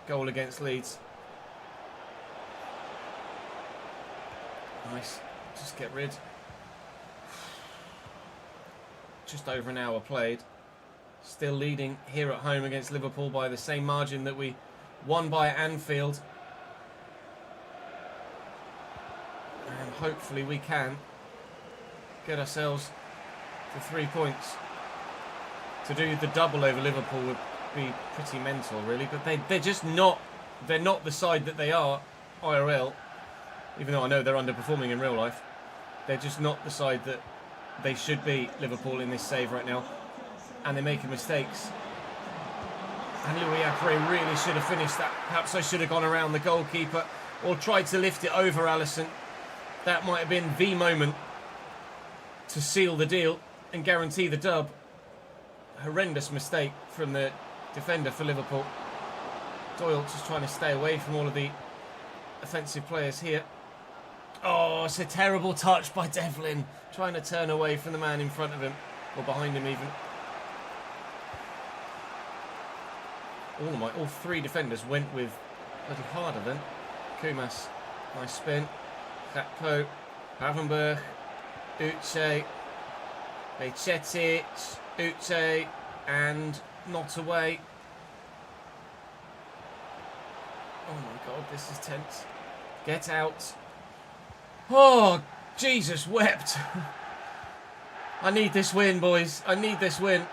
goal against Leeds. Nice, just get rid. Just over an hour played. Still leading here at home against Liverpool by the same margin that we won by at Anfield. And hopefully we can get ourselves to 3 points. To do the double over Liverpool would be pretty mental, really. But they're just not. They're not the side that they are IRL. Even though I know they're underperforming in real life, they're just not the side that they should be. Liverpool in this save right now, and they're making mistakes. And Louis Apre really should have finished that. Perhaps I should have gone around the goalkeeper or tried to lift it over Alisson. That might have been the moment to seal the deal and guarantee the dub. Horrendous mistake from the defender for Liverpool. Doyle just trying to stay away from all of the offensive players here. Oh, it's a terrible touch by Devlin. Trying to turn away from the man in front of him, or behind him even. All 3 defenders went with bloody harder then. Kumas, nice spin. Gakpo, Havenberg, Uche, Bejcetic, Uche, and not away. Oh my god, this is tense. Get out. Oh, Jesus wept. I need this win, boys. I need this win.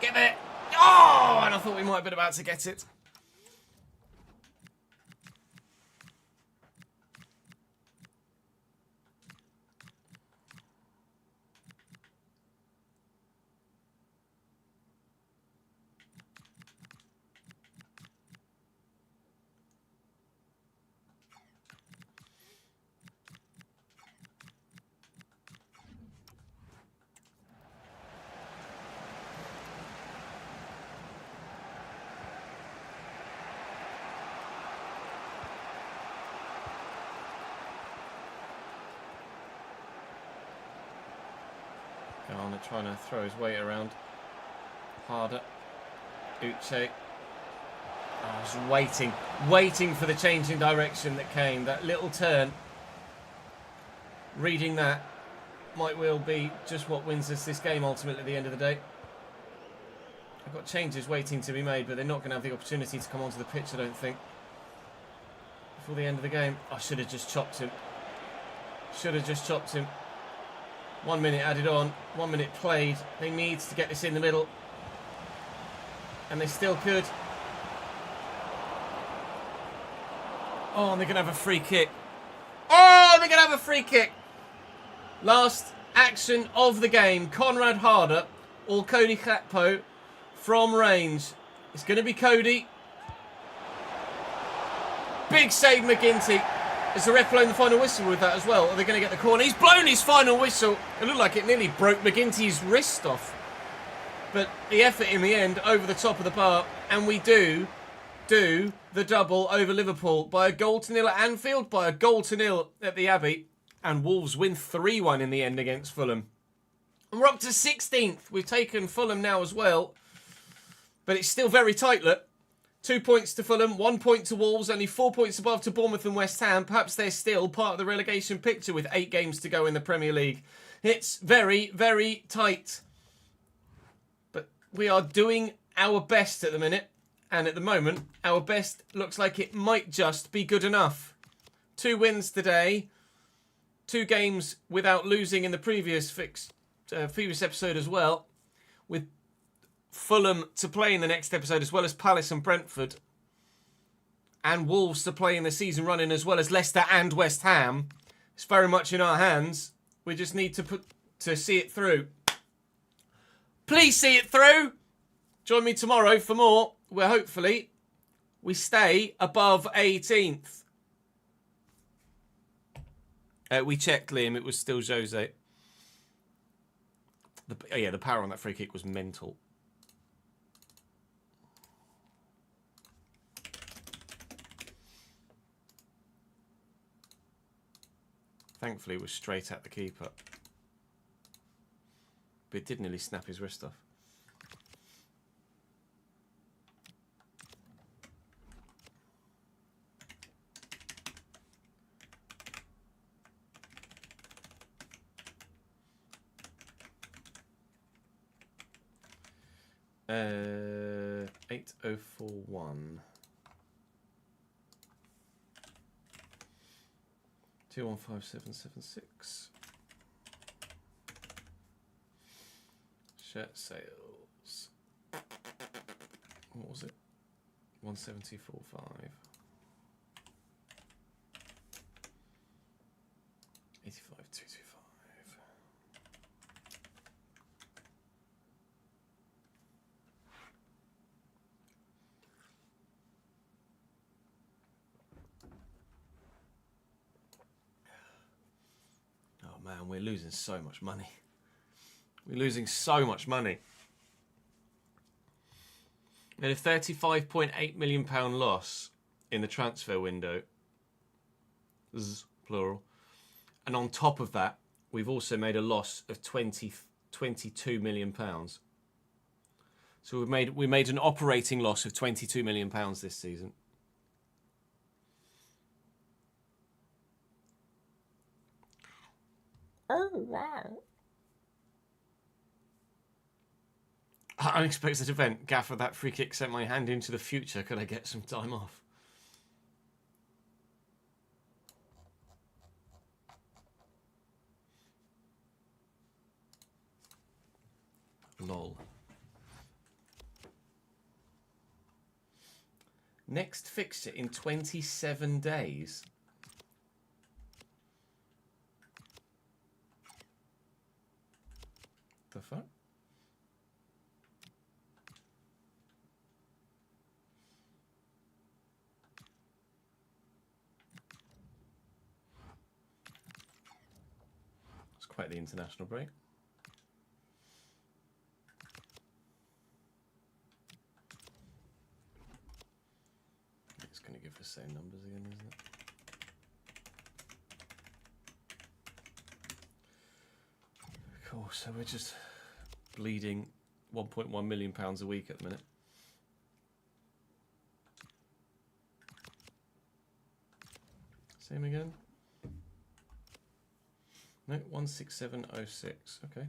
Get there. Oh, and I thought we might have been about to get it. Garner trying to throw his weight around. Harder. Uche. I was waiting for the change in direction that came. That little turn. Reading that might well be just what wins us this game ultimately at the end of the day. I've got changes waiting to be made, but they're not going to have the opportunity to come onto the pitch, I don't think, before the end of the game. I should have just chopped him. Should have just chopped him. 1 minute added on, 1 minute played. They need to get this in the middle. And they still could. Oh, and they're going to have a free kick. Oh, they're going to have a free kick. Last action of the game. Conrad Harder or Cody Gakpo from range. It's going to be Cody. Big save, McGinty. Is the ref blowing the final whistle with that as well? Are they going to get the corner? He's blown his final whistle. It looked like it nearly broke McGinty's wrist off. But the effort in the end, over the top of the bar. And we do the double over Liverpool by a goal to nil at Anfield, by a goal to nil at the Abbey. And Wolves win 3-1 in the end against Fulham. And we're up to 16th. We've taken Fulham now as well. But it's still very tight, look. 2 points to Fulham, 1 point to Wolves, only 4 points above to Bournemouth and West Ham. Perhaps they're still part of the relegation picture with 8 games to go in the Premier League. It's very, very tight. But we are doing our best at the minute. And at the moment, our best looks like it might just be good enough. 2 wins today. 2 games without losing in the previous episode as well. With Fulham to play in the next episode, as well as Palace and Brentford, and Wolves to play in the season running, as well as Leicester and West Ham. It's very much in our hands. We just need to see it through. Please see it through. Join me tomorrow for more, where hopefully we stay above 18th. We checked, Liam. It was still Jose. The power on that free kick was mental. Thankfully, it was straight at the keeper. But it did nearly snap his wrist off. Uh, 8041. 215776. Shirt sales. What was it? 170.45. 85.225. Man, we're losing so much money. We're losing so much money. We had a £35.8 million loss in the transfer window. Plural. And on top of that, we've also made a loss of £22 million. So we made an operating loss of £22 million this season. Oh, wow. Unexpected event. Gaffer, that free kick sent my hand into the future. Could I get some time off? Lol. Next fixture in 27 days. The fuck? It's quite the international break. It's going to give the same numbers again, isn't it? Cool, so we're just bleeding £1.1 million a week at the minute. Same again? No, 16706, okay.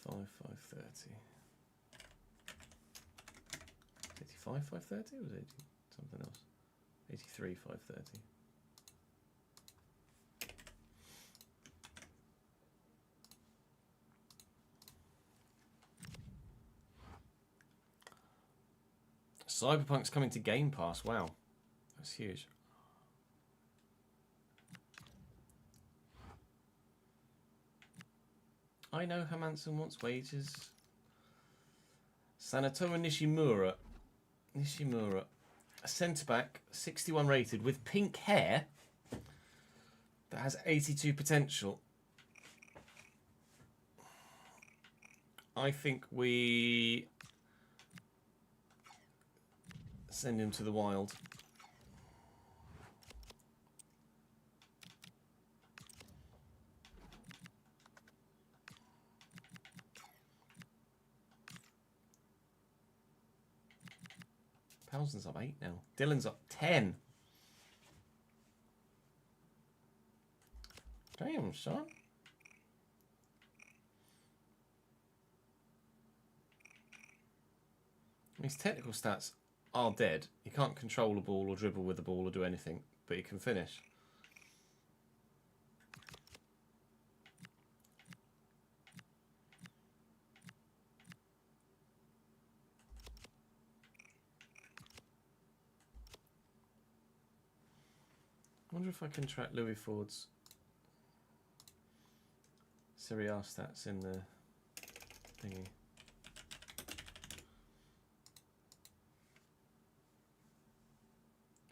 $85,530. 85,530 or was it something else? 83,530. Cyberpunk's coming to Game Pass. Wow, that's huge. I know Hermanson wants wages. Sanatomo Nishimura. A centre-back, 61 rated, with pink hair that has 82 potential. I think we send him to the Wild. Townsend's up 8 now. Dylan's up 10. Damn, son. His technical stats are dead. He can't control a ball or dribble with the ball or do anything, but he can finish. I wonder if I can track Louis Ford's Serie A stats in the thingy.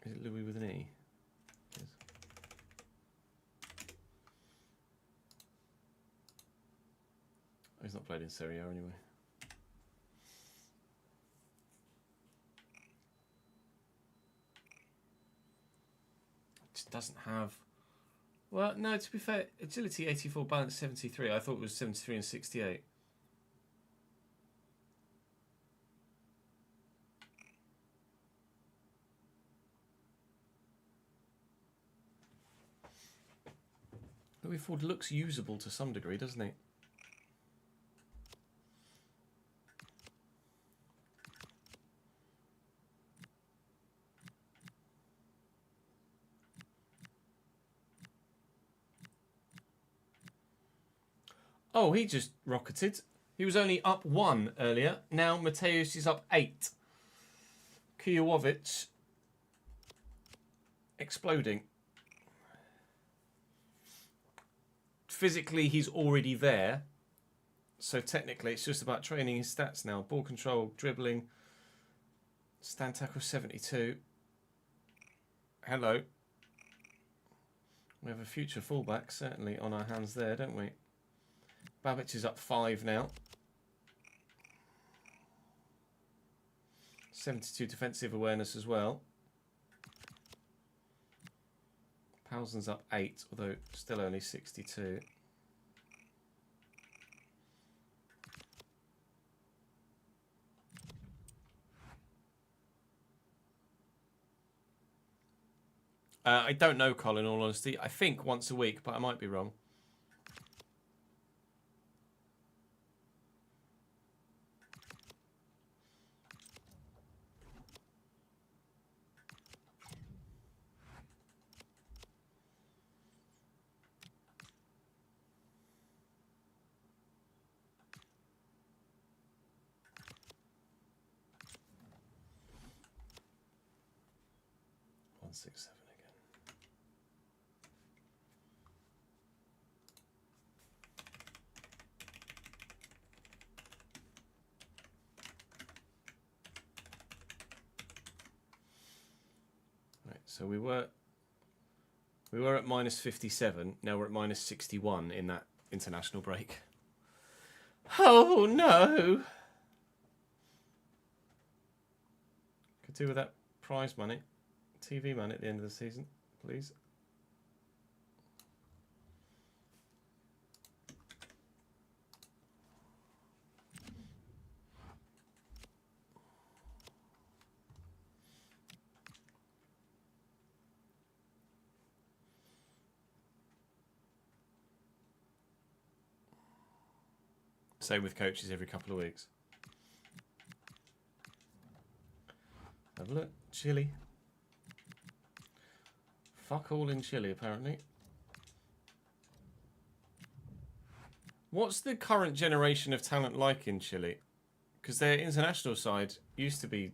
Is it Louis with an E? Yes. Oh, he's not played in Serie A anyway. Just doesn't have... Well, no, to be fair, agility 84, balance 73. I thought it was 73 and 68. Louis Ford looks usable to some degree, doesn't he? Oh, he just rocketed. He was only up 1 earlier. Now Mateus is up 8. Kujovic exploding. Physically, he's already there. So technically, it's just about training his stats now. Ball control, dribbling. Stand tackle 72. Hello. We have a future fullback, certainly, on our hands there, don't we? Babic is up 5 now. 72 defensive awareness as well. Powelson's up 8, although still only 62. I don't know, Colin, in all honesty. I think once a week, but I might be wrong. One, 6, 7 again. Right, so we were at minus 57. Now we're at minus 61 in that international break. Oh no! Could do with that prize money. TV money at the end of the season, please. Same with coaches every couple of weeks. Have a look. Chile. Fuck all in Chile, apparently. What's the current generation of talent like in Chile? Because their international side used to be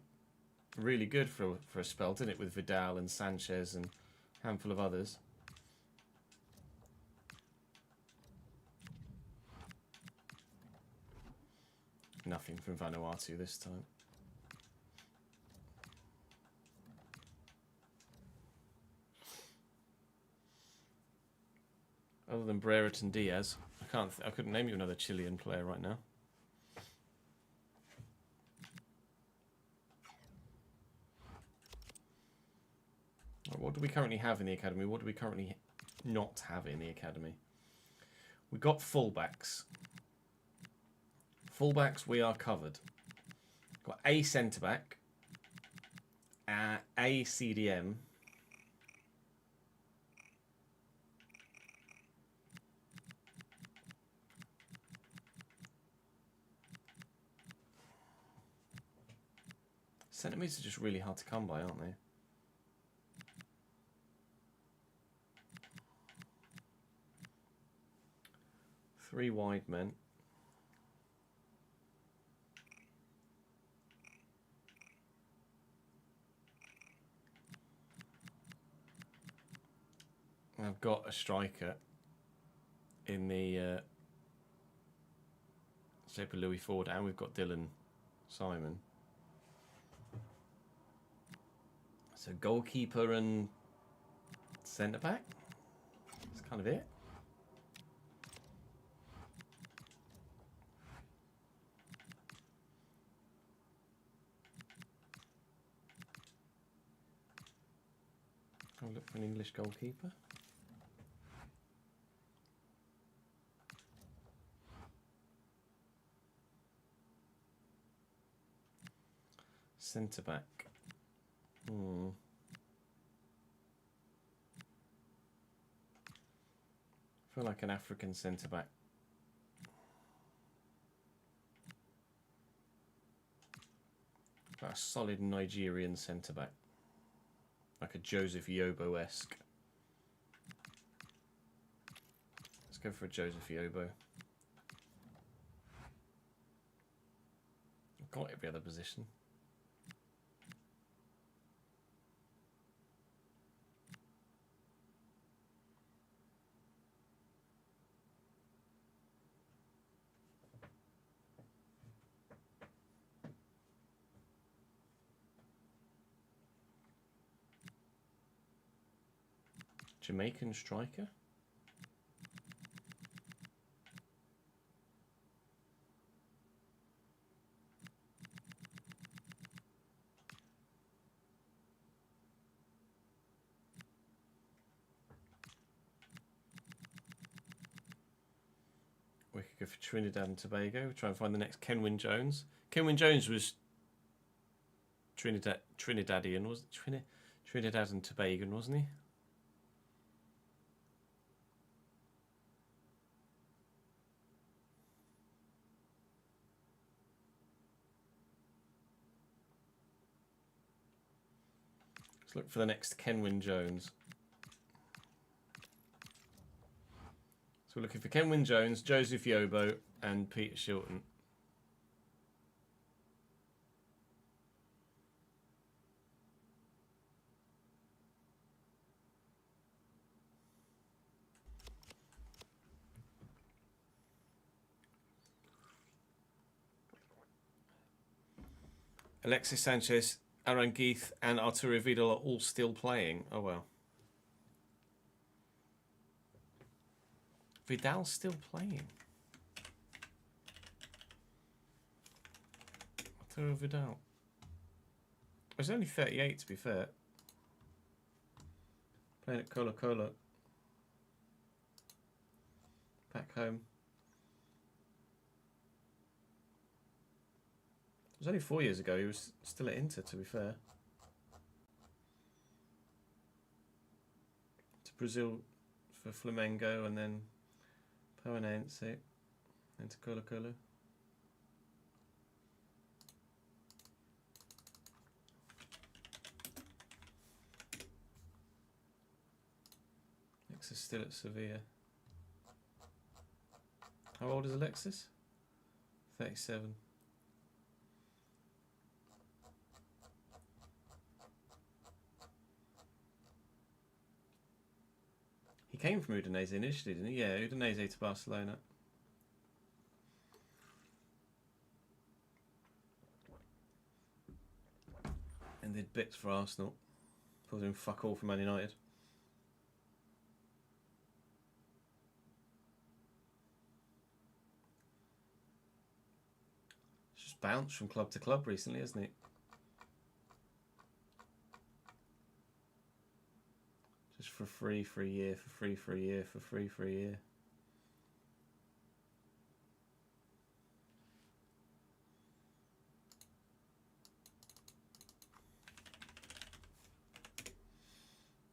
really good for a spell, didn't it? With Vidal and Sanchez and a handful of others. Nothing from Vanuatu this time. Other than Brereton Diaz, I couldn't name you another Chilean player right now. What do we currently have in the academy? What do we currently not have in the academy? We've got fullbacks. Fullbacks, we are covered. Got a centre back, a CDM. Centimetres are just really hard to come by, aren't they? Three wide men. I've got a striker in the shape of Louis Ford, and we've got Dylan Simon. So goalkeeper and centre back. That's kind of it. I'll look for an English goalkeeper. Centre back. I feel like an African centre back. Got a solid Nigerian centre back. Like a Joseph Yobo-esque. Let's go for a Joseph Yobo. I've got every other position. Jamaican striker. We could go for Trinidad and Tobago. Try and find the next Kenwyn Jones. Kenwyn Jones was Trinidadian, was Trinidad and Tobagan, wasn't he? look for the next Kenwyne Jones. So we're looking for Kenwyne Jones, Joseph Yobo, and Peter Shilton. Alexis Sanchez, Aaron Geith, and Arturo Vidal are all still playing. Oh well. Vidal's still playing. Arturo Vidal. He's only 38 to be fair. Playing at Colo Colo. Back home. It was only 4 years ago. He was still at Inter, to be fair. To Brazil for Flamengo and then Paranaense and to Colo Colo. Alexis still at Sevilla. How old is Alexis? 37. He came from Udinese initially, didn't he? Yeah, Udinese to Barcelona. And did bits for Arsenal. Pulled him fuck all for Man United. Just bounced from club to club recently, hasn't he? Just for free for a year, for free for a year, for free for a year.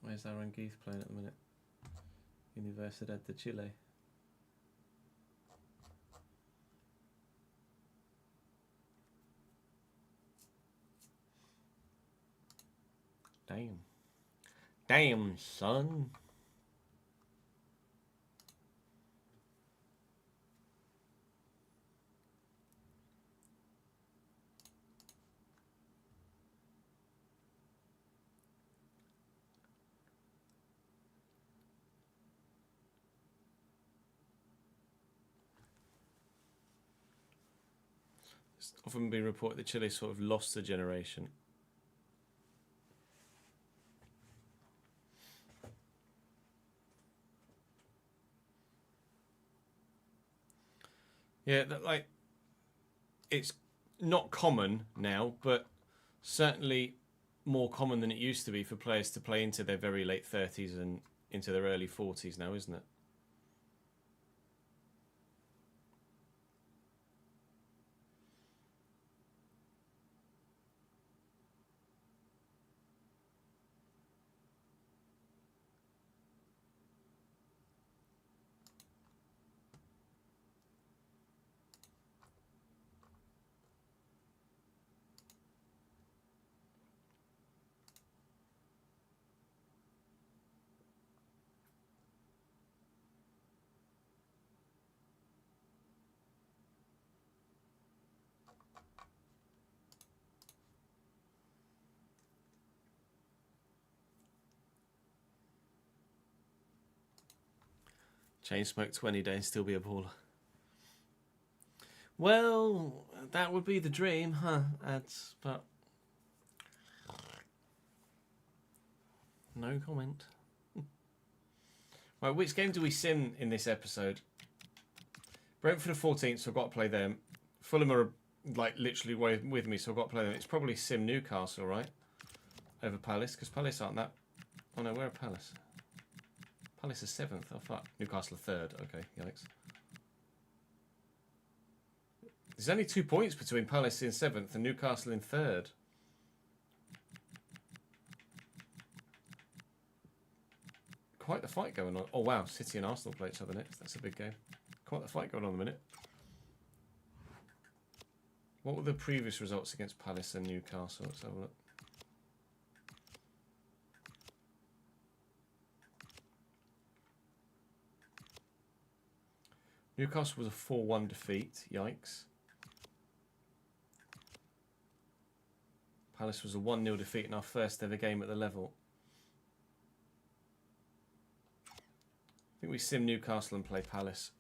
Where's Aaron Geith playing at the minute? Universidad de Chile. Damn. Damn, son. It's often been reported that Chile sort of lost a generation. Yeah, that, like, it's not common now, but certainly more common than it used to be for players to play into their very late 30s and into their early 40s now, isn't it? Chain smoke 20 days, still be a baller. Well, that would be the dream, huh? But no comment. Right, which game do we sim in this episode? Brentford are 14th, so I've got to play them. Fulham are like literally with me, so I've got to play them. It's probably sim Newcastle, right? Over Palace, because Palace aren't that. Oh no, where are Palace? Palace is 7th. Oh fuck. Newcastle are 3rd. Okay, yikes. There's only 2 points between Palace in 7th and Newcastle in 3rd. Quite the fight going on. Oh wow, City and Arsenal play each other next. That's a big game. Quite the fight going on in a minute. What were the previous results against Palace and Newcastle? Let's have a look. Newcastle was a 4-1 defeat. Yikes. Palace was a 1-0 defeat in our first ever game at the level. I think we sim Newcastle and play Palace.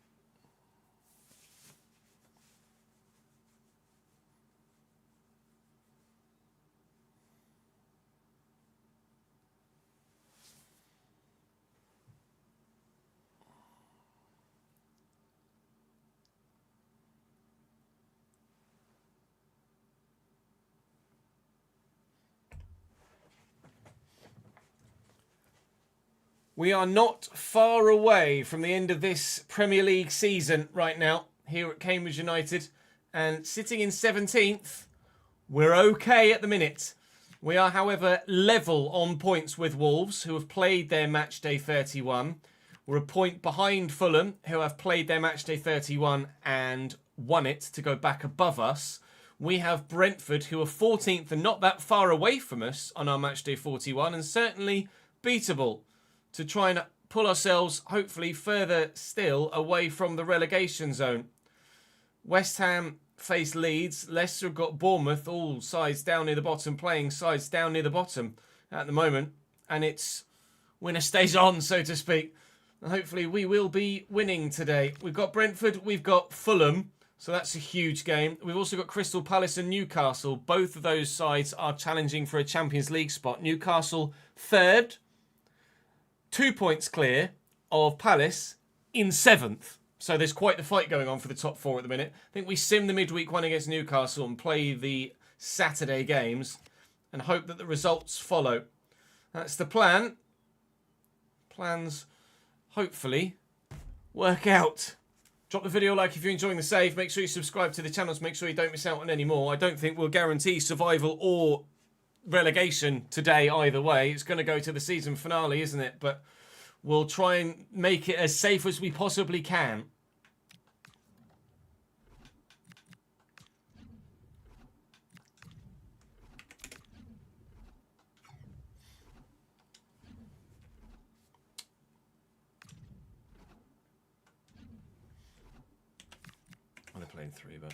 We are not far away from the end of this Premier League season right now here at Cambridge United. And sitting in 17th, we're okay at the minute. We are, however, level on points with Wolves, who have played their match day 31. We're a point behind Fulham, who have played their match day 31 and won it to go back above us. We have Brentford, who are 14th and not that far away from us on our match day 41, and certainly beatable, to try and pull ourselves, hopefully, further still away from the relegation zone. West Ham face Leeds. Leicester have got Bournemouth, all sides down near the bottom, playing sides down near the bottom at the moment. And it's winner stays on, so to speak. And hopefully we will be winning today. We've got Brentford, we've got Fulham, so that's a huge game. We've also got Crystal Palace and Newcastle. Both of those sides are challenging for a Champions League spot. Newcastle third, 2 points clear of Palace in 7th. So there's quite the fight going on for the top 4 at the minute. I think we sim the midweek one against Newcastle and play the Saturday games and hope that the results follow. That's the plan. Plans hopefully work out. Drop the video a like if you're enjoying the save. Make sure you subscribe to the channels. Make sure you don't miss out on any more. I don't think we'll guarantee survival or relegation today either way. It's going to go to the season finale, isn't it? But we'll try and make it as safe as we possibly can. I'm only playing 3, but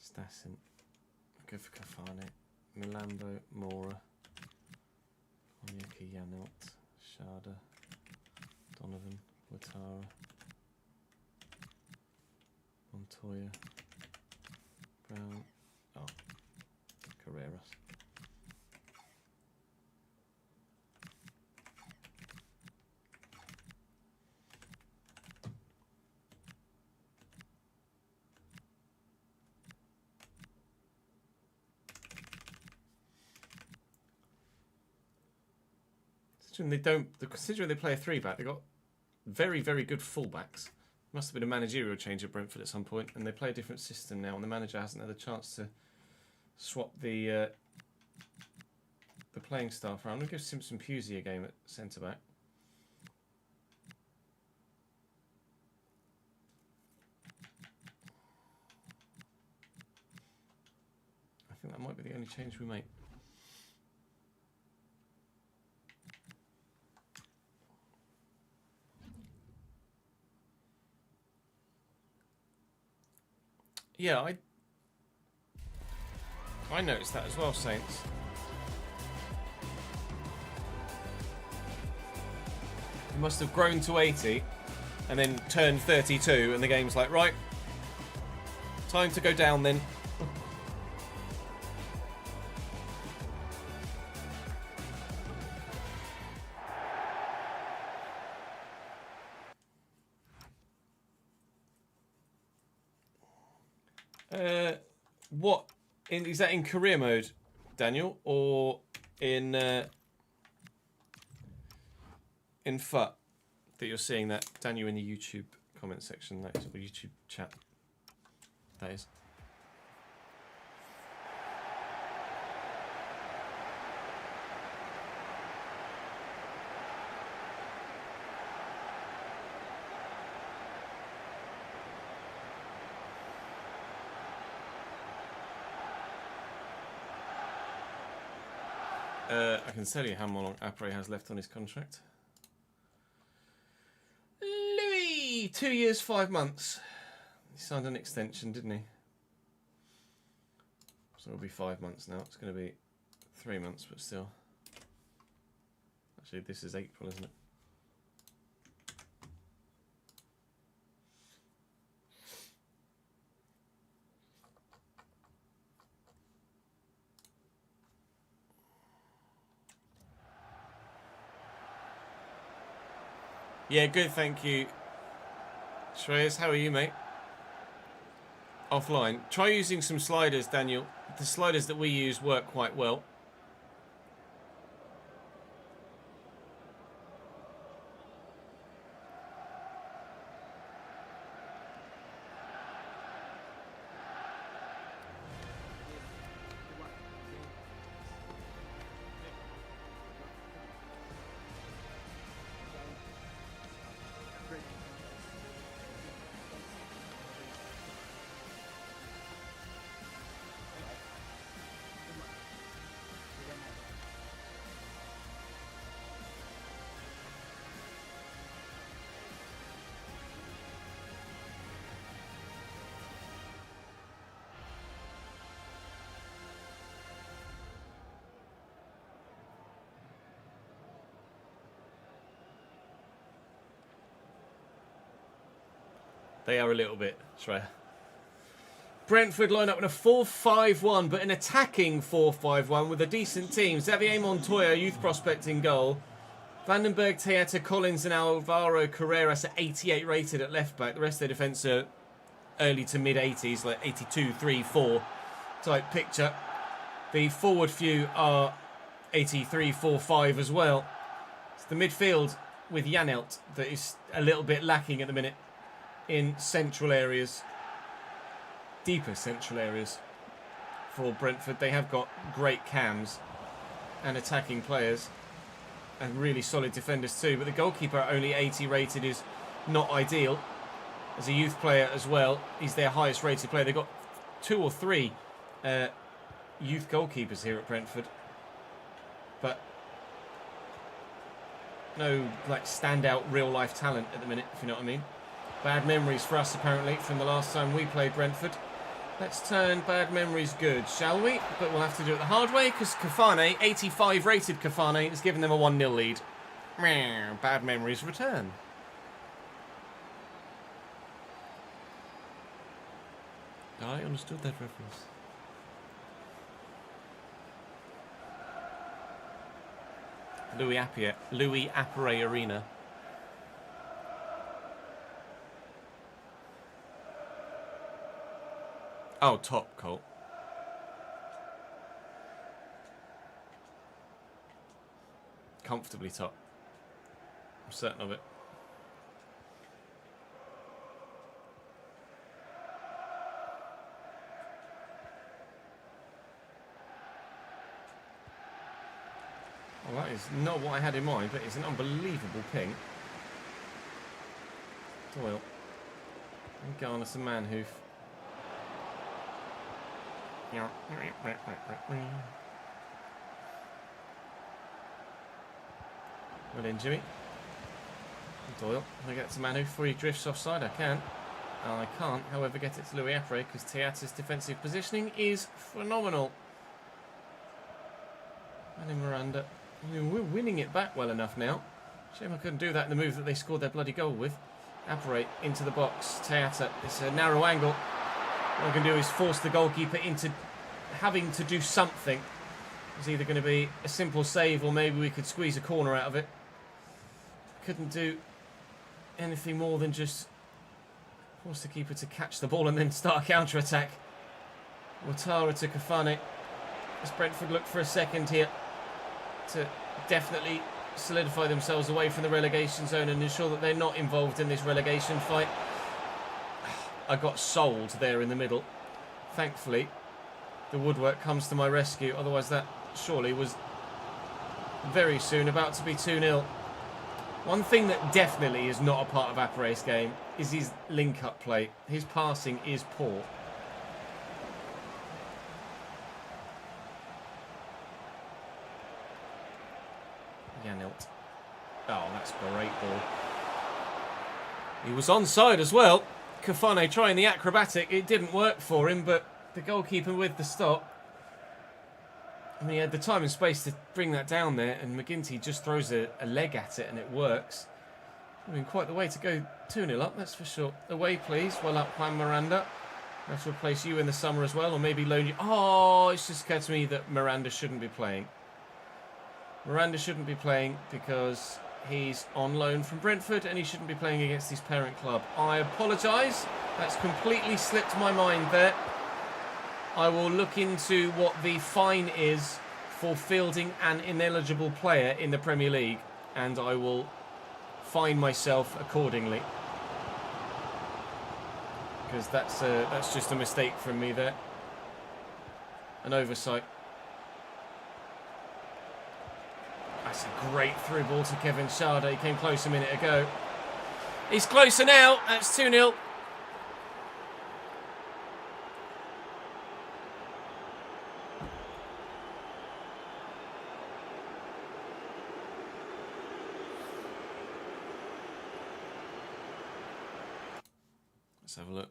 Stassin, go for Cafane, Milambo, Mora, Onyeka, Yanot, Sharda, Donovan, Watara, Montoya, Brown, Carreras. Considering they play a 3-back, they've got very, very good full-backs. Must have been a managerial change at Brentford at some point, and they play a different system now, and the manager hasn't had a chance to swap the playing staff around. I'm going to give Simpson Pusey a game at centre-back. I think that might be the only change we make. Yeah, I noticed that as well, Saints. You must have grown to 80 and then turned 32 and the game's like, right, time to go down then. What is that in career mode, Daniel, or in FUT that you're seeing that, Daniel, in the YouTube comment section, that is, or YouTube chat, that is. I can tell you how long Apre has left on his contract. Louis! 2 years, 5 months. He signed an extension, didn't he? So it'll be 5 months now. It's going to be 3 months, but still. Actually, this is April, isn't it? Yeah, good, thank you. Shreyas, how are you, mate? Offline. Try using some sliders, Daniel. The sliders that we use work quite well. They are a little bit, Shreya. Brentford line up in a 4-5-1, but an attacking 4-5-1 with a decent team. Xavier Montoya, youth prospect in goal. Vandenberg, Teata, Collins and Alvaro Carreras are 88 rated at left back. The rest of their defence are early to mid 80s, like 82, 3, 4 type picture. The forward few are 83, 4, 5 as well. It's the midfield with Janelt that is a little bit lacking at the minute in central areas, deeper central areas for Brentford. They have got great cams and attacking players and really solid defenders too, but the goalkeeper only 80 rated is not ideal. As a youth player as well, he's their highest rated player. They've got 2 or 3 youth goalkeepers here at Brentford, but no like standout real life talent at the minute, if you know what I mean. Bad memories for us, apparently, from the last time we played Brentford. Let's turn bad memories good, shall we? But we'll have to do it the hard way, because Kafane, 85 rated Kafane, has given them a 1-0 lead. Bad memories return. I understood that reference. Louis Apre Arena. Oh, top, Colt. Comfortably top. I'm certain of it. Well, that is not what I had in mind, but it's an unbelievable ping. Doyle. And Garner and Manhoof. Well in, Jimmy. Doyle. Can I get to Manu before he drifts offside? I can. I can't, however, get it to Louis Apre because Teata's defensive positioning is phenomenal. And in Miranda. We're winning it back well enough now. Shame I couldn't do that in the move that they scored their bloody goal with. Apre into the box. Teata. It's a narrow angle. What I can do is force the goalkeeper into having to do something. It's either going to be a simple save or maybe we could squeeze a corner out of it. Couldn't do anything more than just force the keeper to catch the ball and then start a counter-attack. Ouattara to Kafane. As Brentford look for a second here to definitely solidify themselves away from the relegation zone and ensure that they're not involved in this relegation fight. I got sold there in the middle. Thankfully, the woodwork comes to my rescue. Otherwise, that surely was very soon about to be 2-0. One thing that definitely is not a part of Apare's game is his link-up play. His passing is poor. Janilt. Oh, that's a great ball. He was onside as well. Kafane trying the acrobatic. It didn't work for him, but the goalkeeper with the stop. I mean, he had the time and space to bring that down there, and McGinty just throws a leg at it, and it works. I mean, quite the way to go 2-0 up, that's for sure. Away, please. Well up, Juan Miranda. I have to replace you in the summer as well, or maybe loan you. Oh, it's just occurred to me that Miranda shouldn't be playing. Miranda shouldn't be playing because he's on loan from Brentford, and he shouldn't be playing against his parent club. I apologise. That's completely slipped my mind there. I will look into what the fine is for fielding an ineligible player in the Premier League, and I will fine myself accordingly. Because that's just a mistake from me there. An oversight. That's a great through ball to Kevin Schade. He came close a minute ago. He's closer now. That's 2-0. Let's have a look.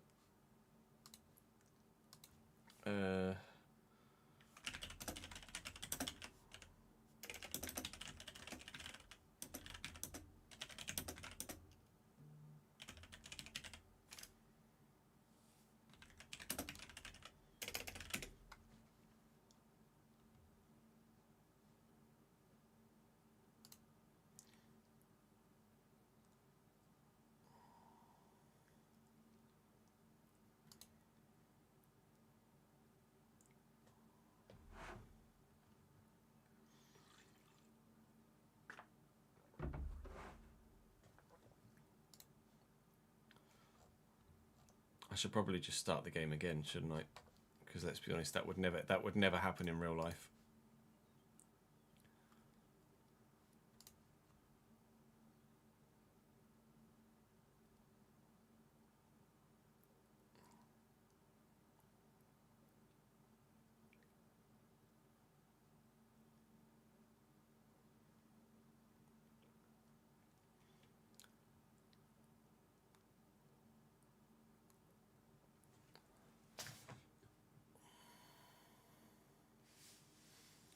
I should probably just start the game again, shouldn't I? Because let's be honest, that would never happen in real life.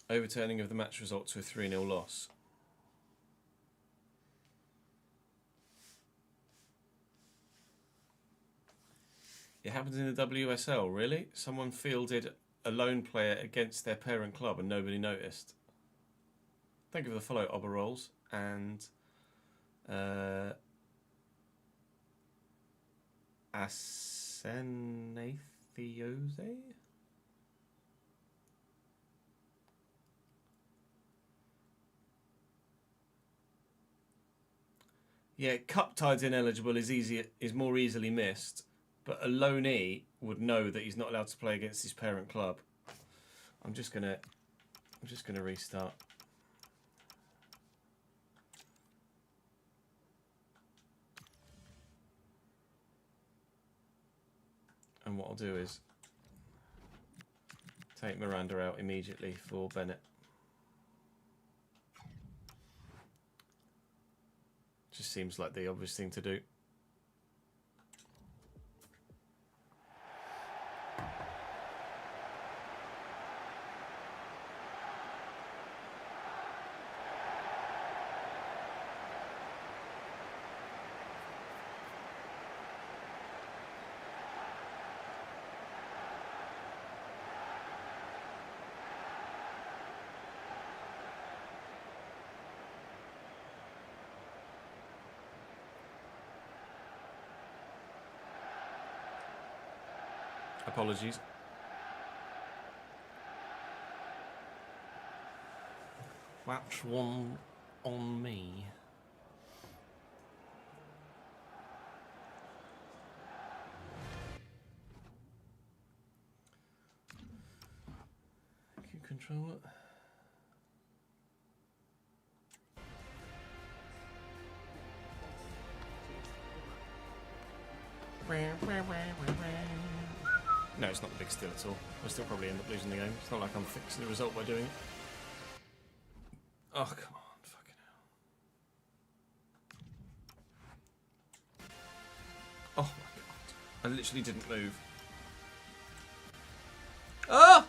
Overturning of the match result to a 3-0 loss. It happens in the WSL, really? Someone fielded a lone player against their parent club and nobody noticed. Thank you for the follow, Oberolls. And Asenathiose? Yeah, cup tides ineligible is more easily missed, but a loanee would know that he's not allowed to play against his parent club. I'm just gonna restart. And what I'll do is take Miranda out immediately for Bennett. Just seems like the obvious thing to do. Apologies. That's one on me. Can you control it? No, it's not the big steal at all. We'll still probably end up losing the game. It's not like I'm fixing the result by doing it. Oh, come on. Fucking hell. I literally didn't move. Ah!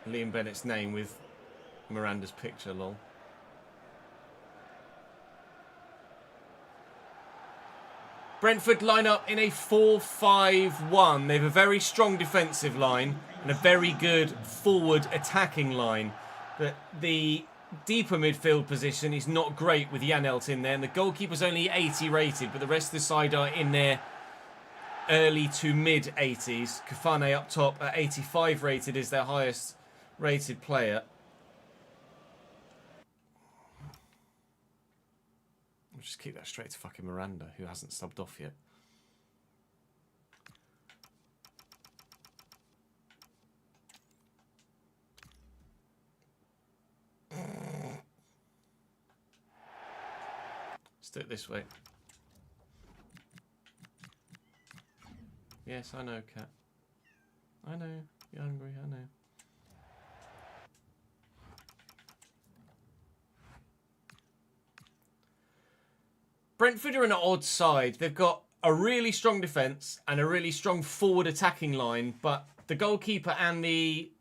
Liam Bennett's name with Miranda's picture, lol. Brentford line up in a 4-5-1. They have a very strong defensive line and a very good forward attacking line. But the deeper midfield position is not great with Janelt in there. And the goalkeeper's only 80 rated, but the rest of the side are in their early to mid 80s. Kafane up top at 85 rated is their highest rated player. We'll just keep that straight to fucking Miranda, who hasn't subbed off yet. Let's do it this way. Yes, I know, Cat. I know. You're hungry, I know. Brentford are an odd side. They've got a really strong defence and a really strong forward attacking line, but the goalkeeper and the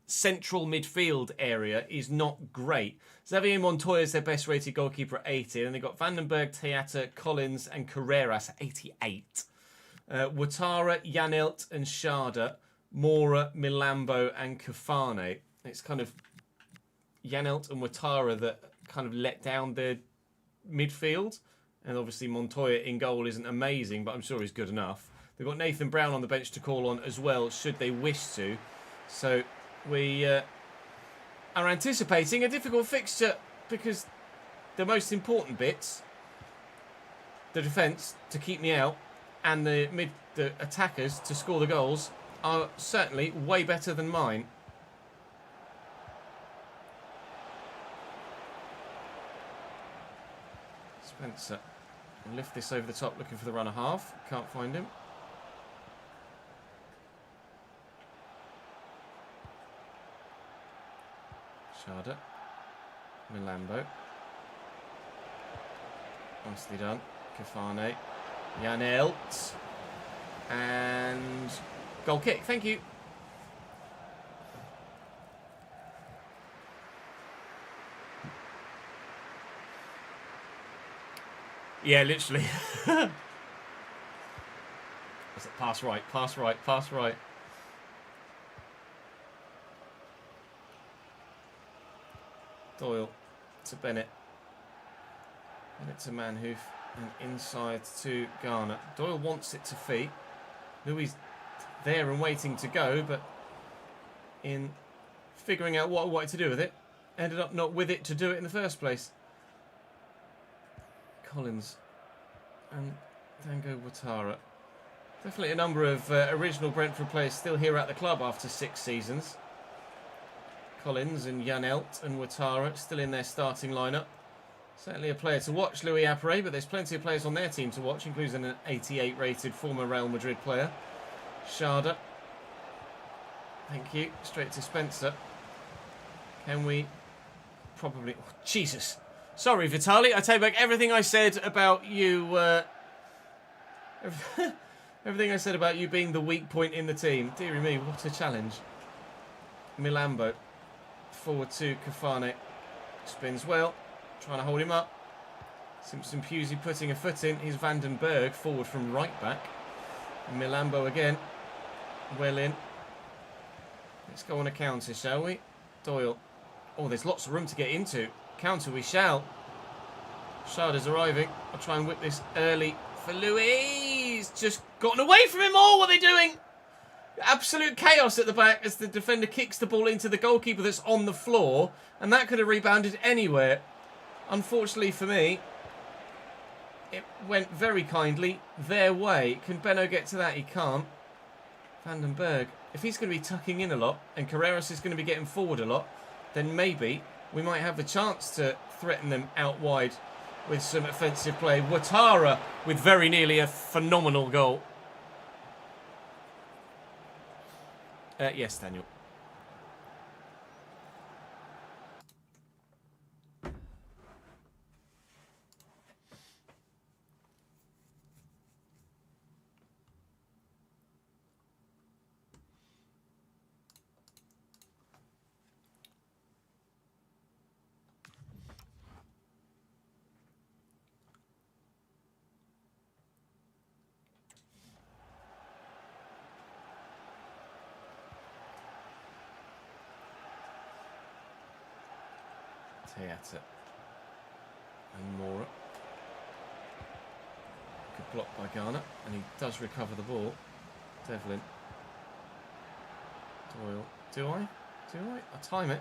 central midfield area is not great. Xavier Montoya is their best rated goalkeeper at 80, and they've got Vandenberg, Teata, Collins and Carreras at 88. Ouattara, Janelt and Sharda, Mora, Milambo and Kafane. It's kind of Janelt and Ouattara that kind of let down their midfield. And obviously Montoya in goal isn't amazing, but I'm sure he's good enough. They've got Nathan Brown on the bench to call on as well, should they wish to. So we are anticipating a difficult fixture because the most important bits, the defence to keep me out and the attackers to score the goals, are certainly way better than mine. Spencer will lift this over the top, looking for the runner half. Can't find him. Sharda. Milambo. Nicely done. Kafane. Janelt. And goal kick. Thank you. Yeah, literally. What's it? Pass right, pass right, pass right. Doyle to Bennett. Bennett to Manhoof. And inside to Garner. Doyle wants it to feet. Louis there and waiting to go, but in figuring out what I wanted to do with it, ended up not with it to do it in the first place. Collins and Dango Ouattara. Definitely a number of original Brentford players still here at the club after 6 seasons. Collins and Janelt and Ouattara still in their starting lineup. Certainly a player to watch, Louis Appere, but there's plenty of players on their team to watch, including an 88 rated former Real Madrid player. Sharda. Thank you. Straight to Spencer. Can we probably... Oh, Jesus. Sorry, Vitali. I take back everything I said about you. Everything I said about you being the weak point in the team. Deary me, what a challenge. Milambo. Forward to Kafane. Spins well. Trying to hold him up. Simpson Pusey putting a foot in. Here's Vandenberg forward from right back. Milambo again. Well in. Let's go on a counter, shall we? Doyle. Oh, there's lots of room to get into. Counter we shall. Sharda's arriving. I'll try and whip this early for Louise. Just gotten away from him all. What are they doing? Absolute chaos at the back as the defender kicks the ball into the goalkeeper that's on the floor. And that could have rebounded anywhere. Unfortunately for me, it went very kindly their way. Can Benno get to that? He can't. Vandenberg, if he's going to be tucking in a lot and Carreras is going to be getting forward a lot, then maybe we might have a chance to threaten them out wide with some offensive play. Ouattara with very nearly a phenomenal goal. Yes, Daniel. Theatre and Mora. Good block by Garner, and he does recover the ball. Devlin. Doyle. Do I? I'll time it.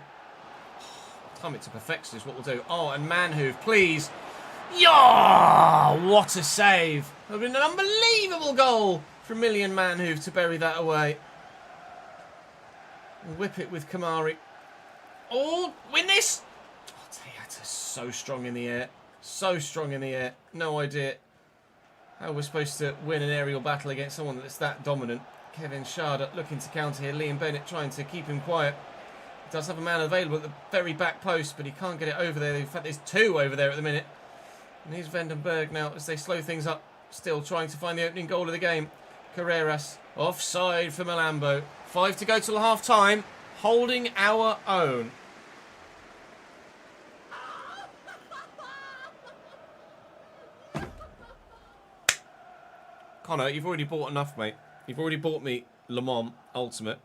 Time it to perfection is what we'll do. Oh, and Manhoove, please. Yeah! What a save. It would have been an unbelievable goal from Million Manhoove to bury that away. Whip it with Kamari. Oh, win this! So strong in the air. So strong in the air. No idea how we're supposed to win an aerial battle against someone that's that dominant. Kevin Sharda looking to counter here. Liam Bennett trying to keep him quiet. He does have a man available at the very back post, but he can't get it over there. In fact, there's two over there at the minute. And here's Vandenberg now as they slow things up. Still trying to find the opening goal of the game. Carreras offside for Malambo. 5 to go till half time. Holding our own. Connor, you've already bought enough, mate. You've already bought me Le Mans Ultimate.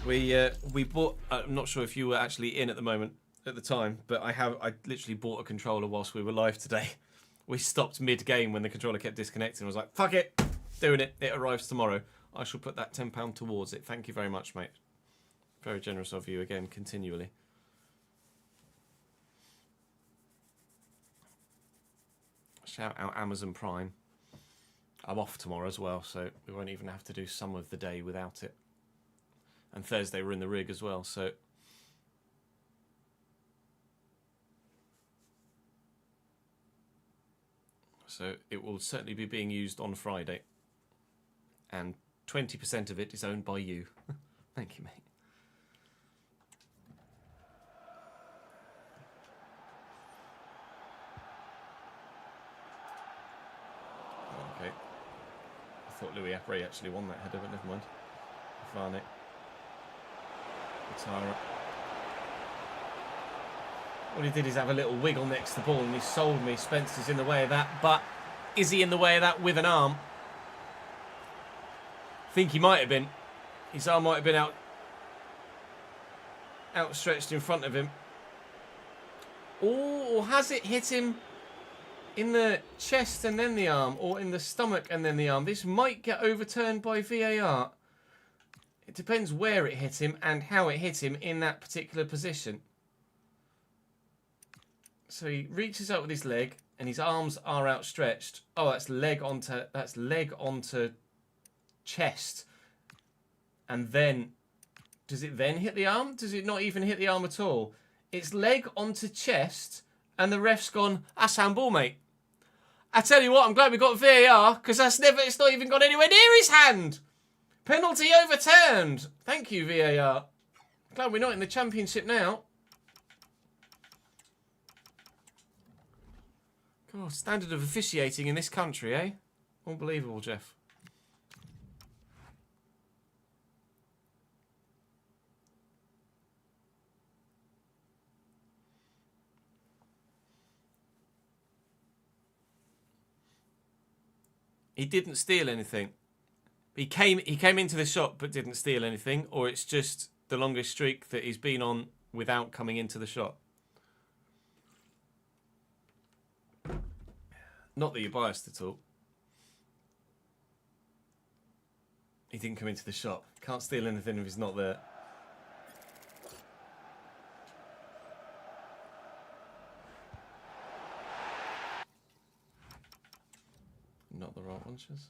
We bought. I'm not sure if you were actually in at the time, but I literally bought a controller whilst we were live today. We stopped mid-game when the controller kept disconnecting. I was like, fuck it, doing it. It arrives tomorrow. I shall put that £10 towards it. Thank you very much, mate. Very generous of you again, continually. Shout out Amazon Prime. I'm off tomorrow as well, so we won't even have to do some of the day without it. And Thursday we're in the rig as well, so... So it will certainly be being used on Friday. And 20% of it is owned by you. Thank you, mate. Okay. I thought Louis Apre actually won that header, but never mind. Varney. Ouattara. All he did is have a little wiggle next to the ball and he sold me. Spencer's in the way of that, but is he in the way of that with an arm? I think he might have been. His arm might have been outstretched in front of him. Or has it hit him in the chest and then the arm, or in the stomach and then the arm? This might get overturned by VAR. It depends where it hit him and how it hit him in that particular position. So he reaches up with his leg and his arms are outstretched. Oh, that's leg onto chest. And then, does it then hit the arm? Does it not even hit the arm at all? It's leg onto chest and the ref's gone, that's handball, mate. I tell you what, I'm glad we got VAR because it's not even gone anywhere near his hand. Penalty overturned. Thank you, VAR. Glad we're not in the Championship now. God, standard of officiating in this country, eh? Unbelievable, Jeff. He didn't steal anything. He came into the shot but didn't steal anything, or it's just the longest streak that he's been on without coming into the shot. Not that you're biased at all. He didn't come into the shot. Can't steal anything if he's not there. launchers.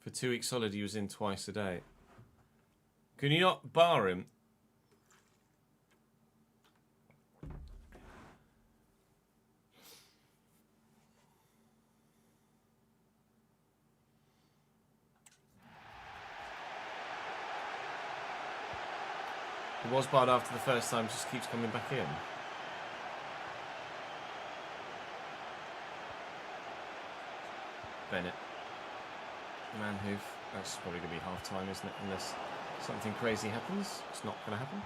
For 2 weeks solid, he was in twice a day. Can you not bar him? He was barred after the first time, just keeps coming back in. Bennett. Manhoof. That's probably going to be half time, isn't it? Unless something crazy happens. It's not going to happen.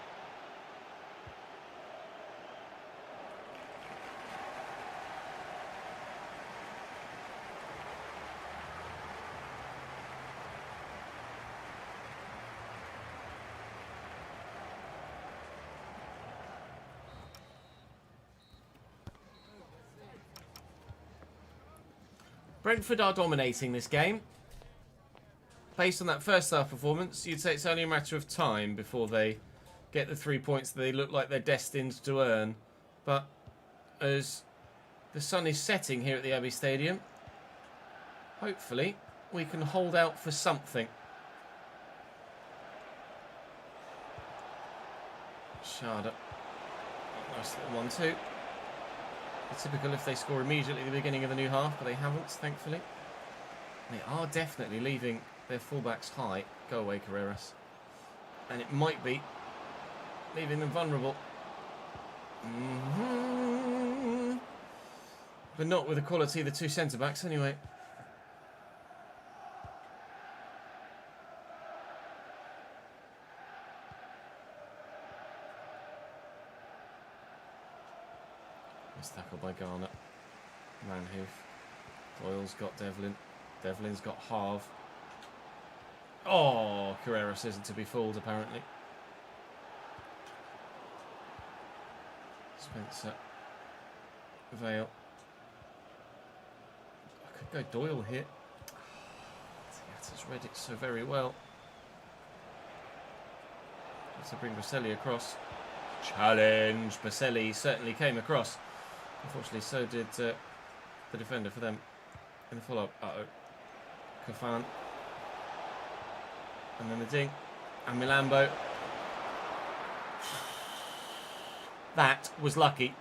Brentford are dominating this game. Based on that first half performance, you'd say it's only a matter of time before they get the 3 points that they look like they're destined to earn. But as the sun is setting here at the Abbey Stadium, hopefully we can hold out for something. Sharda. Nice little 1-2. Typical if they score immediately at the beginning of the new half, but they haven't, thankfully. They are definitely leaving their fullbacks high. Go away, Carreras. And it might be leaving them vulnerable. But not with the quality of the two centre-backs, anyway. Nice tackle by Garner. Manhoof. Doyle's got Devlin. Devlin's got Harve. Oh, Carreras isn't to be fooled, apparently. Spencer. Vale. I could go Doyle here. Theater's read it so very well. To bring Baselli across. Challenge. Baselli certainly came across. Unfortunately, so did the defender for them in the follow-up. Uh-oh. Kafan. And then the ding. And Milambo. That was lucky.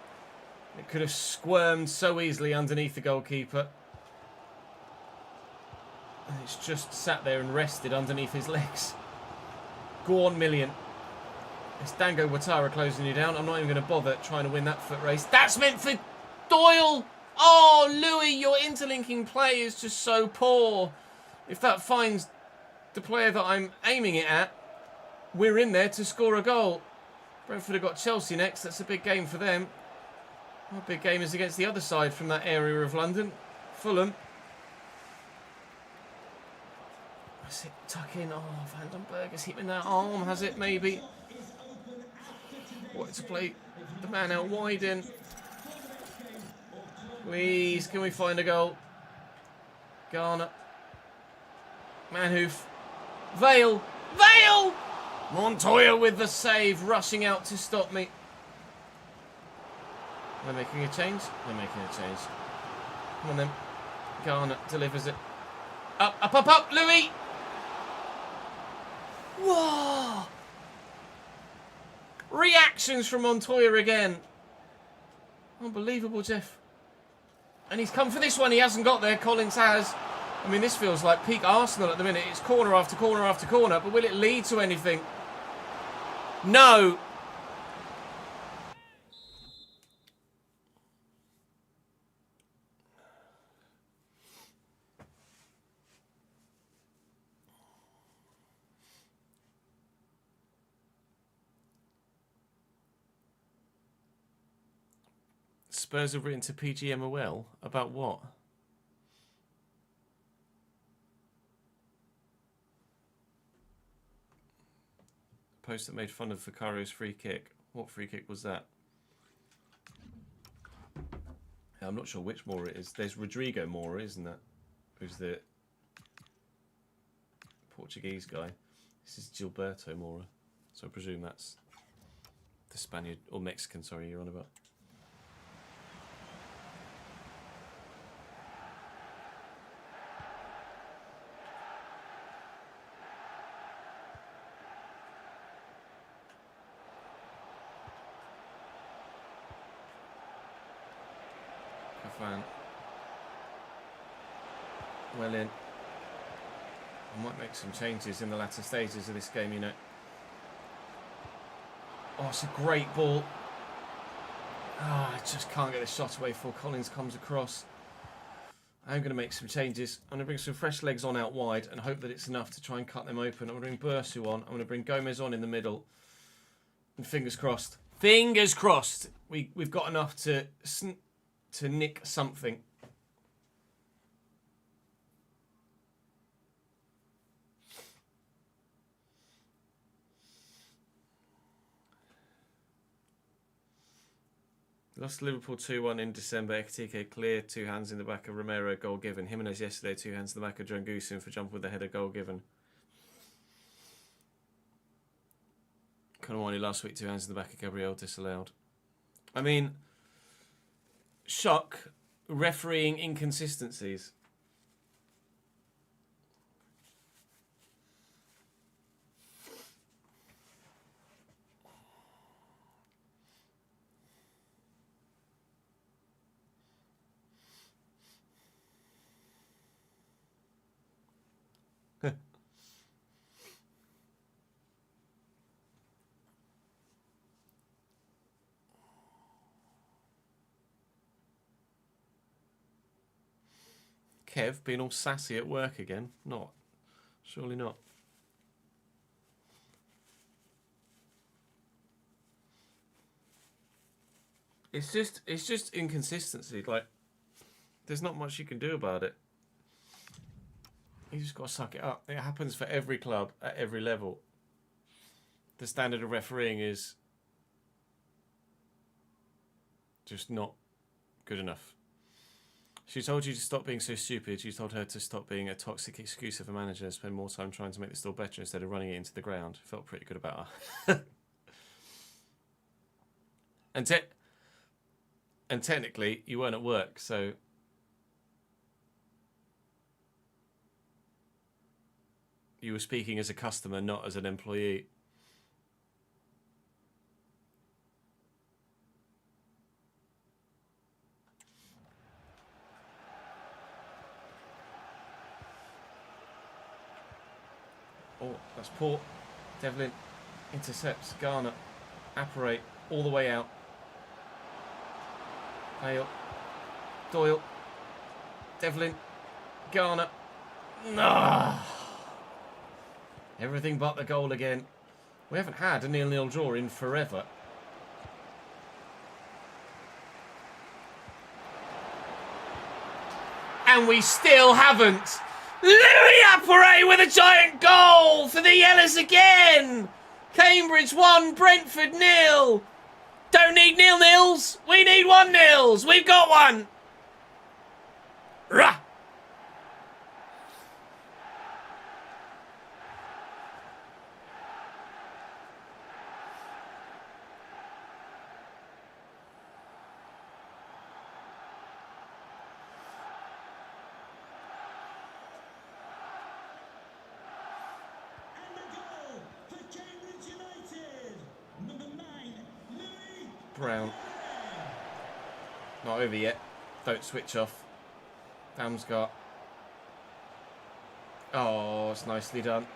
It could have squirmed so easily underneath the goalkeeper. And it's just sat there and rested underneath his legs. Go on, Million. It's Dango Ouattara closing you down. I'm not even going to bother trying to win that foot race. That's meant for Doyle! Oh, Louis, your interlinking play is just so poor. If that finds the player that I'm aiming it at, we're in there to score a goal. Brentford have got Chelsea next. That's a big game for them. What big game is against the other side from that area of London? Fulham. Has it tuck in? Oh, Vandenberg has hit in that arm. Has it maybe? What to play the man out wide in? Please, can we find a goal? Garner. Manhoof. Vale. Vale! Montoya with the save, rushing out to stop me. They're making a change. They're making a change. Come on then. Garner delivers it. Up, up, up, up, Louis! Whoa! Reactions from Montoya again. Unbelievable, Jeff. And he's come for this one. He hasn't got there. Collins has. I mean, this feels like peak Arsenal at the minute. It's corner after corner after corner. But will it lead to anything? No. Spurs have written to PGMOL about what? A post that made fun of Vicario's free kick. What free kick was that? I'm not sure which Moura it is. There's Rodrigo Moura, isn't that? Who's the Portuguese guy. This is Gilberto Moura. So I presume that's the Spaniard, or Mexican, sorry, you're on about. Fan. Well in. I might make some changes in the latter stages of this game, you know. Oh, it's a great ball. Ah, I just can't get the shot away before Collins comes across. I'm going to make some changes. I'm going to bring some fresh legs on out wide and hope that it's enough to try and cut them open. I'm going to bring Bursu on. I'm going to bring Gomez on in the middle. And fingers crossed. Fingers crossed. We've got enough to nick something. Lost Liverpool 2-1 in December. Rtg Career, 2 hands in the back of Romero, goal given. Jimenez yesterday, 2 hands in the back of Drangusin for jumping with the header, goal given. Konowani last week, 2 hands in the back of Gabriel, disallowed. I mean, shock, refereeing inconsistencies. Kev being all sassy at work again? Not. Surely not. It's just inconsistency. Like, there's not much you can do about it. You just got to suck it up. It happens for every club at every level. The standard of refereeing is just not good enough. She told you to stop being so stupid. You told her to stop being a toxic excuse of a manager and spend more time trying to make the store better instead of running it into the ground. Felt pretty good about her. And technically, you weren't at work, so you were speaking as a customer, not as an employee. Oh, that's poor. Devlin intercepts. Garner. Apparate all the way out. Hale. Doyle. Devlin. Garner. Nah. Everything but the goal again. We haven't had a 0-0 draw in forever. And we still haven't. Louis Apparay with a giant goal for the Yellows again. Cambridge 1, Brentford 0. Don't need 0-0s. We need 1-0s. We've got one. Rah. Brown. Not over yet. Don't switch off. Damsgaard. Oh, it's nicely done.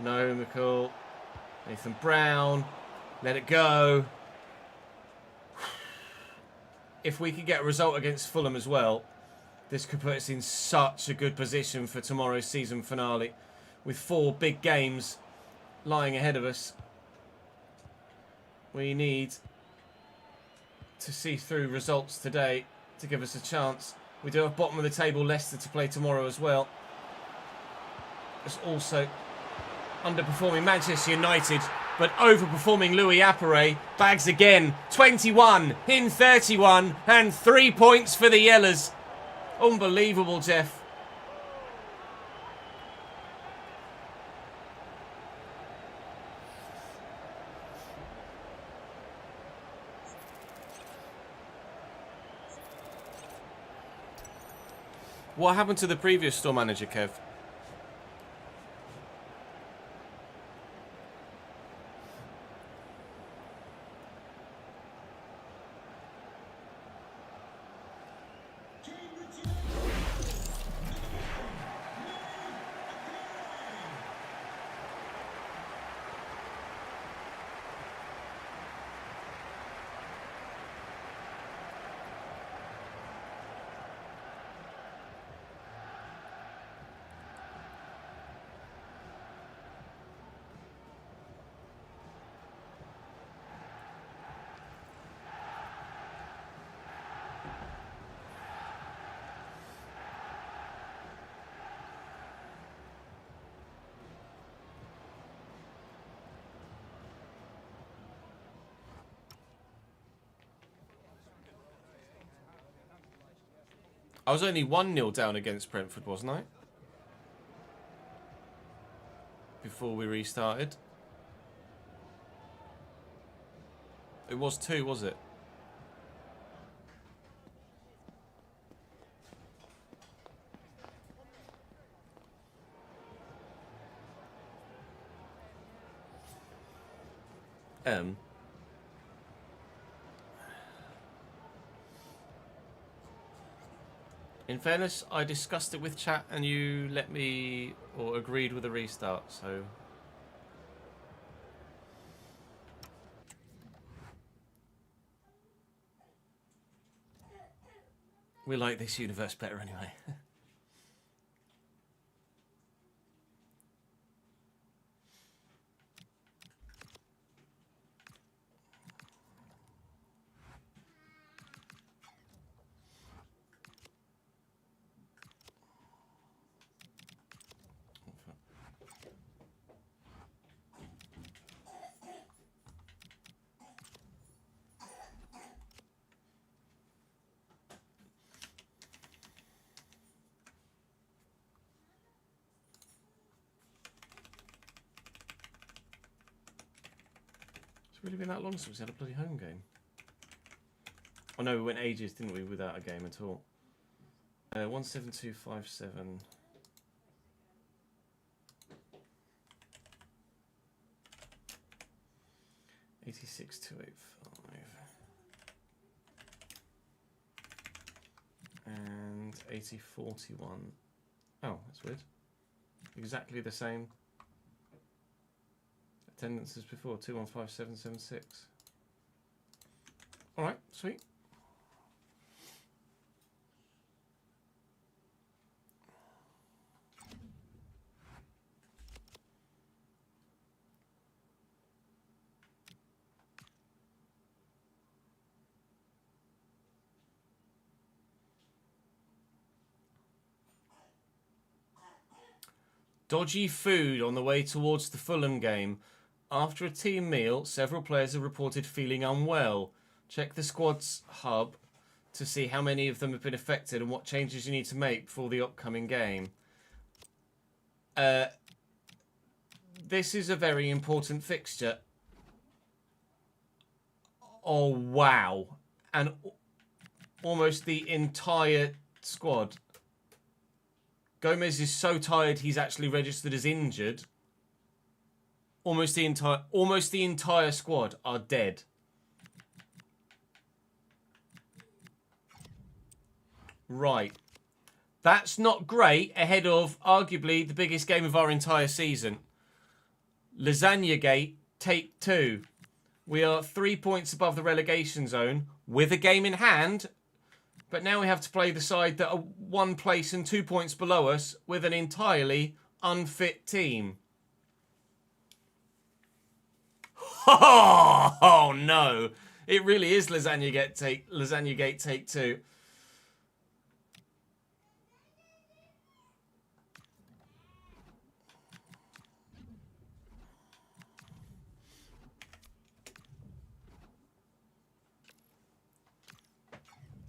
No, McCall. Nathan Brown. Let it go. If we could get a result against Fulham as well, this could put us in such a good position for tomorrow's season finale. With 4 big games lying ahead of us. We need to see through results today to give us a chance. We do have bottom of the table Leicester to play tomorrow as well. There's also underperforming Manchester United, but overperforming Louis Apparay. Bags again. 21 in 31 and 3 points for the Yellows. Unbelievable, Jeff. What happened to the previous store manager, Kev? I was only 1-0 down against Brentford, wasn't I? Before we restarted. It was 2, was it? In fairness, I discussed it with chat and you let me, or agreed with a restart, so... We like this universe better anyway. It's really been that long since we had a bloody home game. Oh no, we went ages, didn't we, without a game at all. 17257. $86,285 and 8041. Oh, that's weird. Exactly the same attendance as before. 215776. All right, sweet. Dodgy food on the way towards the Fulham game. After a team meal, several players have reported feeling unwell. Check the squad's hub to see how many of them have been affected and what changes you need to make for the upcoming game. This is a very important fixture. Oh, wow. And almost the entire squad. Gomez is so tired he's actually registered as injured. Almost the entire squad are dead. Right. That's not great ahead of arguably the biggest game of our entire season. Lasagna Gate, take 2. We are 3 points above the relegation zone with a game in hand. But now we have to play the side that are 1 place and 2 points below us with an entirely unfit team. Oh no. It really is Lasagna Gate take 2.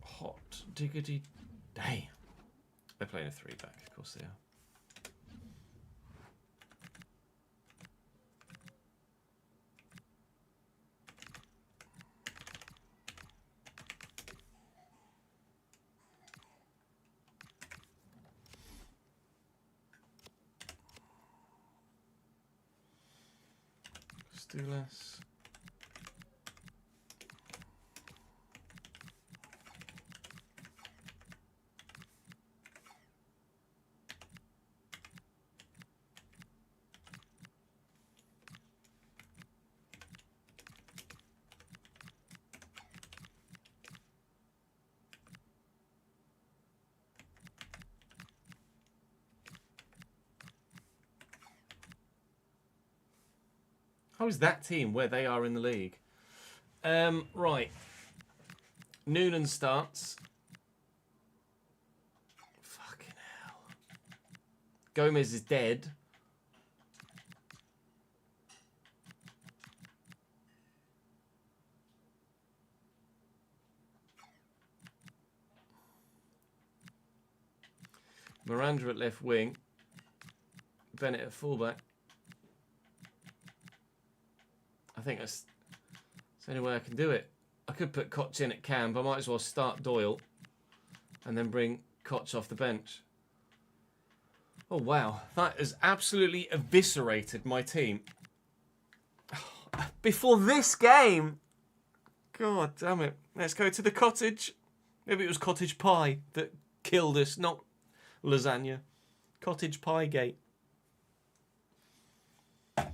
Hot diggity day. They're playing a 3-back, of course they are. Do less. How is that team where they are in the league? Right. Noonan starts. Fucking hell. Gomez is dead. Miranda at left wing. Bennett at fullback. I think that's the only way I can do it. I could put Koch in at cam, but I might as well start Doyle and then bring Koch off the bench. Oh, wow. That has absolutely eviscerated my team. Before this game! God damn it. Let's go to the cottage. Maybe it was cottage pie that killed us, not lasagna. Cottage pie gate. I'm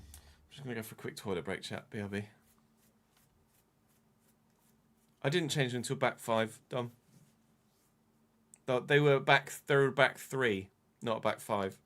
just going to go for a quick toilet break, chat. BRB. I didn't change them until back 5. Done. They were back 3, not back 5.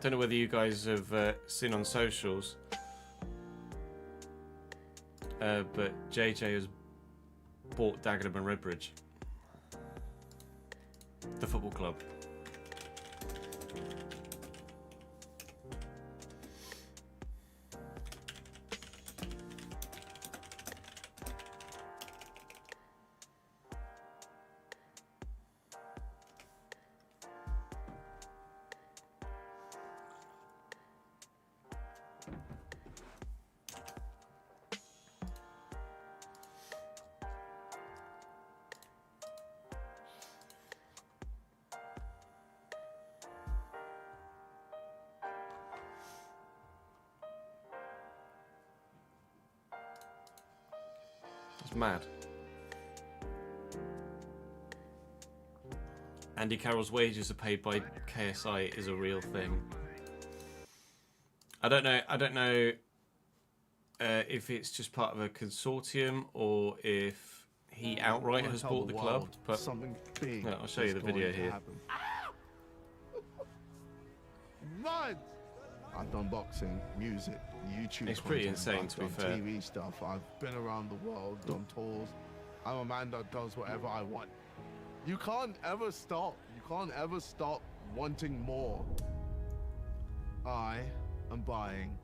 Don't know whether you guys have seen on socials, but JJ has bought Dagenham and Redbridge, the football club. It's mad. Andy Carroll's wages are paid by KSI is a real thing. I don't know if it's just part of a consortium or if he outright has bought the club. But something big. I'll show you the video here. Run! I've done boxing, music, YouTube. It's pretty content, insane, I've to be done fair. TV stuff. I've been around the world, done tours. I'm a man that does whatever I want. You can't ever stop. You can't ever stop wanting more. I am buying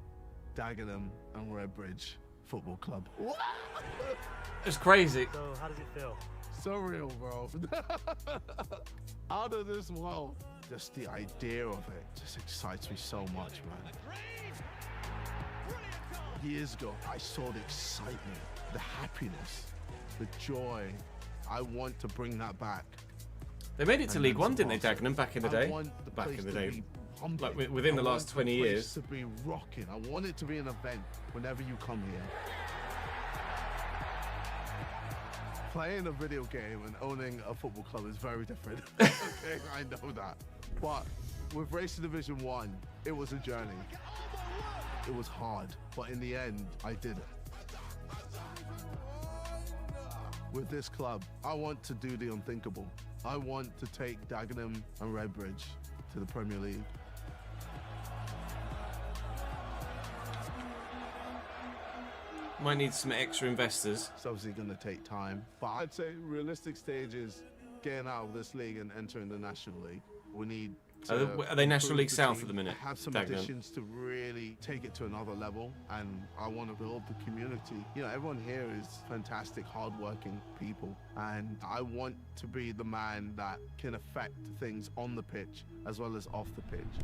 Dagenham and Redbridge Football Club. It's crazy. So how does it feel? Surreal, bro. Out of this world. Just the idea of it just excites me so much, man. Years ago, I saw the excitement, the happiness, the joy. I want to bring that back. They made it to And League that's One, didn't they, impossible. Dagenham, back in the I day? want the Back place in the to day. be pumping. Like within the I last want 20 the place years. to be rocking. I want it to be an event whenever you come here. Playing a video game and owning a football club is very different. Okay, I know that. But with Racing Division 1, it was a journey. It was hard, but in the end, I did it. With this club, I want to do the unthinkable. I want to take Dagenham and Redbridge to the Premier League. Might need some extra investors. It's obviously going to take time, but I'd say realistic stage is getting out of this league and entering the National League. We need to Are they National improve League the South team, at the minute, have some Dagenham? additions to really take it to another level, and I want to build the community. You know, everyone here is fantastic, hardworking people, and I want to be the man that can affect things on the pitch as well as off the pitch.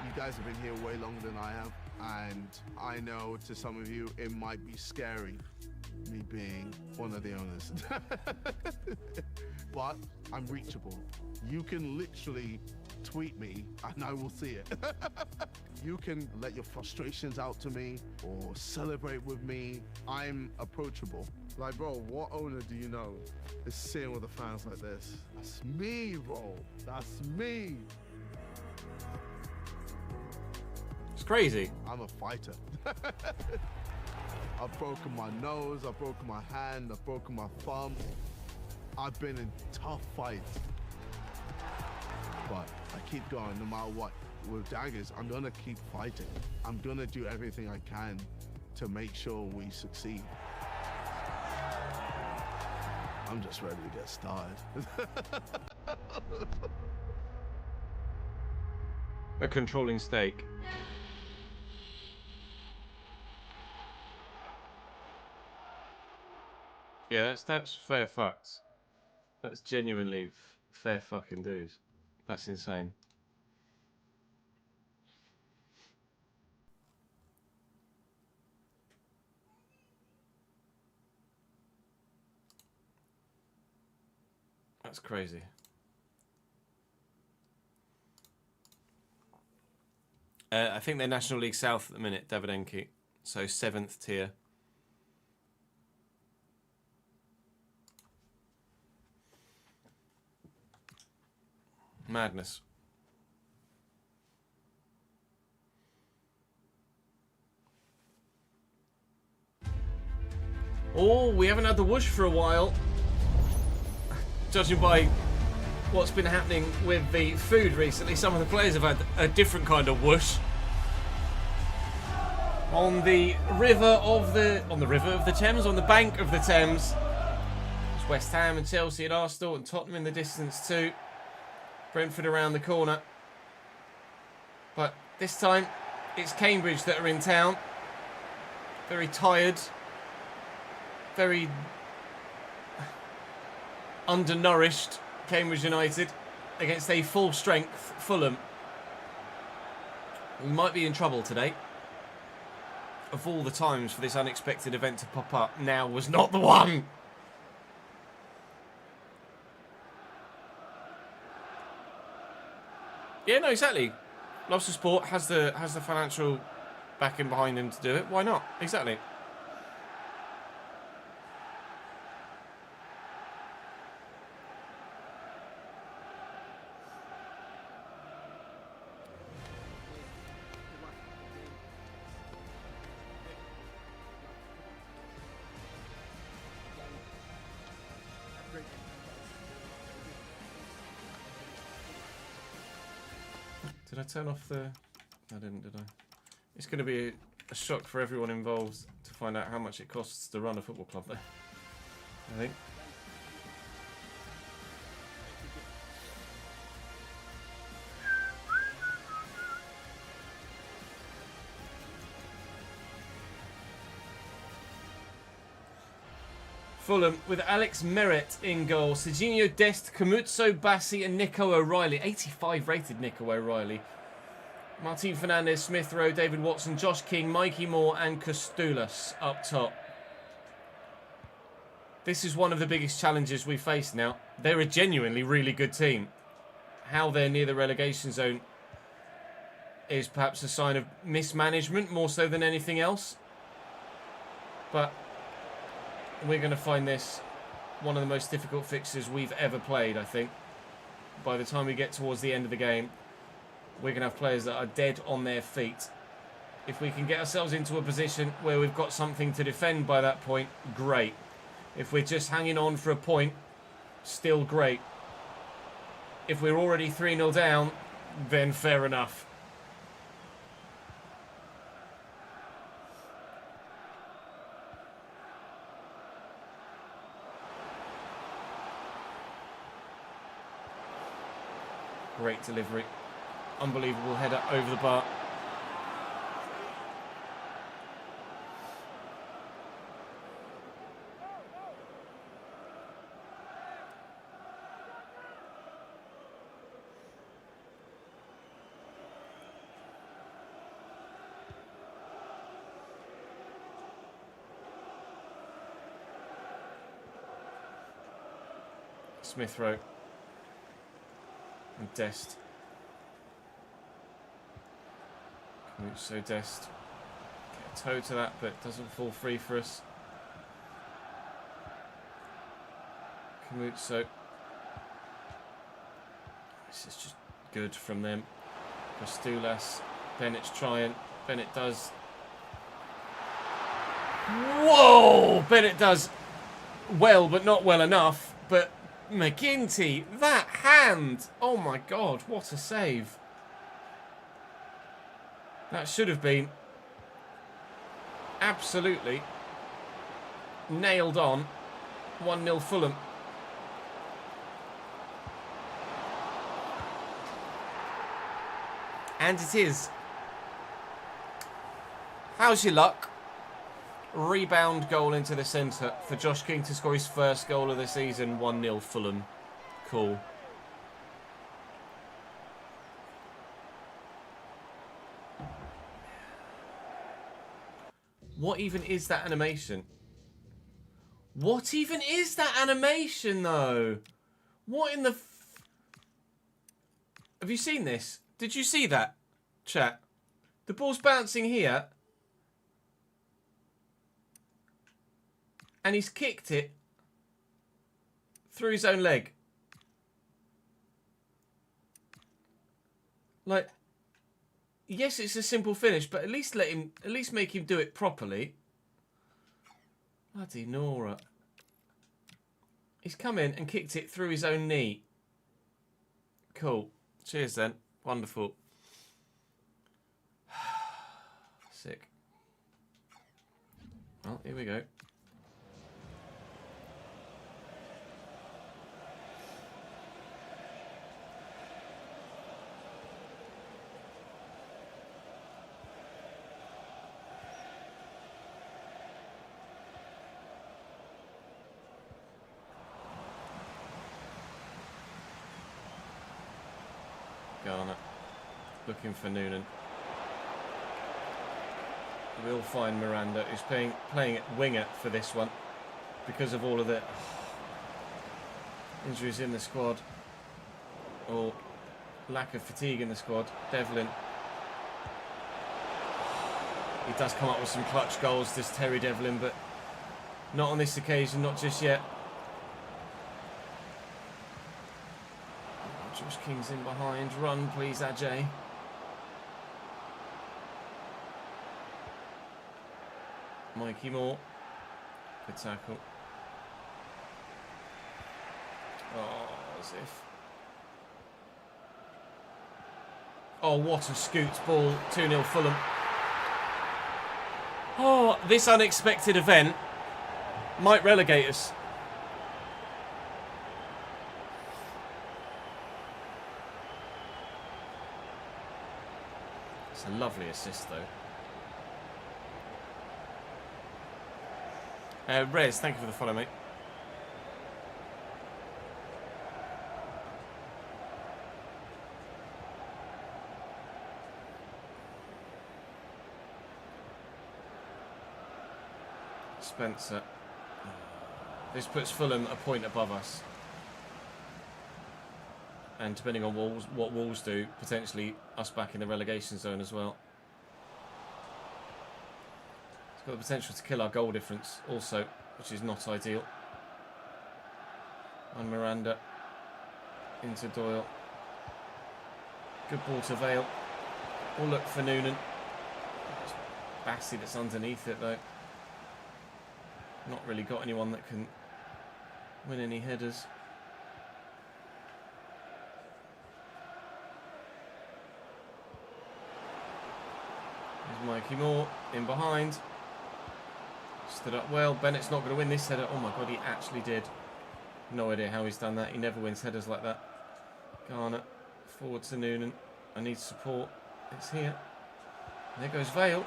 You guys have been here way longer than I have, and I know to some of you it might be scary, me being one of the owners. But I'm reachable. You can literally tweet me and I will see it. You can let your frustrations out to me or celebrate with me. I'm approachable. Like, bro, what owner do you know is sitting with the fans like this? That's me, bro. That's me. It's crazy. I'm a fighter. I've broken my nose, I've broken my hand, I've broken my thumb. I've been in tough fights. But I keep going no matter what. With Daggers, I'm gonna keep fighting. I'm gonna do everything I can to make sure we succeed. I'm just ready to get started. A controlling stake. Yeah, that's fair fucks. That's genuinely fair fucking dues. That's insane. That's crazy. I think they're National League South at the minute, Davidenki. So 7th tier. Madness. Oh, we haven't had the whoosh for a while. Judging by what's been happening with the food recently. Some of the players have had a different kind of whoosh. On the river of the Thames, on the bank of the Thames. It's West Ham and Chelsea and Arsenal and Tottenham in the distance too. Brentford around the corner. But this time it's Cambridge that are in town. Very tired. Very undernourished Cambridge United against a full strength Fulham. We might be in trouble today. Of all the times for this unexpected event to pop up, now was not the one. Yeah, no, exactly. Loves the sport, has the financial backing behind him to do it. Why not? Exactly. Did I turn off the... I didn't, did I? It's going to be a shock for everyone involved to find out how much it costs to run a football club there, I think. Fulham with Alex Merritt in goal. Serginho Dest, Camuzzo, Bassi and Nico O'Reilly. 85 rated Nico O'Reilly. Martin Fernandez, Smith Rowe, David Watson, Josh King, Mikey Moore and Kostulas up top. This is one of the biggest challenges we face now. They're a genuinely really good team. How they're near the relegation zone is perhaps a sign of mismanagement more so than anything else. But we're going to find this one of the most difficult fixtures we've ever played, I think. By the time we get towards the end of the game, we're going to have players that are dead on their feet. If we can get ourselves into a position where we've got something to defend by that point, great. If we're just hanging on for a point, still great. If we're already 3-0 down, then fair enough. Great delivery. Unbelievable header over the bar. Smith Rowe. And Dest. So Dest. Get a toe to that, but doesn't fall free for us. Camuzzo. This is just good from them. Kostulas. Bennett's trying. Bennett does. Whoa! Bennett does well, but not well enough. But McGinty, that hand! Oh my God, what a save. That should have been absolutely nailed on. 1-0 Fulham. And it is. How's your luck? Rebound goal into the centre for Josh King to score his first goal of the season. 1-0 Fulham. Cool. What even is that animation? What even is that animation, though? What in the... Have you seen this? Did you see that, chat? The ball's bouncing here. And he's kicked it through his own leg. Like, yes, it's a simple finish, but at least make him do it properly. Bloody Nora. He's come in and kicked it through his own knee. Cool. Cheers then. Wonderful. Sick. Well, here we go. Garner looking for Noonan. We'll find Miranda, who's playing at winger for this one because of all of the injuries in the squad or lack of fatigue in the squad. Devlin. He does come up with some clutch goals, this Terry Devlin, but not on this occasion, not just yet. Josh King's in behind. Run, please, Ajay. Mikey Moore. Good tackle. Oh, as if. Oh, what a scoot ball. 2-0 Fulham. Oh, this unexpected event might relegate us. It's a lovely assist, though. Rez, thank you for the follow, mate. Spencer. This puts Fulham a point above us. And depending on what Wolves do, potentially us back in the relegation zone as well. It's got the potential to kill our goal difference also, which is not ideal. And Miranda into Doyle. Good ball to Vale. We'll look for Noonan. It's Bassey that's underneath it though. Not really got anyone that can win any headers. There's Mikey Moore in behind. Stood up well. Bennett's not going to win this header. Oh my god, he actually did. No idea how he's done that. He never wins headers like that. Garner forward to Noonan. I need support. It's here. And there goes Vale.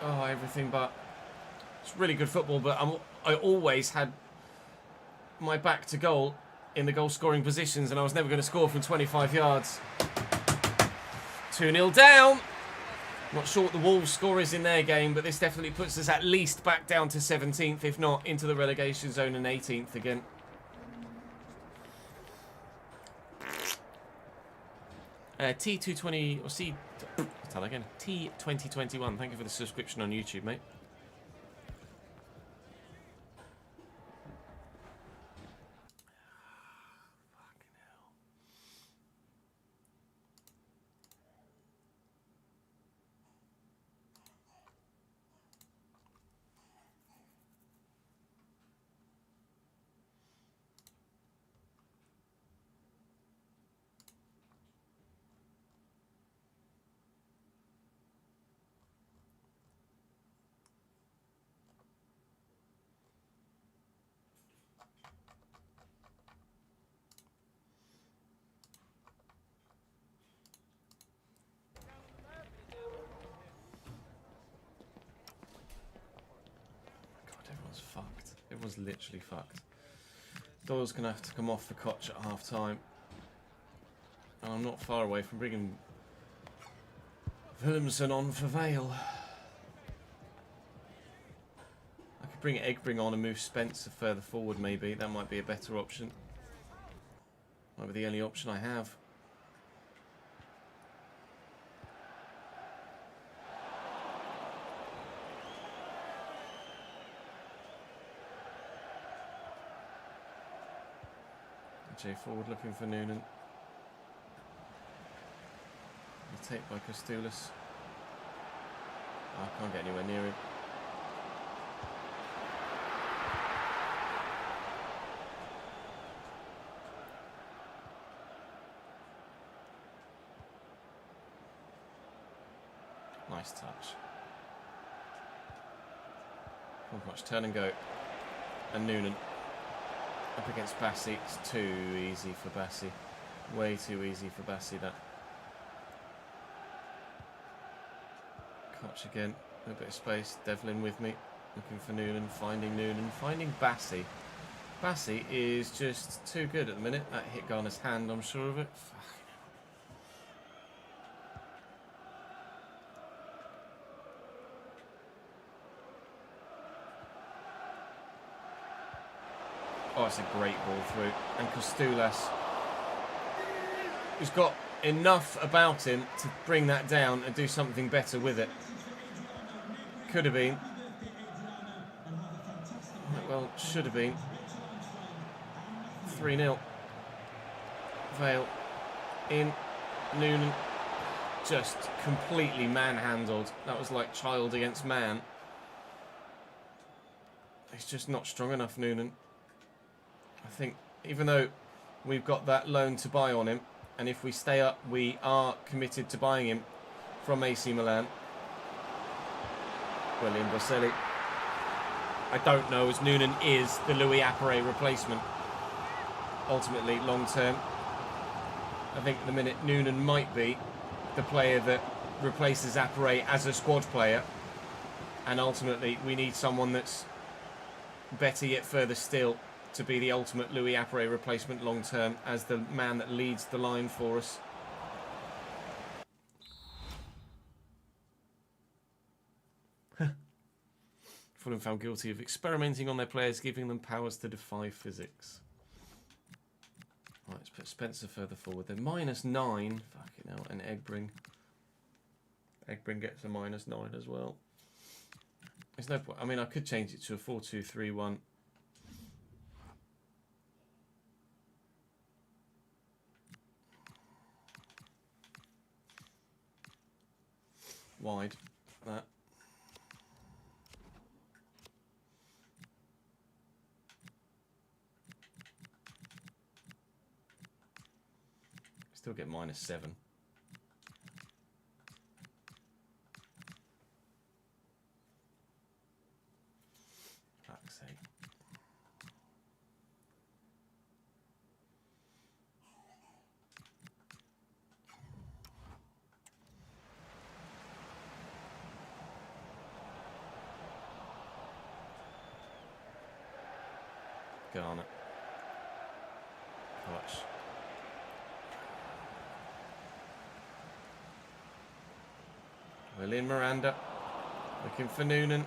Oh, everything but. It's really good football, but I always had my back to goal in the goal-scoring positions, and I was never going to score from 25 yards. 2-0 down. Not sure what the Wolves score is in their game, but this definitely puts us at least back down to 17th, if not into the relegation zone and 18th again. T220 or C. Tell again. T2021. Thank you for the subscription on YouTube, mate. Fucked. Everyone's literally fucked. Doyle's going to have to come off for Koch at half time. And I'm not far away from bringing Williamson on for Vale. I could bring Egbring on and move Spencer further forward maybe. That might be a better option. Might be the only option I have. Jay forward looking for Noonan. The take by Kostoulis. Oh, I can't get anywhere near him. Nice touch. Not much turn and go. And Noonan up against Bassi. It's too easy for Bassi. Way too easy for Bassi, that. Koch again. A bit of space. Devlin with me. Looking for Noonan. Finding Bassi. Bassi is just too good at the minute. That hit Garner's hand, I'm sure of it. Oh, it's a great ball through. And Kostulas, who's got enough about him to bring that down and do something better with it. Could have been. Well, should have been. 3-0. Vale in. Noonan just completely manhandled. That was like child against man. He's just not strong enough, Noonan. I think even though we've got that loan to buy on him, and if we stay up, we are committed to buying him from AC Milan. William Boselli. I don't know as Noonan is the Louis Appere replacement. Ultimately, long term. I think at the minute Noonan might be the player that replaces Appere as a squad player. And ultimately, we need someone that's better yet further still to be the ultimate Louis Appere replacement long term as the man that leads the line for us. Fulham found guilty of experimenting on their players, giving them powers to defy physics. Right, let's put Spencer further forward. They're -9. Fucking hell. And Egbring. Egbring gets a -9 as well. There's no point. I mean, I could change it to a 4-2-3-1. Wide. That. Still get -7. Fuck's sake. Garner. Koch. William Miranda. Looking for Noonan.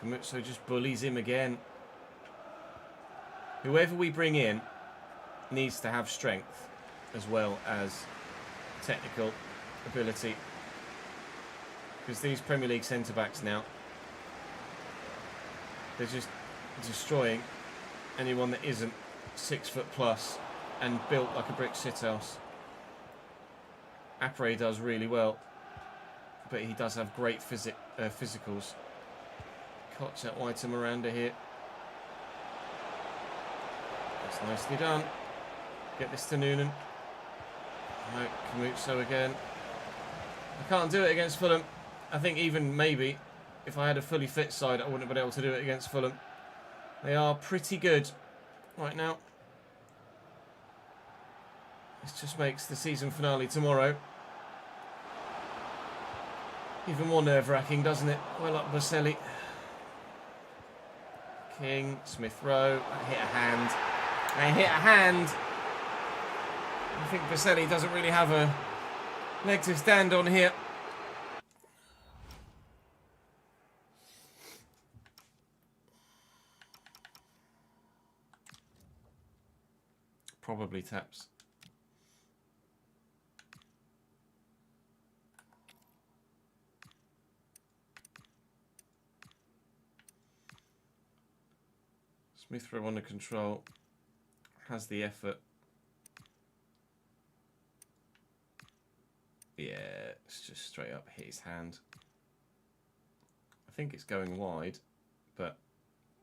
Kamutso just bullies him again. Whoever we bring in needs to have strength as well as technical ability. Because these Premier League centre-backs now, they're just destroying anyone that isn't 6 foot plus and built like a brick shithouse. Appere does really well, but he does have great physicals. Koch out wide to Miranda here. That's nicely done. Get this to Noonan. No, Kamutso again. I can't do it against Fulham. I think even maybe if I had a fully fit side, I wouldn't have been able to do it against Fulham. They are pretty good right now. This just makes the season finale tomorrow even more nerve-wracking, doesn't it? Well up Boselli. King, Smith Rowe. I hit a hand. I hit a hand. I think Boselli doesn't really have a leg to stand on here. Probably taps. Smith Rowe under control. Has the effort. Yeah, it's just straight up hit his hand. think it's going wide, but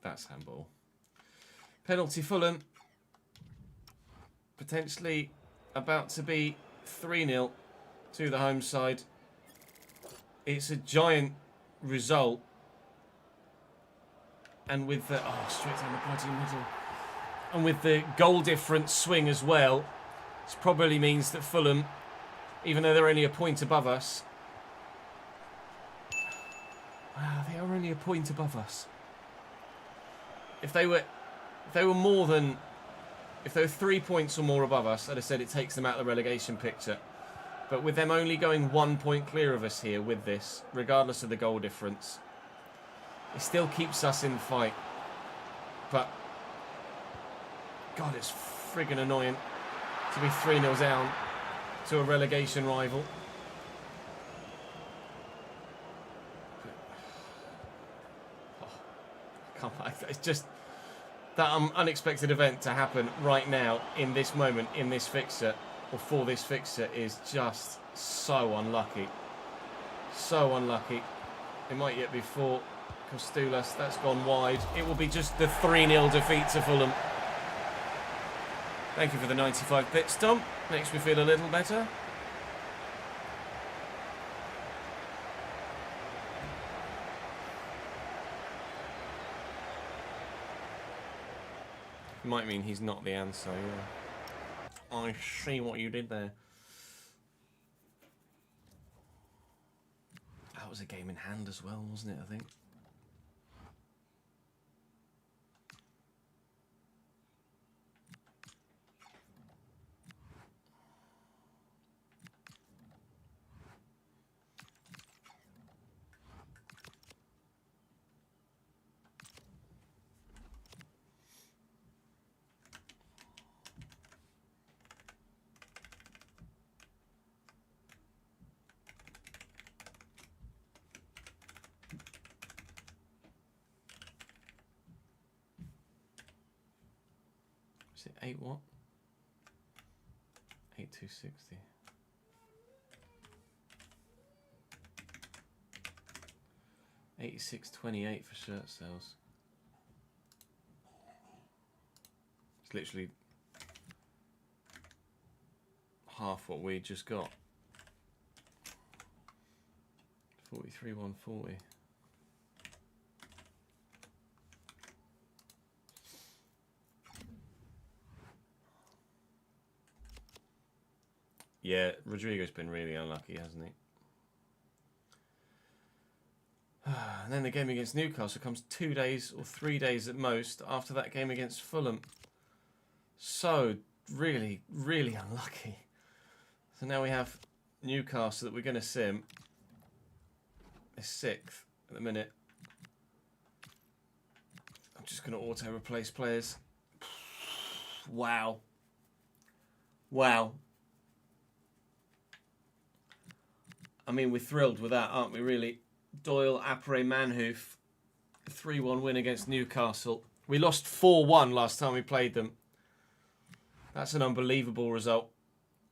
that's handball. Penalty Fulham. Potentially about to be 3-0 to the home side. It's a giant result. And with the... Oh, straight down the bloody middle. And with the goal difference swing as well, this probably means that Fulham, even though they're only a point above us... Wow, they are only a point above us. If they were more than... If they were 3 points or more above us, I'd have said it takes them out of the relegation picture. But with them only going 1 point clear of us here with this, regardless of the goal difference, it still keeps us in the fight. But, God, it's friggin' annoying to be 3-0 down to a relegation rival. It's just that unexpected event to happen right now, in this moment, in this fixture, or for this fixture, is just so unlucky. So unlucky. It might yet be for Costulas. That's gone wide. It will be just the 3-0 defeat to Fulham. Thank you for the 95 bits, Tom. Makes me feel a little better. Might mean he's not the answer, yeah. I see what you did there. That was a game in hand as well, wasn't it, I think? Is it 8 what? 8260. $86.28 for shirt sales. It's literally half what we just got. 43,140. Yeah, Rodrigo's been really unlucky, hasn't he? And then the game against Newcastle comes 2 days or 3 days at most after that game against Fulham. So, really, really unlucky. So now we have Newcastle that we're going to sim. They're 6th at the minute. I'm just going to auto-replace players. Wow. Wow. I mean, we're thrilled with that, aren't we, really? Doyle, Apre, Manhoof. 3-1 win against Newcastle. We lost 4-1 last time we played them. That's an unbelievable result.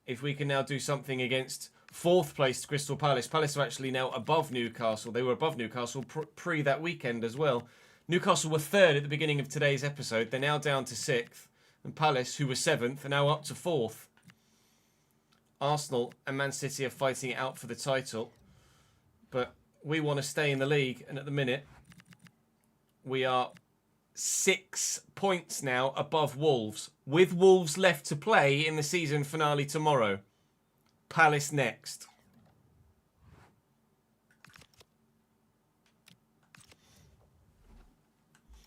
If we can now do something against 4th placed Crystal Palace. Palace are actually now above Newcastle. They were above Newcastle pre that weekend as well. Newcastle were 3rd at the beginning of today's episode. They're now down to 6th. And Palace, who were 7th, are now up to 4th. Arsenal and Man City are fighting it out for the title. But we want to stay in the league. And at the minute, we are 6 points now above Wolves. With Wolves left to play in the season finale tomorrow. Palace next.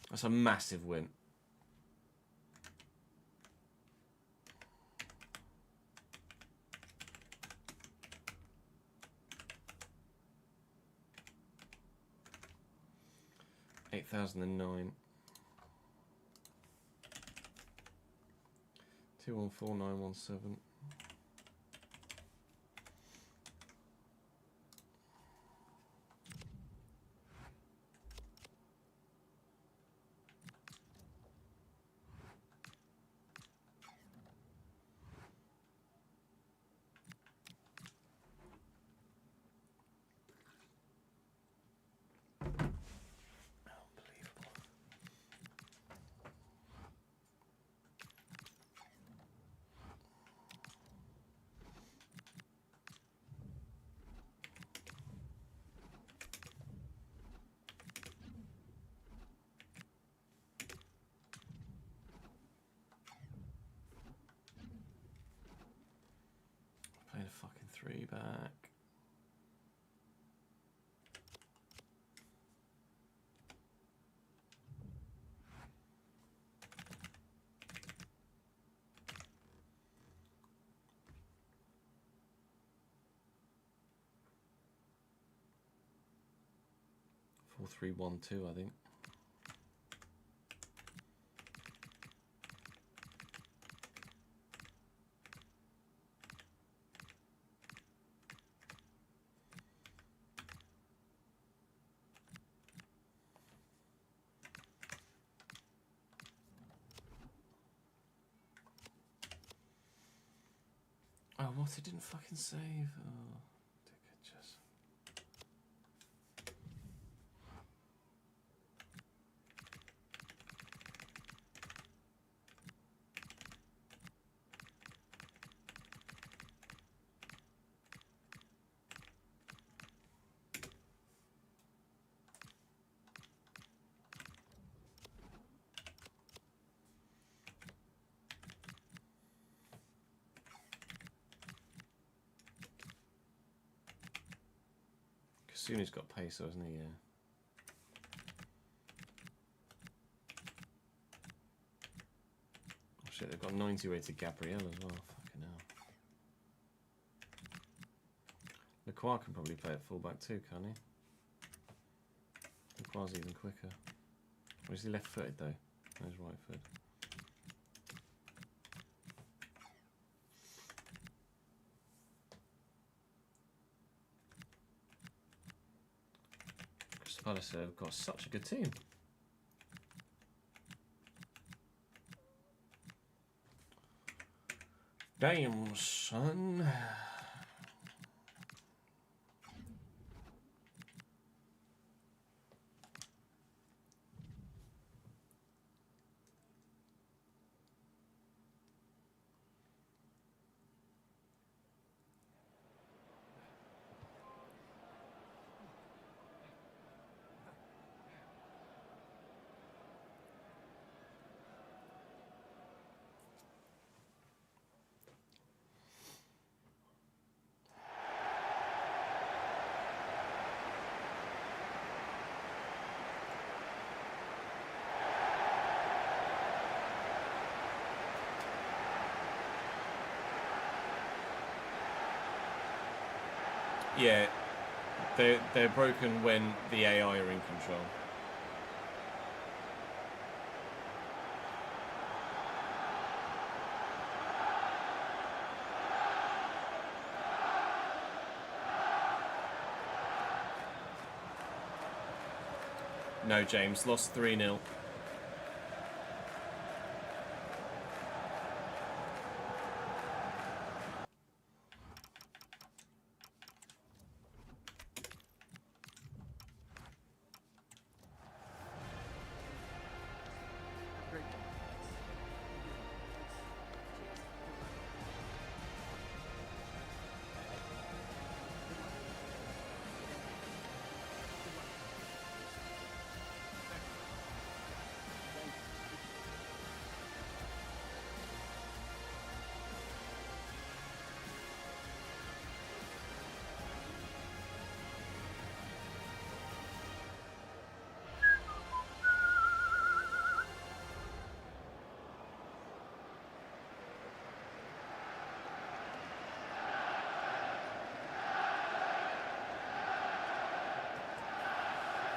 That's a massive win. $8,009. 214917. 3 back. Four, 3, 1, 2, I think. Oh, what? It didn't fucking save. Oh, dickhead. Kasuni's got pace, though, hasn't he? Yeah. Oh shit, they've got 90 rated Gabriel as well. Fucking hell. Lacroix can probably play at fullback too, can't he? Lacroix's even quicker. Or is he left footed though? No, he's right footed. Palace have got such a good team. Damn, son. Yeah, they're broken when the AI are in control. No, James, lost 3-0.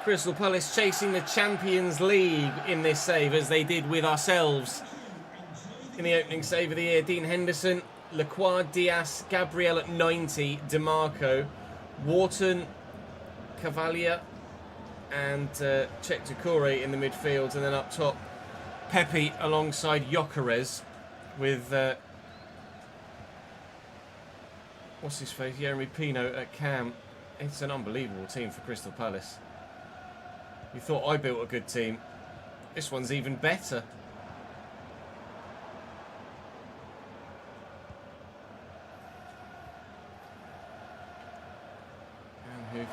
Crystal Palace chasing the Champions League in this save, as they did with ourselves in the opening save of the year. Dean Henderson, Lacroix, Diaz, Gabriel at 90, DeMarco, Wharton, Cavalier and Chektakure in the midfield, and then up top Pepe alongside Gyökeres with what's his face, Jeremy Pino at cam. It's an unbelievable team for Crystal Palace. You thought I built a good team. This one's even better. And Hoof.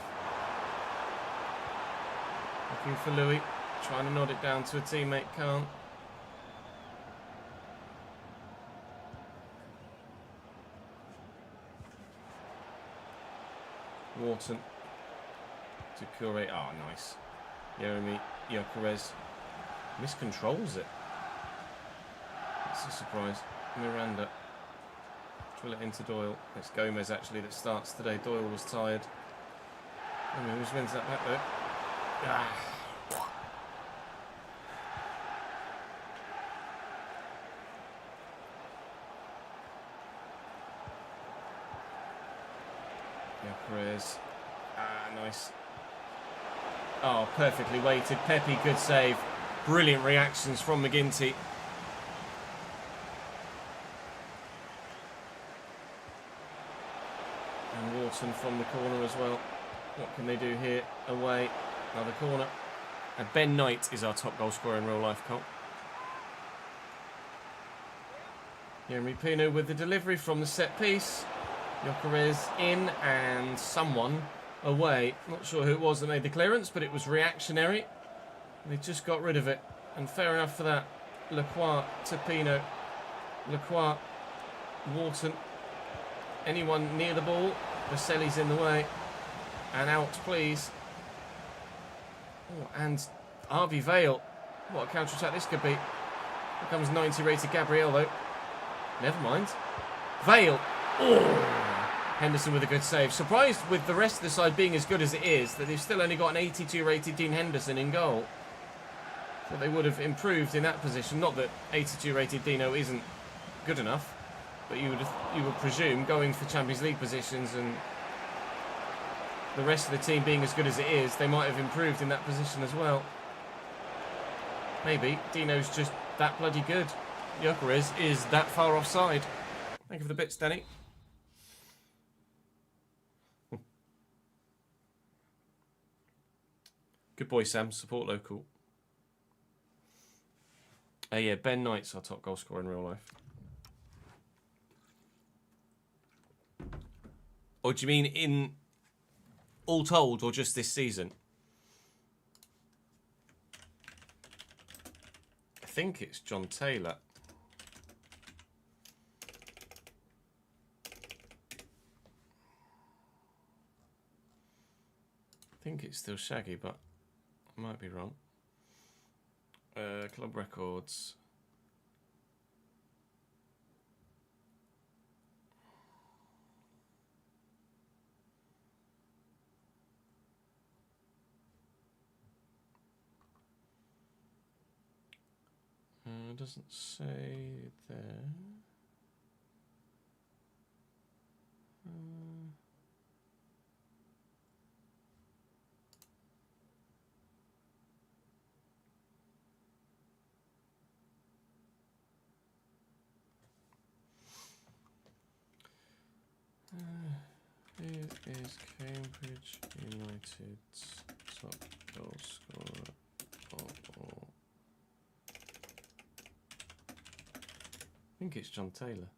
Looking for Louis. Trying to nod it down to a teammate. Can't. Wharton to Curé. Oh, nice. Jeremy Gyökeres miscontrols it. That's a surprise. Miranda. Drill it into Doyle. It's Gomez actually that starts today. Doyle was tired. Who wins that back though? Ah. Gyökeres. Nice. Oh, perfectly weighted. Pepe, good save. Brilliant reactions from McGinty. And Wharton from the corner as well. What can they do here? Away. Another corner. And Ben Knight is our top goal scorer in real life, Cole. Jeremy Pino with the delivery from the set piece. Gyökeres in and someone away. Not sure who it was that made the clearance, but it was reactionary. They just got rid of it. And fair enough for that. Lacroix to Pino. Lacroix. Wharton. Anyone near the ball? Vaselli's in the way. And out, please. Oh, and Harvey Vale. What a counter-attack this could be. Here comes 90 rated Gabriel, though. Never mind. Vale. Oh. Henderson with a good save. Surprised with the rest of the side being as good as it is that they've still only got an 82 rated Dean Henderson in goal. So they would have improved in that position. Not that 82 rated Dino isn't good enough, but you would presume going for Champions League positions and the rest of the team being as good as it is, they might have improved in that position as well. Maybe Dino's just that bloody good. Gyökeres is that far offside. Thank you for the bits, Danny. Good boy, Sam. Support local. Yeah, Ben Knight's our top goal scorer in real life. Or do you mean in all told, or just this season? I think it's John Taylor. I think it's still Shaggy, but I might be wrong. Club records. It doesn't say there. Who is Cambridge United's top goal scorer of all? I think it's John Taylor.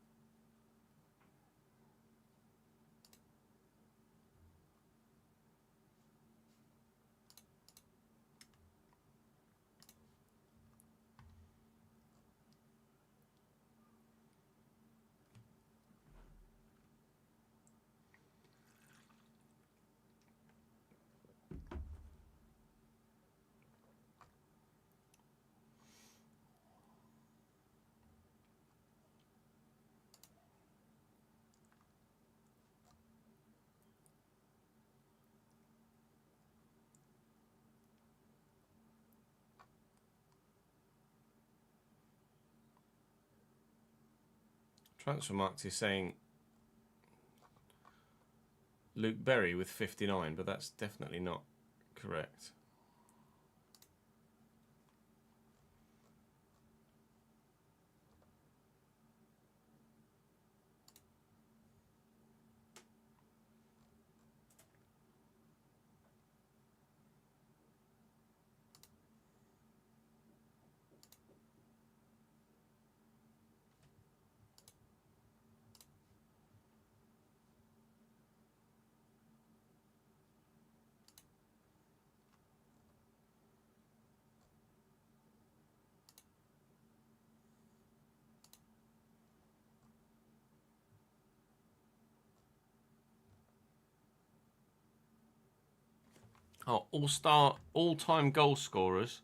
Transfermarkt is saying Luke Berry with 59, but that's definitely not correct. Oh, all-time goal scorers.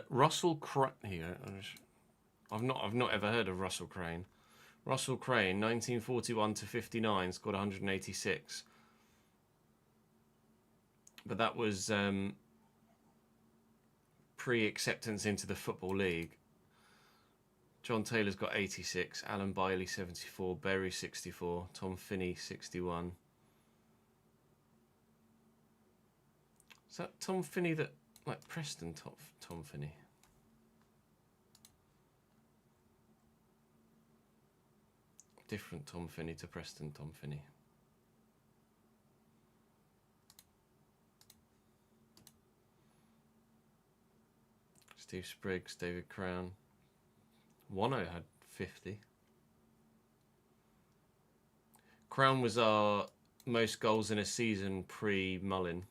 Russell Crane. Here, I've not ever heard of Russell Crane. Russell Crane, 1941 to 59, scored 186. But that was pre-acceptance into the Football League. John Taylor's got 86, Alan Bailey 74, Berry 64, Tom Finney 61. Is that Tom Finney that, like Preston Tom Finney? Different Tom Finney to Preston Tom Finney. Steve Spriggs, David Crown. Wano had 50. Crown was our most goals in a season pre-Mullin.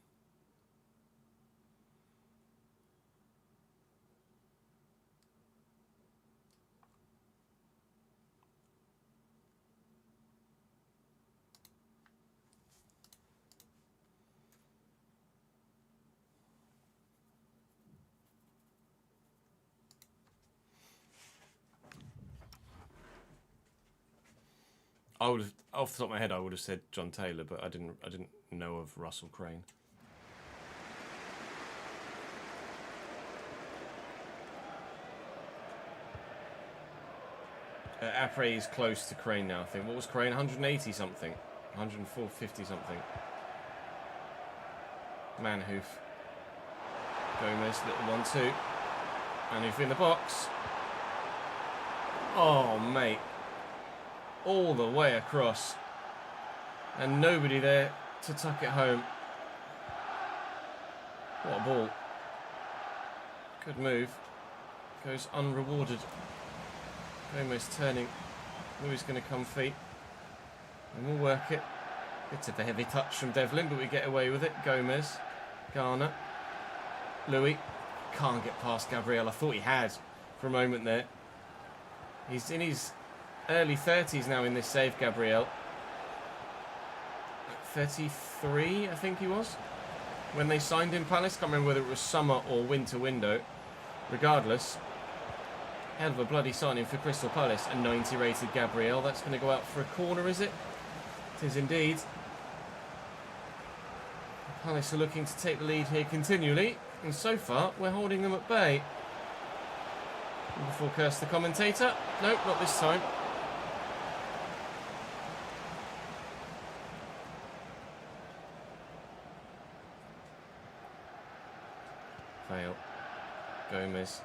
I would have, off the top of my head, I would have said John Taylor, but I didn't know of Russell Crane. Apre is close to Crane now, I think. What was Crane? 180 something, 150 something. Manhoof. Gomez, little 1-2. Manhoof in the box. Oh, mate. All the way across. And nobody there to tuck it home. What a ball. Good move. Goes unrewarded. Gomez turning. Louis going to come feet. And we'll work it. Bit of a heavy touch from Devlin, but we get away with it. Gomez. Garner. Louis. Can't get past Gabriel. I thought he had for a moment there. He's in his early 30s now in this save, Gabriel. 33, I think he was, when they signed him, Palace. Can't remember whether it was summer or winter window. Regardless, hell of a bloody signing for Crystal Palace. A 90 rated Gabriel. That's going to go out for a corner, is it? It is indeed. Palace are looking to take the lead here continually, and so far we're holding them at bay. Before curse the commentator. Nope, not this time. Fail. Gomez.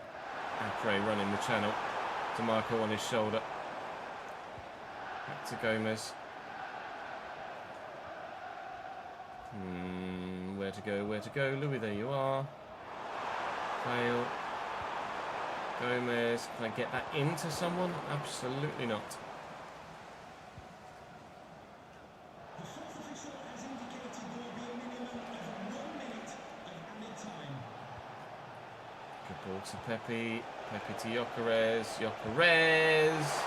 Apre running the channel. DeMarco on his shoulder. Back to Gomez. Where to go, where to go? Louis, there you are. Fail. Gomez. Can I get that into someone? Absolutely not. Ball to Pepe. Pepe to Gyökeres. Gyökeres.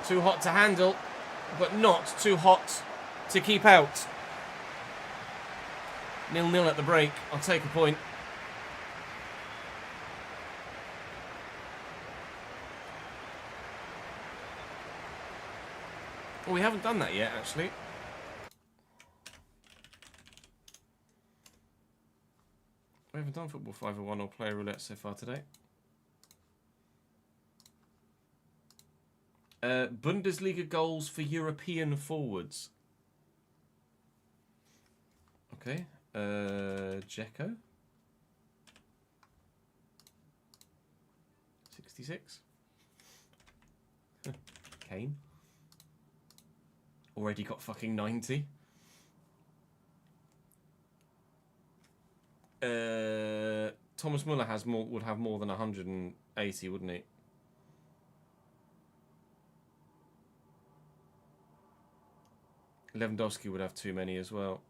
Too hot to handle, but not too hot to keep out. 0-0 at the break. I'll take a point. Oh, we haven't done that yet, actually. We haven't done Football 501 or Player Roulette so far today. Bundesliga goals for European forwards. Okay. Dzeko. 66. Kane. Already got fucking 90. Thomas Muller would have more than 180, wouldn't he? Lewandowski would have too many as well.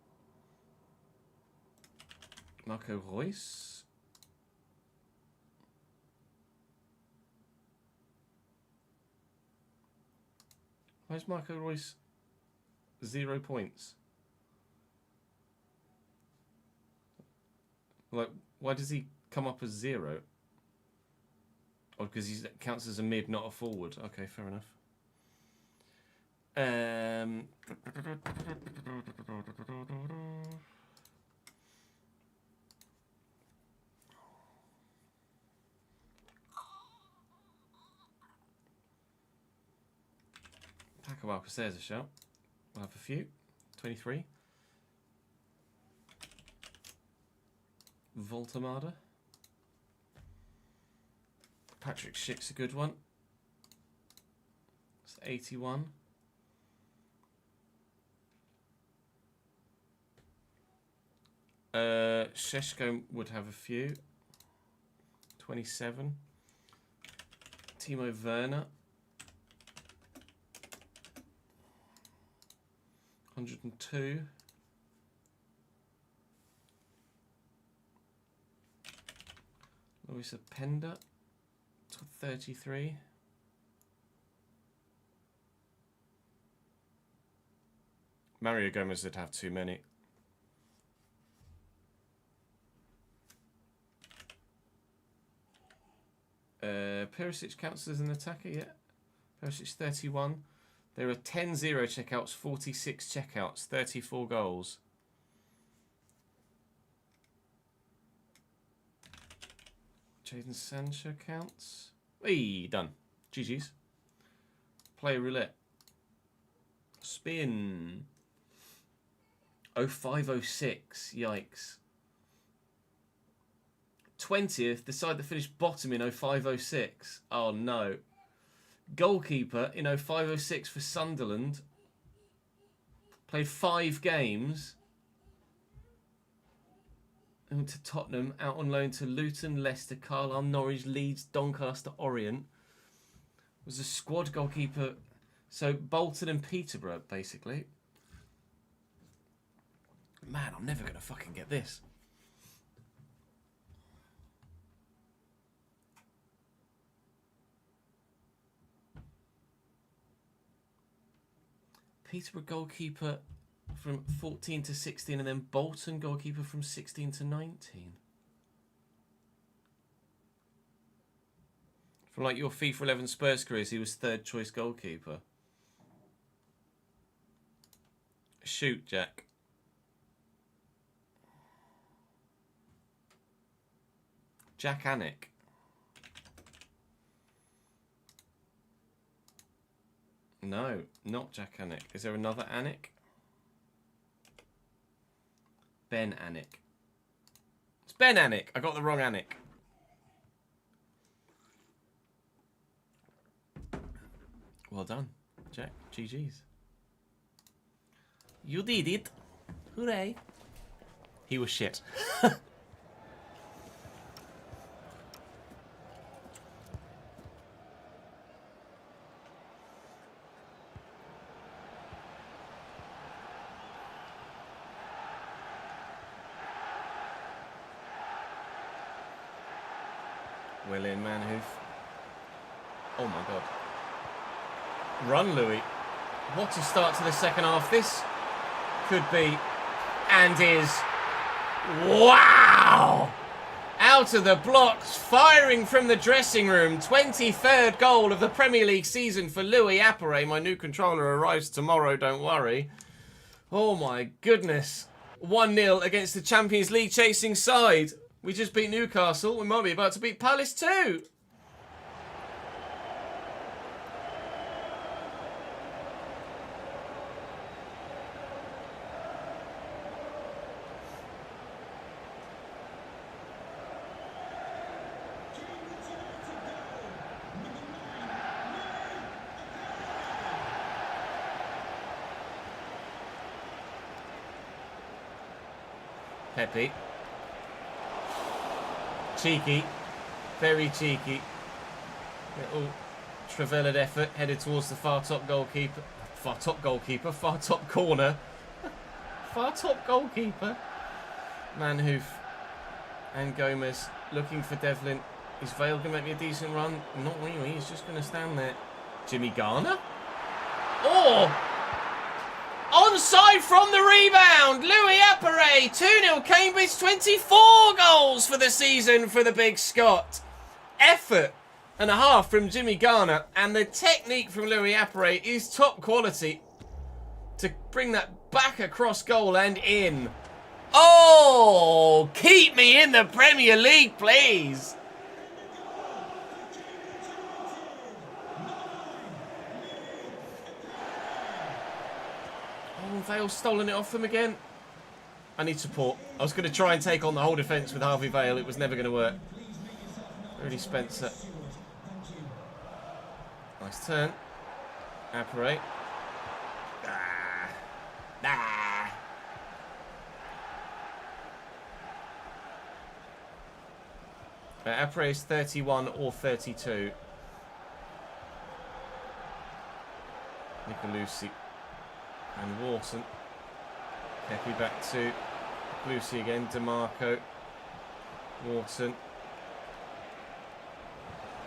Marco Reus. Where's Marco Reus? 0 points. Like, why does he come up as 0? Or because he counts as a mid, not a forward. Okay, fair enough. Paco, there's a shout. We'll have a few. 23. Voltamada. Patrick Schick's a good one. It's 81. Šeško would have a few. 27. Timo Werner. 102. Luis Openda. 33. Mario Gomez did have too many. Perisic counts as an attacker, yeah. Perisic 31. There are 10-0 checkouts, 46 checkouts, 34 goals. Jadon Sancho counts. Hey, done. GG's. Play roulette. Spin. 0506. Yikes. 20th. The side that finished bottom in 0506. Oh no. Goalkeeper in 0506 for Sunderland. Played 5 games. And to Tottenham, out on loan to Luton, Leicester, Carlisle, Norwich, Leeds, Doncaster, Orient. Was a squad goalkeeper. So Bolton and Peterborough, basically. Man, I'm never going to fucking get this. Peterborough goalkeeper from 14 to 16, and then Bolton goalkeeper from 16 to 19. From like your FIFA 11 Spurs careers, he was 3rd choice goalkeeper. Shoot, Jack. Jack Anik. No, not Jack Anik. Is there another Anik? Ben Anik. It's Ben Anik. I got the wrong Anik. Well done, Jack. GG's. You did it. Hooray. He was shit. Well in, Manhoof. Oh my god. Run, Louis. What a start to the second half this could be and is. Wow! Out of the blocks, firing from the dressing room. 23rd goal of the Premier League season for Louis Appere. My new controller arrives tomorrow, don't worry. Oh my goodness. 1-0 against the Champions League chasing side. We just beat Newcastle. We might be about to beat Palace too. Pepe. Cheeky. Very cheeky. Little travellaed effort headed towards the far top goalkeeper. Far top goalkeeper. Far top corner. Far top goalkeeper. Manhoof and Gomez looking for Devlin. Is Vale going to make me a decent run? Not really. He's just going to stand there. Jimmy Garner? Oh! On onside from the rebound. Louis Appere, 2-0 Cambridge, 24 goals for the season for the big Scot. Effort and a half from Jimmy Garner, and the technique from Louis Appere is top quality to bring that back across goal and in. Oh, keep me in the Premier League, please. Oh, Vale's stolen it off them again. I need support. I was going to try and take on the whole defence with Harvey Vale. It was never going to work. Rudy Spencer. Nice turn. Appere. Appere is 31 or 32. Nicolucci and Wharton. Pepe back to Lucy again. DeMarco. Wharton.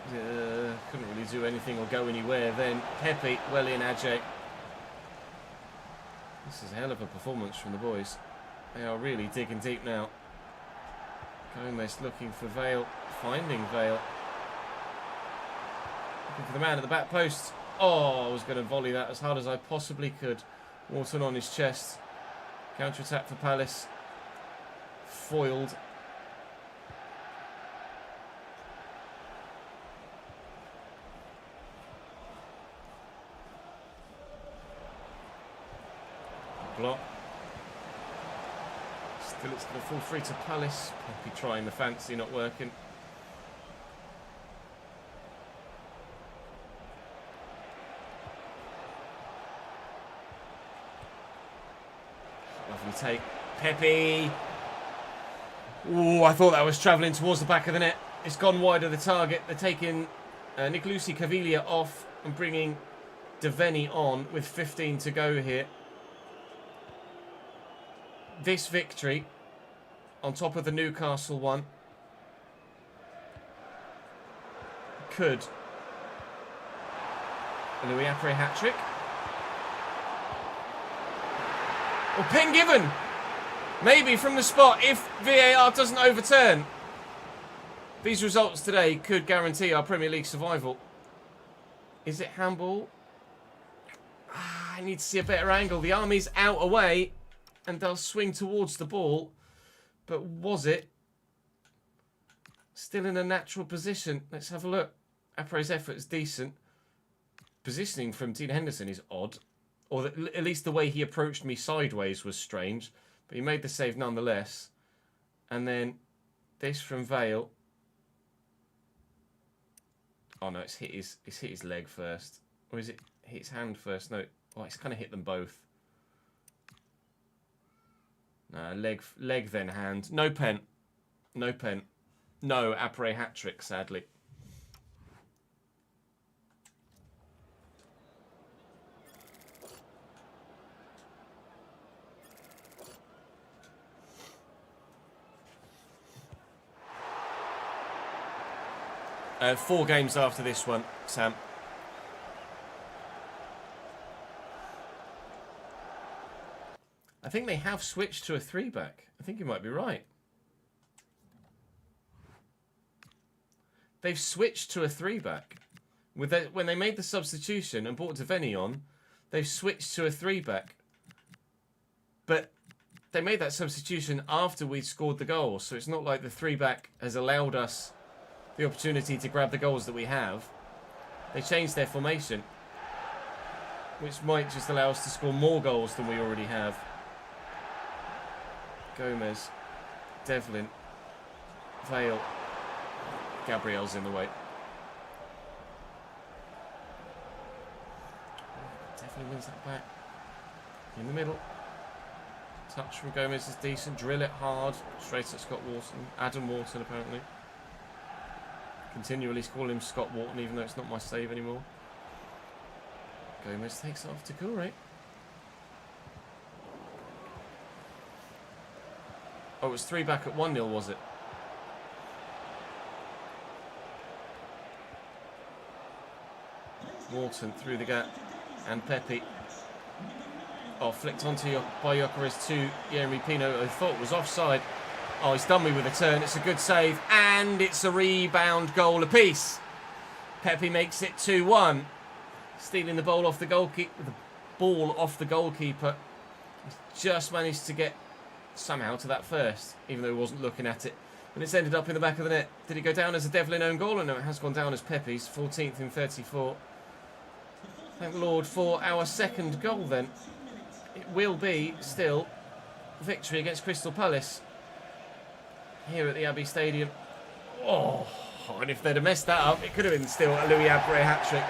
Couldn't really do anything or go anywhere then. Pepe well in Ajay. This is a hell of a performance from the boys. They are really digging deep now. Gomez looking for Vale, finding Vale. Looking for the man at the back post. Oh, I was going to volley that as hard as I possibly could. Wharton on his chest. Counter-attack for Palace. Foiled. Block. Still it's going to fall free to Palace. Poppy trying the fancy, not working. Lovely take. Pepe. Ooh, I thought that was travelling towards the back of the net. It's gone wide of the target. They're taking Nicolucci Caviglia off and bringing Devaney on with 15 to go here. This victory, on top of the Newcastle one, could. A Louis Appere hat-trick. Or pin given. Maybe from the spot if VAR doesn't overturn. These results today could guarantee our Premier League survival. Is it handball? I need to see a better angle. The army's out away. And they'll swing towards the ball. But was it? Still in a natural position. Let's have a look. Appere's effort is decent. Positioning from Dean Henderson is odd. Or at least the way he approached me sideways was strange. But he made the save nonetheless. And then this from Vale. Oh no, it's hit his leg first. Or is it hit his hand first? No. Oh, it's kind of hit them both. No, leg then hand. No pen. No pen. No Appere hat-trick, sadly. Four games after this one, Sam. I think they have switched to a 3-back. I think you might be right. They've switched to a 3-back. When they made the substitution and brought Devaney on, they've switched to a 3-back. But they made that substitution after we'd scored the goal, so it's not like the 3-back has allowed us the opportunity to grab the goals that we have. They changed their formation, which might just allow us to score more goals than we already have. Gomez, Devlin, Vale, Gabriel's in the way. Devlin wins that back. In the middle. Touch from Gomez is decent. Drill it hard. Straight at Scott Wharton. Adam Wharton, apparently. Continually call him Scott Wharton, even though it's not my save anymore. Gomez takes it off to Toure. Oh, it was 3-back at 1-0, was it? Wharton through the gap. And Pepe. Oh, flicked onto by Gyökeres to Yeremy Pino. I thought was offside. Oh, he's done me with a turn. It's a good save. And it's a rebound goal apiece. Pepe makes it 2-1. Stealing the ball off the goalkeeper. The ball off the goalkeeper. He's just managed to get somehow to that first, even though he wasn't looking at it. And it's ended up in the back of the net. Did it go down as a Devlin own goal? Or no, it has gone down as Pepe's. 14th in 34. Thank the Lord for our second goal then. It will be still victory against Crystal Palace here at the Abbey Stadium. Oh, and if they'd have messed that up, it could have been still a Louis Abré hat-trick.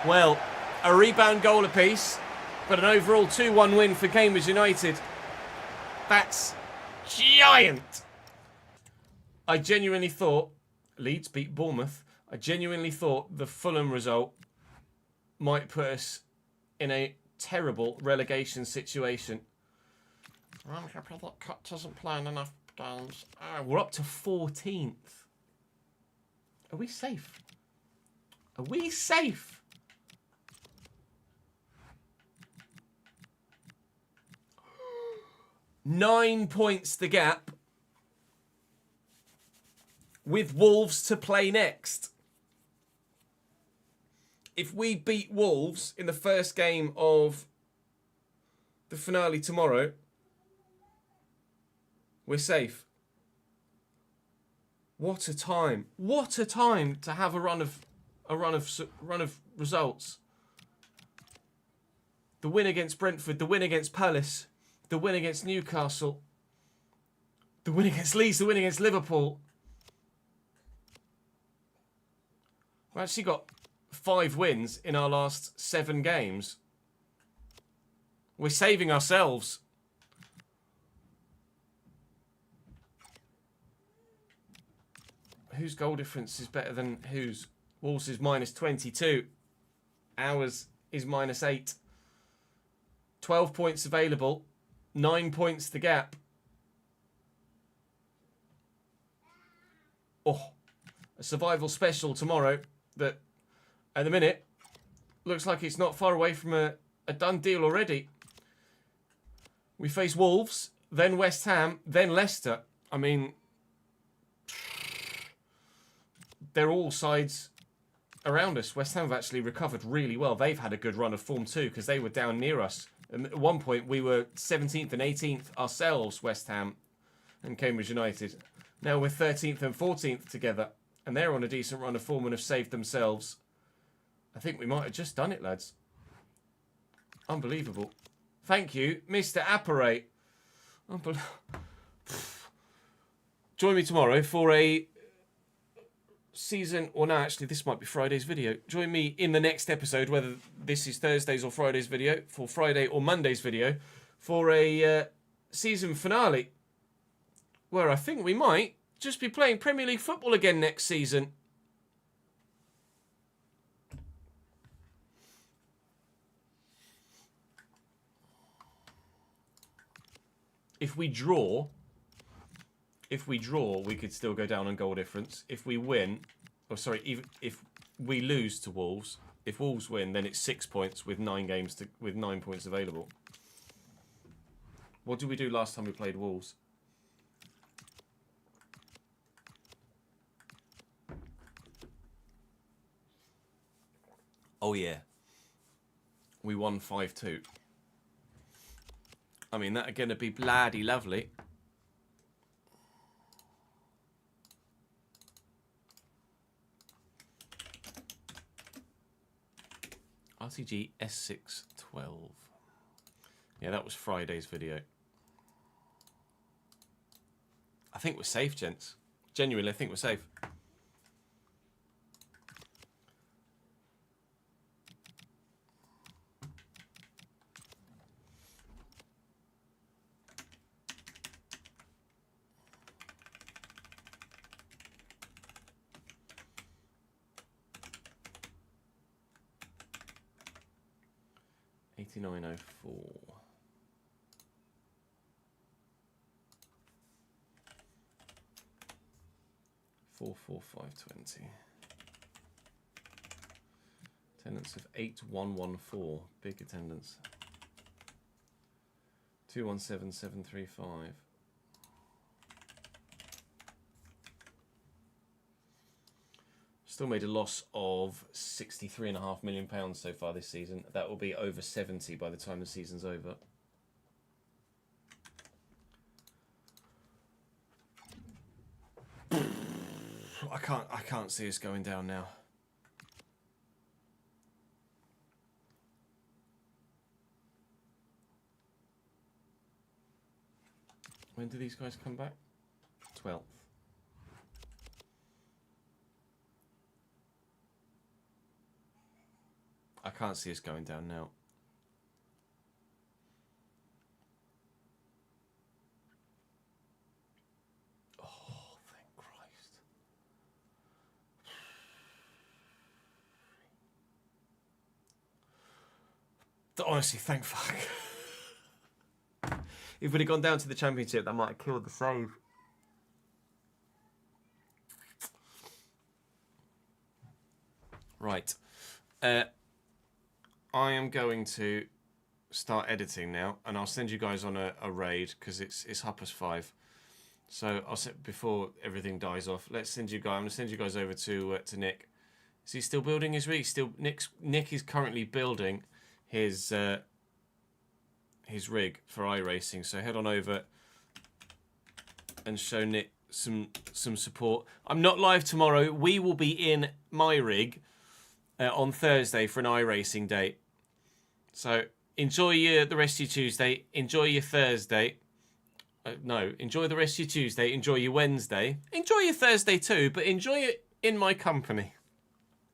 Well, a rebound goal apiece, but an overall 2-1 win for Cambridge United. That's giant. I genuinely thought Leeds beat Bournemouth. I genuinely thought the Fulham result might put us in a terrible relegation situation. I'm happy that Cut doesn't play in enough games. We're up to 14th. Are we safe? Are we safe? Nine points the gap, with Wolves to play next. If we beat Wolves in the first game of the finale tomorrow, we're safe. What a time! What a time to have a run of results. The win against Brentford, the win against Palace, the win against Newcastle, the win against Leeds, the win against Liverpool. We've actually got 5 wins in our last 7 games. We're saving ourselves. Whose goal difference is better than whose? Wolves is minus 22. Ours is minus 8. 12 points available. 9 points the gap. Oh, a survival special tomorrow that, at the minute, looks like it's not far away from a done deal already. We face Wolves, then West Ham, then Leicester. I mean, they're all sides around us. West Ham have actually recovered really well. They've had a good run of form too, because they were down near us. And at one point, we were 17th and 18th ourselves, West Ham and Cambridge United. Now we're 13th and 14th together, and they're on a decent run of form and have saved themselves. I think we might have just done it, lads. Unbelievable. Thank you, Mr. Apparate. Join me tomorrow for a season, or no, actually, this might be Friday's video. Join me in the next episode, whether this is Thursday's or Friday's video, for Friday or Monday's video, for a season finale, where I think we might just be playing Premier League football again next season. If we draw, we could still go down on goal difference. If we win, or sorry, even if we lose to Wolves, if Wolves win, then it's 6 points with 9 games with 9 points available. What did we do last time we played Wolves? Oh yeah, we won 5-2. I mean, that's going to be bloody lovely. Rtg S612. Yeah, that was Friday's video. I think we're safe, gents. Genuinely, I think we're safe. $89.04. 44520. Attendance of 8114. Big attendance. 217735. Still made a loss of £63.5 million so far this season. That will be over 70 by the time the season's over. I can't see us going down now. When do these guys come back? 12th. I can't see us going down now. Oh, thank Christ. Honestly, thank fuck. If we'd have gone down to the Championship, that might have killed the save. Right. I am going to start editing now, and I'll send you guys on a raid because it's 5:30. So I'll set before everything dies off. Let's send you guys. I'm gonna send you guys over to Nick. Is he still building his rig? Nick is currently building his rig for iRacing. So head on over and show Nick some support. I'm not live tomorrow. We will be in my rig on Thursday for an iRacing date. So enjoy the rest of your Tuesday. Enjoy your Thursday. No, enjoy the rest of your Tuesday. Enjoy your Wednesday. Enjoy your Thursday too, but enjoy it in my company.